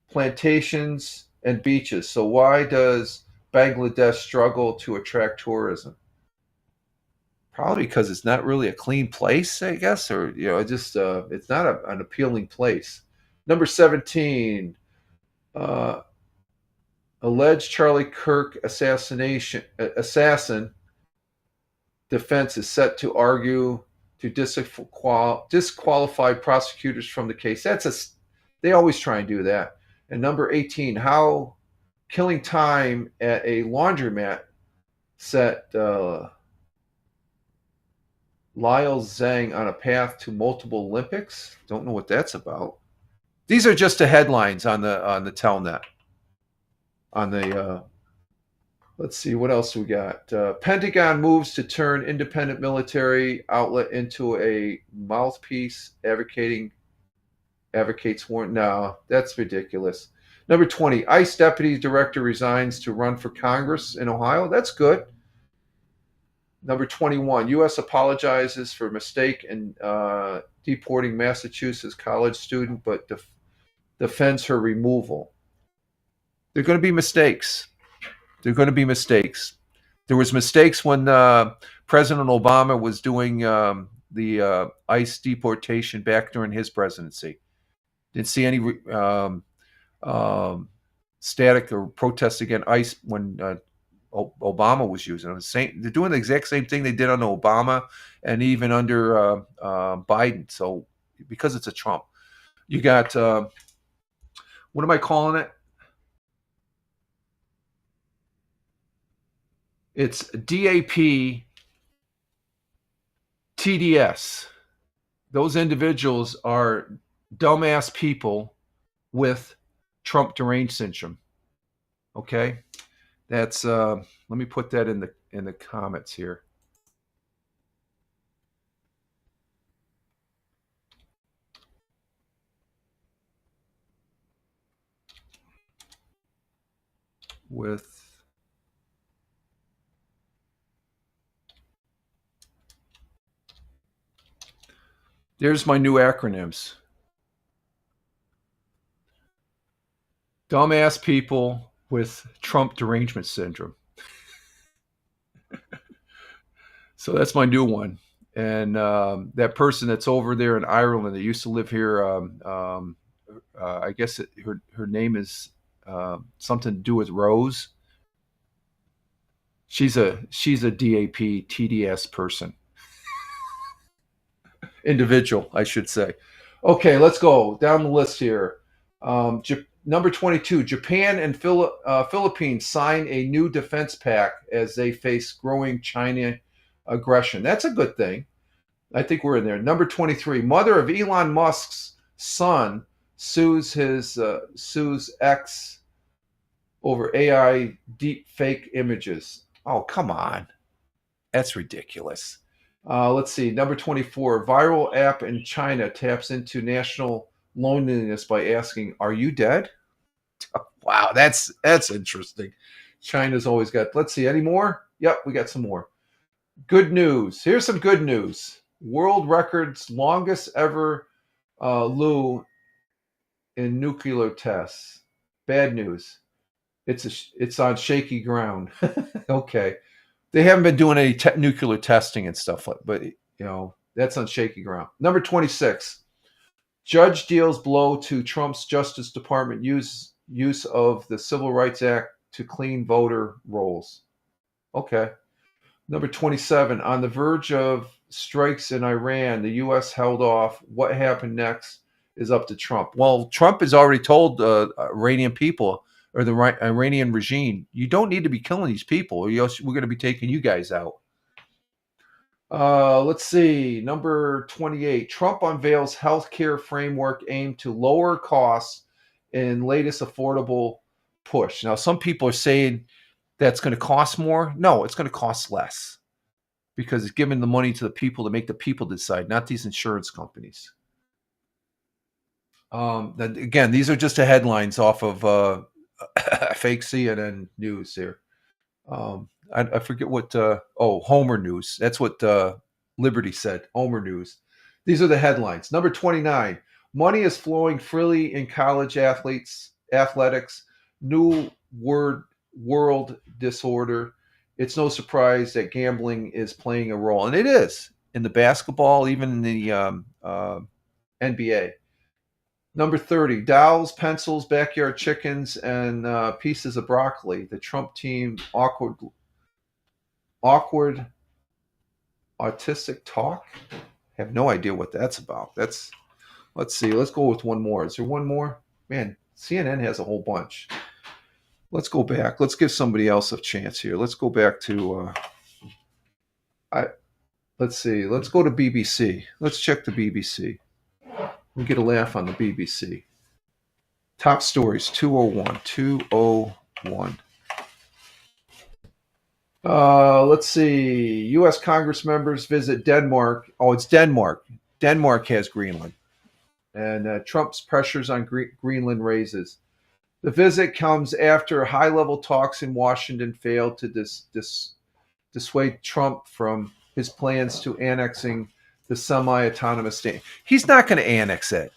plantations, and beaches. So why does Bangladesh struggle to attract tourism? Probably because it's not really a clean place, I guess, or just it's not an appealing place. Number 17, alleged Charlie Kirk assassin defense is set to argue to disqualify prosecutors from the case. They always try and do that. And number 18, how killing time at a laundromat set Lyle Zhang on a path to multiple Olympics. Don't know what that's about. These are just the headlines on the Telnet. On the let's see, what else we got. Pentagon moves to turn independent military outlet into a mouthpiece. Advocates warrant. No, that's ridiculous. Number 20, ICE deputy director resigns to run for Congress in Ohio. That's good. Number 21, U.S. apologizes for mistake in deporting Massachusetts college student, but defends her removal. There are going to be mistakes. There are going to be mistakes. There was mistakes when President Obama was doing the ICE deportation back during his presidency. Didn't see any static or protest against ICE when Obama was using it. They're doing the exact same thing they did under Obama and even under Biden. So because it's a Trump, you got what am I calling it? It's DAP TDS. Those individuals are dumbass people with Trump deranged syndrome. Okay? That's let me put that in the comments here. There's my new acronyms. Dumbass people with Trump derangement syndrome. So that's my new one. And that person that's over there in Ireland that used to live here, I guess her name is something to do with Rose. She's a DAP TDS person. Individual, I should say. Okay, let's go down the list here. Number 22, Japan and Philippines sign a new defense pact as they face growing China aggression. That's a good thing. I think we're in there. Number 23, mother of Elon Musk's son sues ex over AI deep fake images. Oh, come on. That's ridiculous. Let's see. Number 24, viral app in China taps into national loneliness by asking, "Are you dead?" Wow, that's interesting. China's always got. Let's see. Any more? Yep, we got some more. Good news. Here's some good news. World records longest ever Lu in nuclear tests. Bad news. It's on shaky ground. Okay. They haven't been doing any nuclear testing and stuff, but that's on shaky ground. Number 26, judge deals blow to Trump's Justice Department use of the Civil Rights Act to clean voter rolls. Okay. Number 27, on the verge of strikes in Iran, the U.S. held off. What happened next is up to Trump. Well, Trump has already told Iranian people, or the Iranian regime, you don't need to be killing these people, or else we're going to be taking you guys out. Let's see. Number 28, Trump unveils healthcare framework aimed to lower costs in latest affordable push. Now, some people are saying that's going to cost more. No, it's going to cost less because it's giving the money to the people to make the people decide, not these insurance companies. Again, these are just the headlines off of fake CNN news here. I forget what, Homer News. That's what Liberty said, Homer News. These are the headlines. Number 29, money is flowing freely in college athletics. New world disorder it's no surprise that gambling is playing a role, and it is in the basketball, even in the NBA. Number 30, dowels, pencils, backyard chickens, and pieces of broccoli. The Trump team awkward autistic talk. Have no idea what that's about. Let's see. Let's go with one more. Is there one more? Man, CNN has a whole bunch. Let's go back. Let's give somebody else a chance here. Let's go back to let's see. Let's go to BBC. Let's check the BBC. We get a laugh on the BBC. Top stories 201. 201. Let's see. U.S. Congress members visit Denmark. Oh, it's Denmark. Denmark has Greenland. And Trump's pressures on Greenland raises. The visit comes after high-level talks in Washington failed to dissuade Trump from his plans to annexing the semi-autonomous state. He's not going to annex it.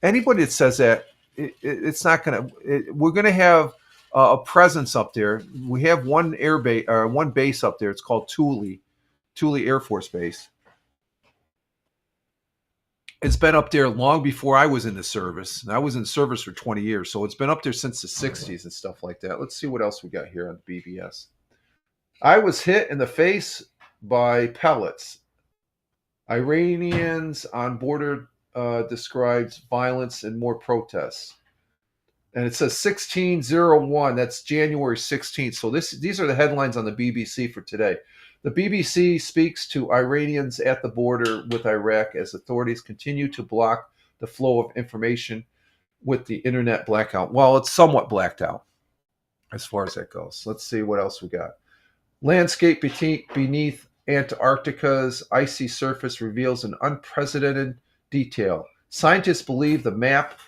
Anybody that says that, it's not going to. We're going to have a presence up there. We have one one base up there. It's called Thule Air Force Base. It's been up there long before I was in the service. And I was in service for 20 years, so it's been up there since the 60s and stuff like that. Let's see what else we got here on BBS. I was hit in the face by pellets. Iranians on border describes violence and more protests. And it says 1601. That's January 16th. So these are the headlines on the BBC for today. The BBC speaks to Iranians at the border with Iraq as authorities continue to block the flow of information with the internet blackout. Well, it's somewhat blacked out as far as that goes. Let's see what else we got. Landscape beneath Antarctica's icy surface reveals an unprecedented detail. Scientists believe the map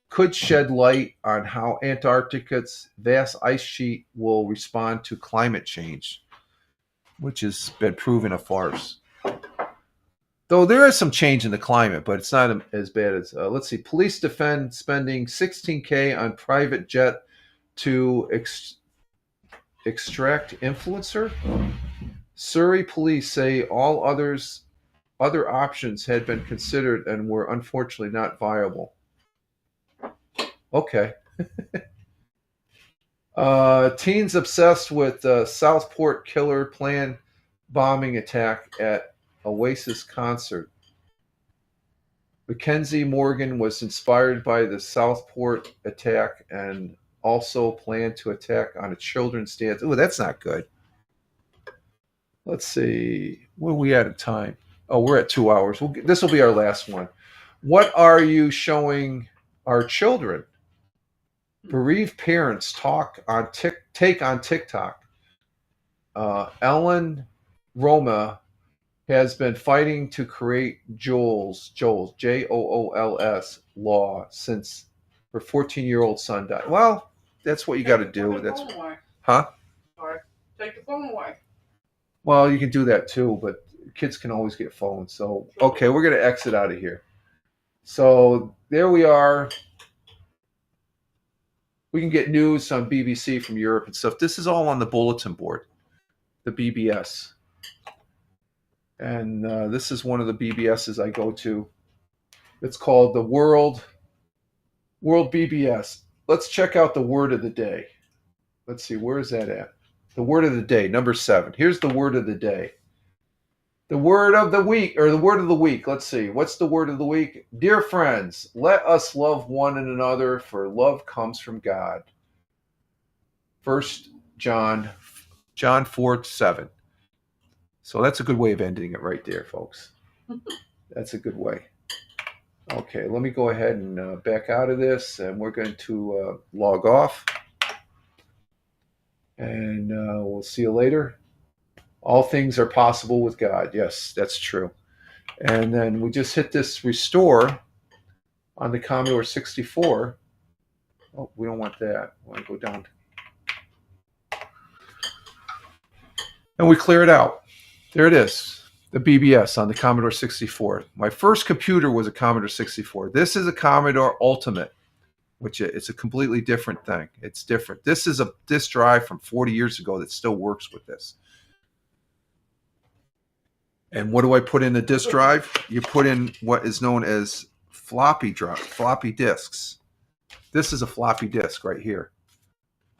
could shed light on how Antarctica's vast ice sheet will respond to climate change, which has been proven a farce. Though there is some change in the climate, but it's not as bad as, let's see, police defend spending $16K on private jet to extract influencer. Surrey police say all other options had been considered and were unfortunately not viable. Okay. Teens obsessed with Southport killer planned bombing attack at Oasis concert. Mackenzie Morgan was inspired by the Southport attack and also planned to attack on a children's dance. Oh, that's not good. Let's see. Where are we at in time? Oh, we're at 2 hours. This will be our last one. What are you showing our children? Bereaved parents take on TikTok. Ellen Roma has been fighting to create Joel's JOOLS law since her 14-year-old son died. Well, that's what you got to do. That's huh? Sorry. Take the phone away. Well, you can do that too, but kids can always get phones. So, okay, we're going to exit out of here. So there we are. We can get news on BBC from Europe and stuff. This is all on the bulletin board, the BBS. And this is one of the BBSs I go to. It's called the World BBS. Let's check out the word of the day. Let's see, where is that at? The word of the day, number 7. Here's the word of the day. The word of the week, or the word of the week. Let's see. What's the word of the week? Dear friends, let us love one another, for love comes from God. 1 John 4:7. So that's a good way of ending it right there, folks. That's a good way. Okay, let me go ahead and back out of this, and we're going to log off. And we'll see you later. All things are possible with God. Yes, that's true. And then we just hit this restore on the Commodore 64. Oh, we don't want that. We want to go down. And we clear it out. There it is, the BBS on the Commodore 64. My first computer was a Commodore 64. This is a Commodore Ultimate which it's a completely different thing. It's different. This is a disk drive from 40 years ago that still works with this. And what do I put in the disk drive? You put in what is known as floppy disks. This is a floppy disk right here.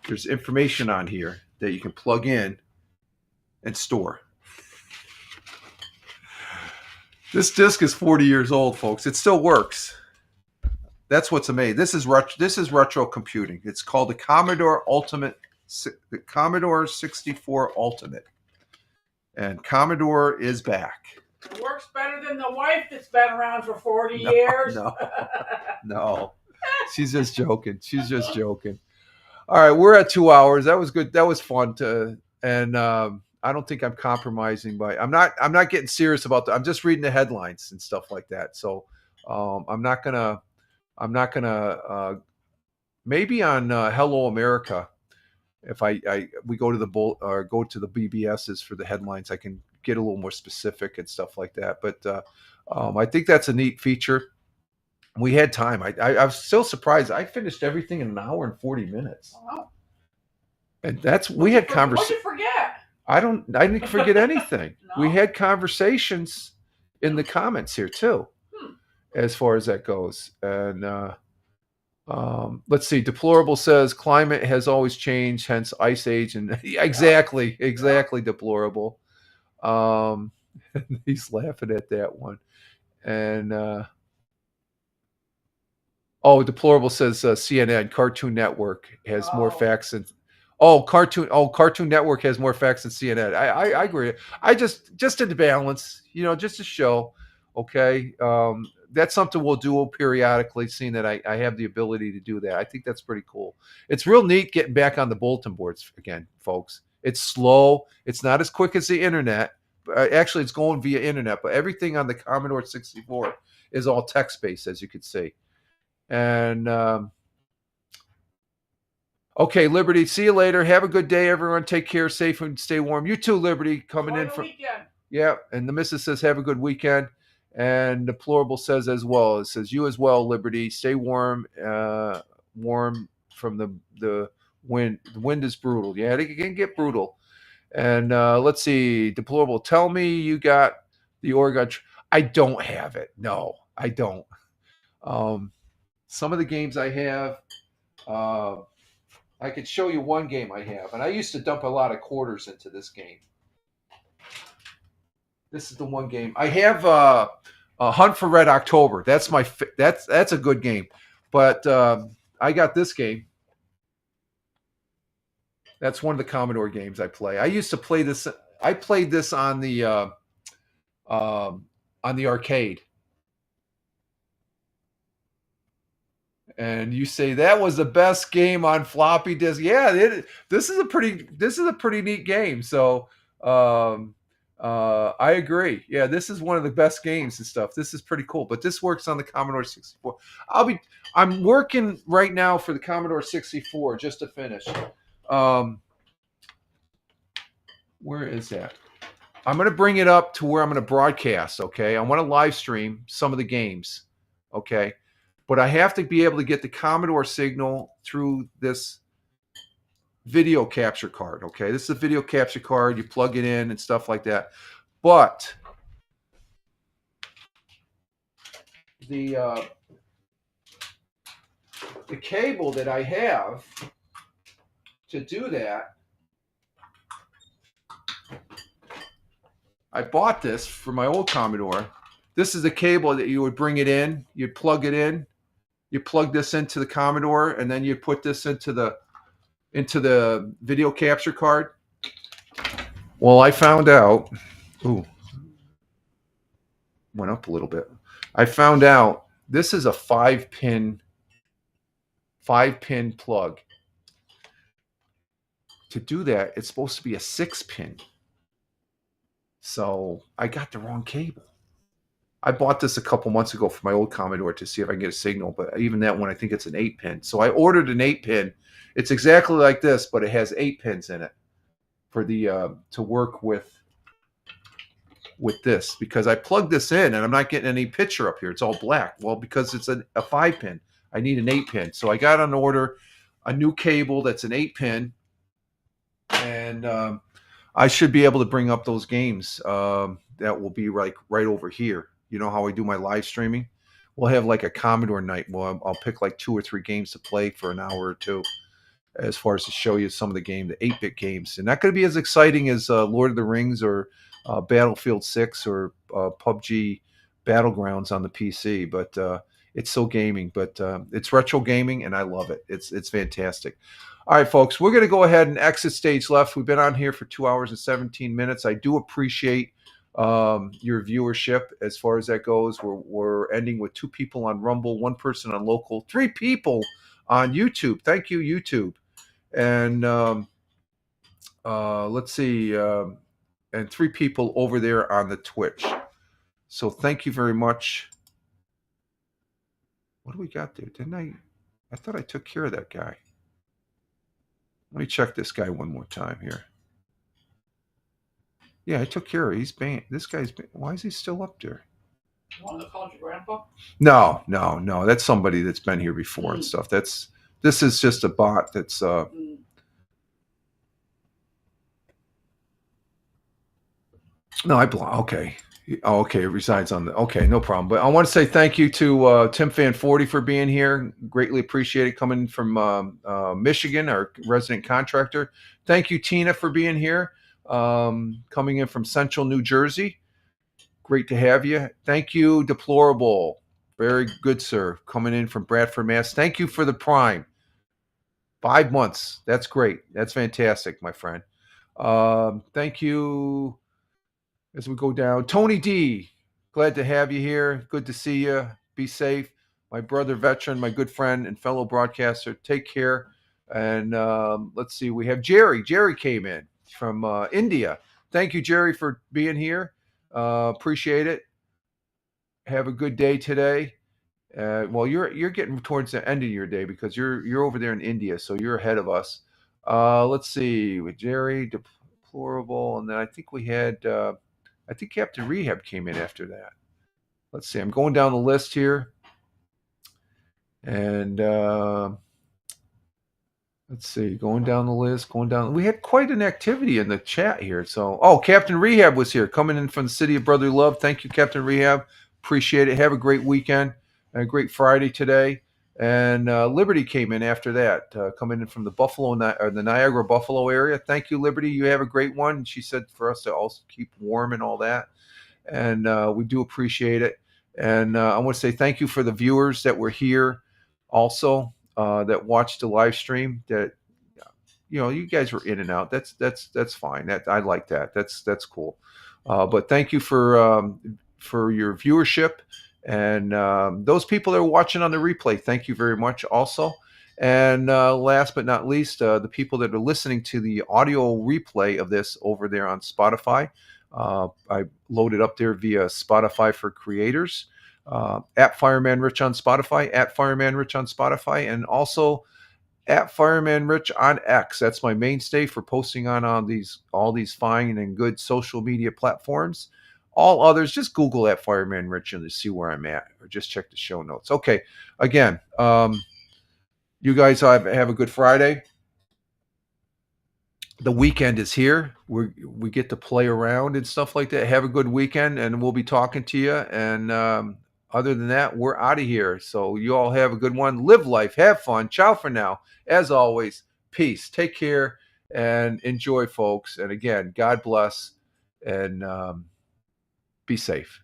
There's information on here that you can plug in and store. This disk is 40 years old, folks. It still works. That's what's amazing. This is retro computing. It's called the Commodore 64 Ultimate. And Commodore is back. It works better than the wife that's been around for 40 years. No. She's just joking. All right, we're at 2 hours. That was good. That was fun and I don't think I'm compromising I'm not getting serious about that. I'm just reading the headlines and stuff like that. So I'm not gonna maybe on Hello America, if we go to the BBSs for the headlines, I can get a little more specific and stuff like that. But I think that's a neat feature. We had time. I was still surprised. I finished everything in an hour and 40 minutes. Wow. And we had conversation. What'd you forget? I didn't forget anything. No? We had conversations in the comments here too, as far as that goes. And let's see. Deplorable says climate has always changed, hence ice age, and exactly Deplorable. He's laughing at that one. And Deplorable says CNN Cartoon Network has more facts than. Cartoon Network has more facts than CNN. I agree. I just to balance, just to show. Okay, that's something we'll do periodically, seeing that I have the ability to do that. I think that's pretty cool. It's real neat getting back on the bulletin boards again, folks. It's slow. It's not as quick as the internet. Actually, it's going via internet, but everything on the Commodore 64 is all text-based, as you can see. And okay, Liberty, see you later. Have a good day, everyone. Take care, safe, and stay warm. You too, Liberty, coming in from weekend. Yeah, and the missus says have a good weekend. And Deplorable says as well. It says you as well, Liberty. Stay warm. Warm from the wind. The wind is brutal. Yeah, it can get brutal. And let's see. Deplorable, tell me you got the Oregon. I don't have it. No, I don't. Some of the games I have, I could show you one game I have, and I used to dump a lot of quarters into this game. This is the one game I have. Hunt for Red October. That's that's a good game, but I got this game. That's one of the Commodore games I play. I used to play this. I played this on the arcade. And you say that was the best game on floppy disk. Yeah, this is a pretty neat game. So I agree. Yeah, this is one of the best games and stuff. This is pretty cool. But this works on the Commodore 64. I'm working right now for the Commodore 64 just to finish. Where is that? I'm going to bring it up to where I'm going to broadcast. Okay, I want to live stream some of the games. Okay. But I have to be able to get the Commodore signal through this video capture card. Okay, this is a video capture card. You plug it in and stuff like that. But the cable that I have to do that, I bought this for my old Commodore. This is the cable that you would bring it in. You'd plug it in. You plug this into the Commodore, and then you put this into the video capture card. Well, I found out. Ooh, went up a little bit. I found out this is a 5-pin plug. To do that, it's supposed to be a 6-pin. So I got the wrong cable. I bought this a couple months ago for my old Commodore to see if I can get a signal, but even that one, I think it's an 8-pin. So I ordered an 8-pin. It's exactly like this, but it has 8 pins in it for the to work with this, because I plugged this in and I'm not getting any picture up here. It's all black. Well, because it's a 5-pin. I need an 8-pin. So I got on order a new cable that's an 8-pin, and I should be able to bring up those games. That will be like right over here. You know how I do my live streaming? We'll have like a Commodore night. Well, I'll pick like 2 or 3 games to play for an hour or two, as far as to show you some of the 8-bit games. And not going to be as exciting as Lord of the Rings or Battlefield 6 or PUBG Battlegrounds on the PC, but it's still gaming. But it's retro gaming, and I love it. It's fantastic. All right, folks, we're going to go ahead and exit stage left. We've been on here for 2 hours and 17 minutes. I do appreciate your viewership as far as that goes. We're ending with 2 people on Rumble, 1 person on local, 3 people on YouTube. Thank you, YouTube. And let's see, and 3 people over there on the Twitch. So thank you very much. What do we got there? Didn't I thought I took care of that guy. Let me check this guy one more time here. Yeah, I took care of it. He's banned. This guy's banned. Why is he still up there? The one that called your grandpa? No. That's somebody that's been here before and stuff. This is just a bot that's No, okay. Oh, okay, it resides on the. Okay, no problem. But I want to say thank you to Tim Fan 40 for being here. Greatly appreciate it, coming from Michigan, our resident contractor. Thank you, Tina, for being here, coming in from Central New Jersey. Great to have you. Thank you, Deplorable. Very good, sir. Coming in from Bradford, Mass. Thank you for the Prime. 5 months. That's great. That's fantastic, my friend. Thank you. As we go down, Tony D, glad to have you here. Good to see you. Be safe. My brother veteran, my good friend and fellow broadcaster, take care. And let's see, we have Jerry. Jerry came in from India. Thank you, Jerry, for being here. Appreciate it. Have a good day today. Well, you're getting towards the end of your day because you're over there in India, so you're ahead of us. Let's see, with Jerry, Deplorable, and then I think we had I think Captain Rehab came in after that. Let's see. I'm going down the list here. And let's see. Going down the list. We had quite an activity in the chat here. So, Captain Rehab was here, coming in from the city of Brotherly Love. Thank you, Captain Rehab. Appreciate it. Have a great weekend and a great Friday today. And Liberty came in after that, coming in from the the Niagara Buffalo area. Thank you, Liberty. You have a great one. She said for us to also keep warm and all that, and we do appreciate it. And I want to say thank you for the viewers that were here, also that watched the live stream. That you guys were in and out. That's fine. I like that. That's cool. But thank you for your viewership. And those people that are watching on the replay, thank you very much also. And last but not least, the people that are listening to the audio replay of this over there on Spotify. I loaded up there via Spotify for Creators, at Fireman Rich on Spotify, at Fireman Rich on Spotify, and also at Fireman Rich on X. That's my mainstay for posting on all these fine and good social media platforms. All others, just Google at Fireman Rich and see where I'm at, or just check the show notes. Okay, again, you guys have a good Friday. The weekend is here. We get to play around and stuff like that. Have a good weekend, and we'll be talking to you. And other than that, we're out of here. So you all have a good one. Live life. Have fun. Ciao for now. As always, peace. Take care and enjoy, folks. And again, God bless. And be safe.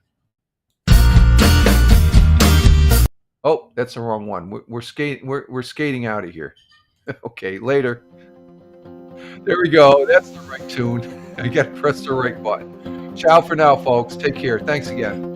Oh, that's the wrong one. We're skating. We're skating out of here. Okay, later. There we go. That's the right tune. I got to press the right button. Ciao for now, folks. Take care. Thanks again.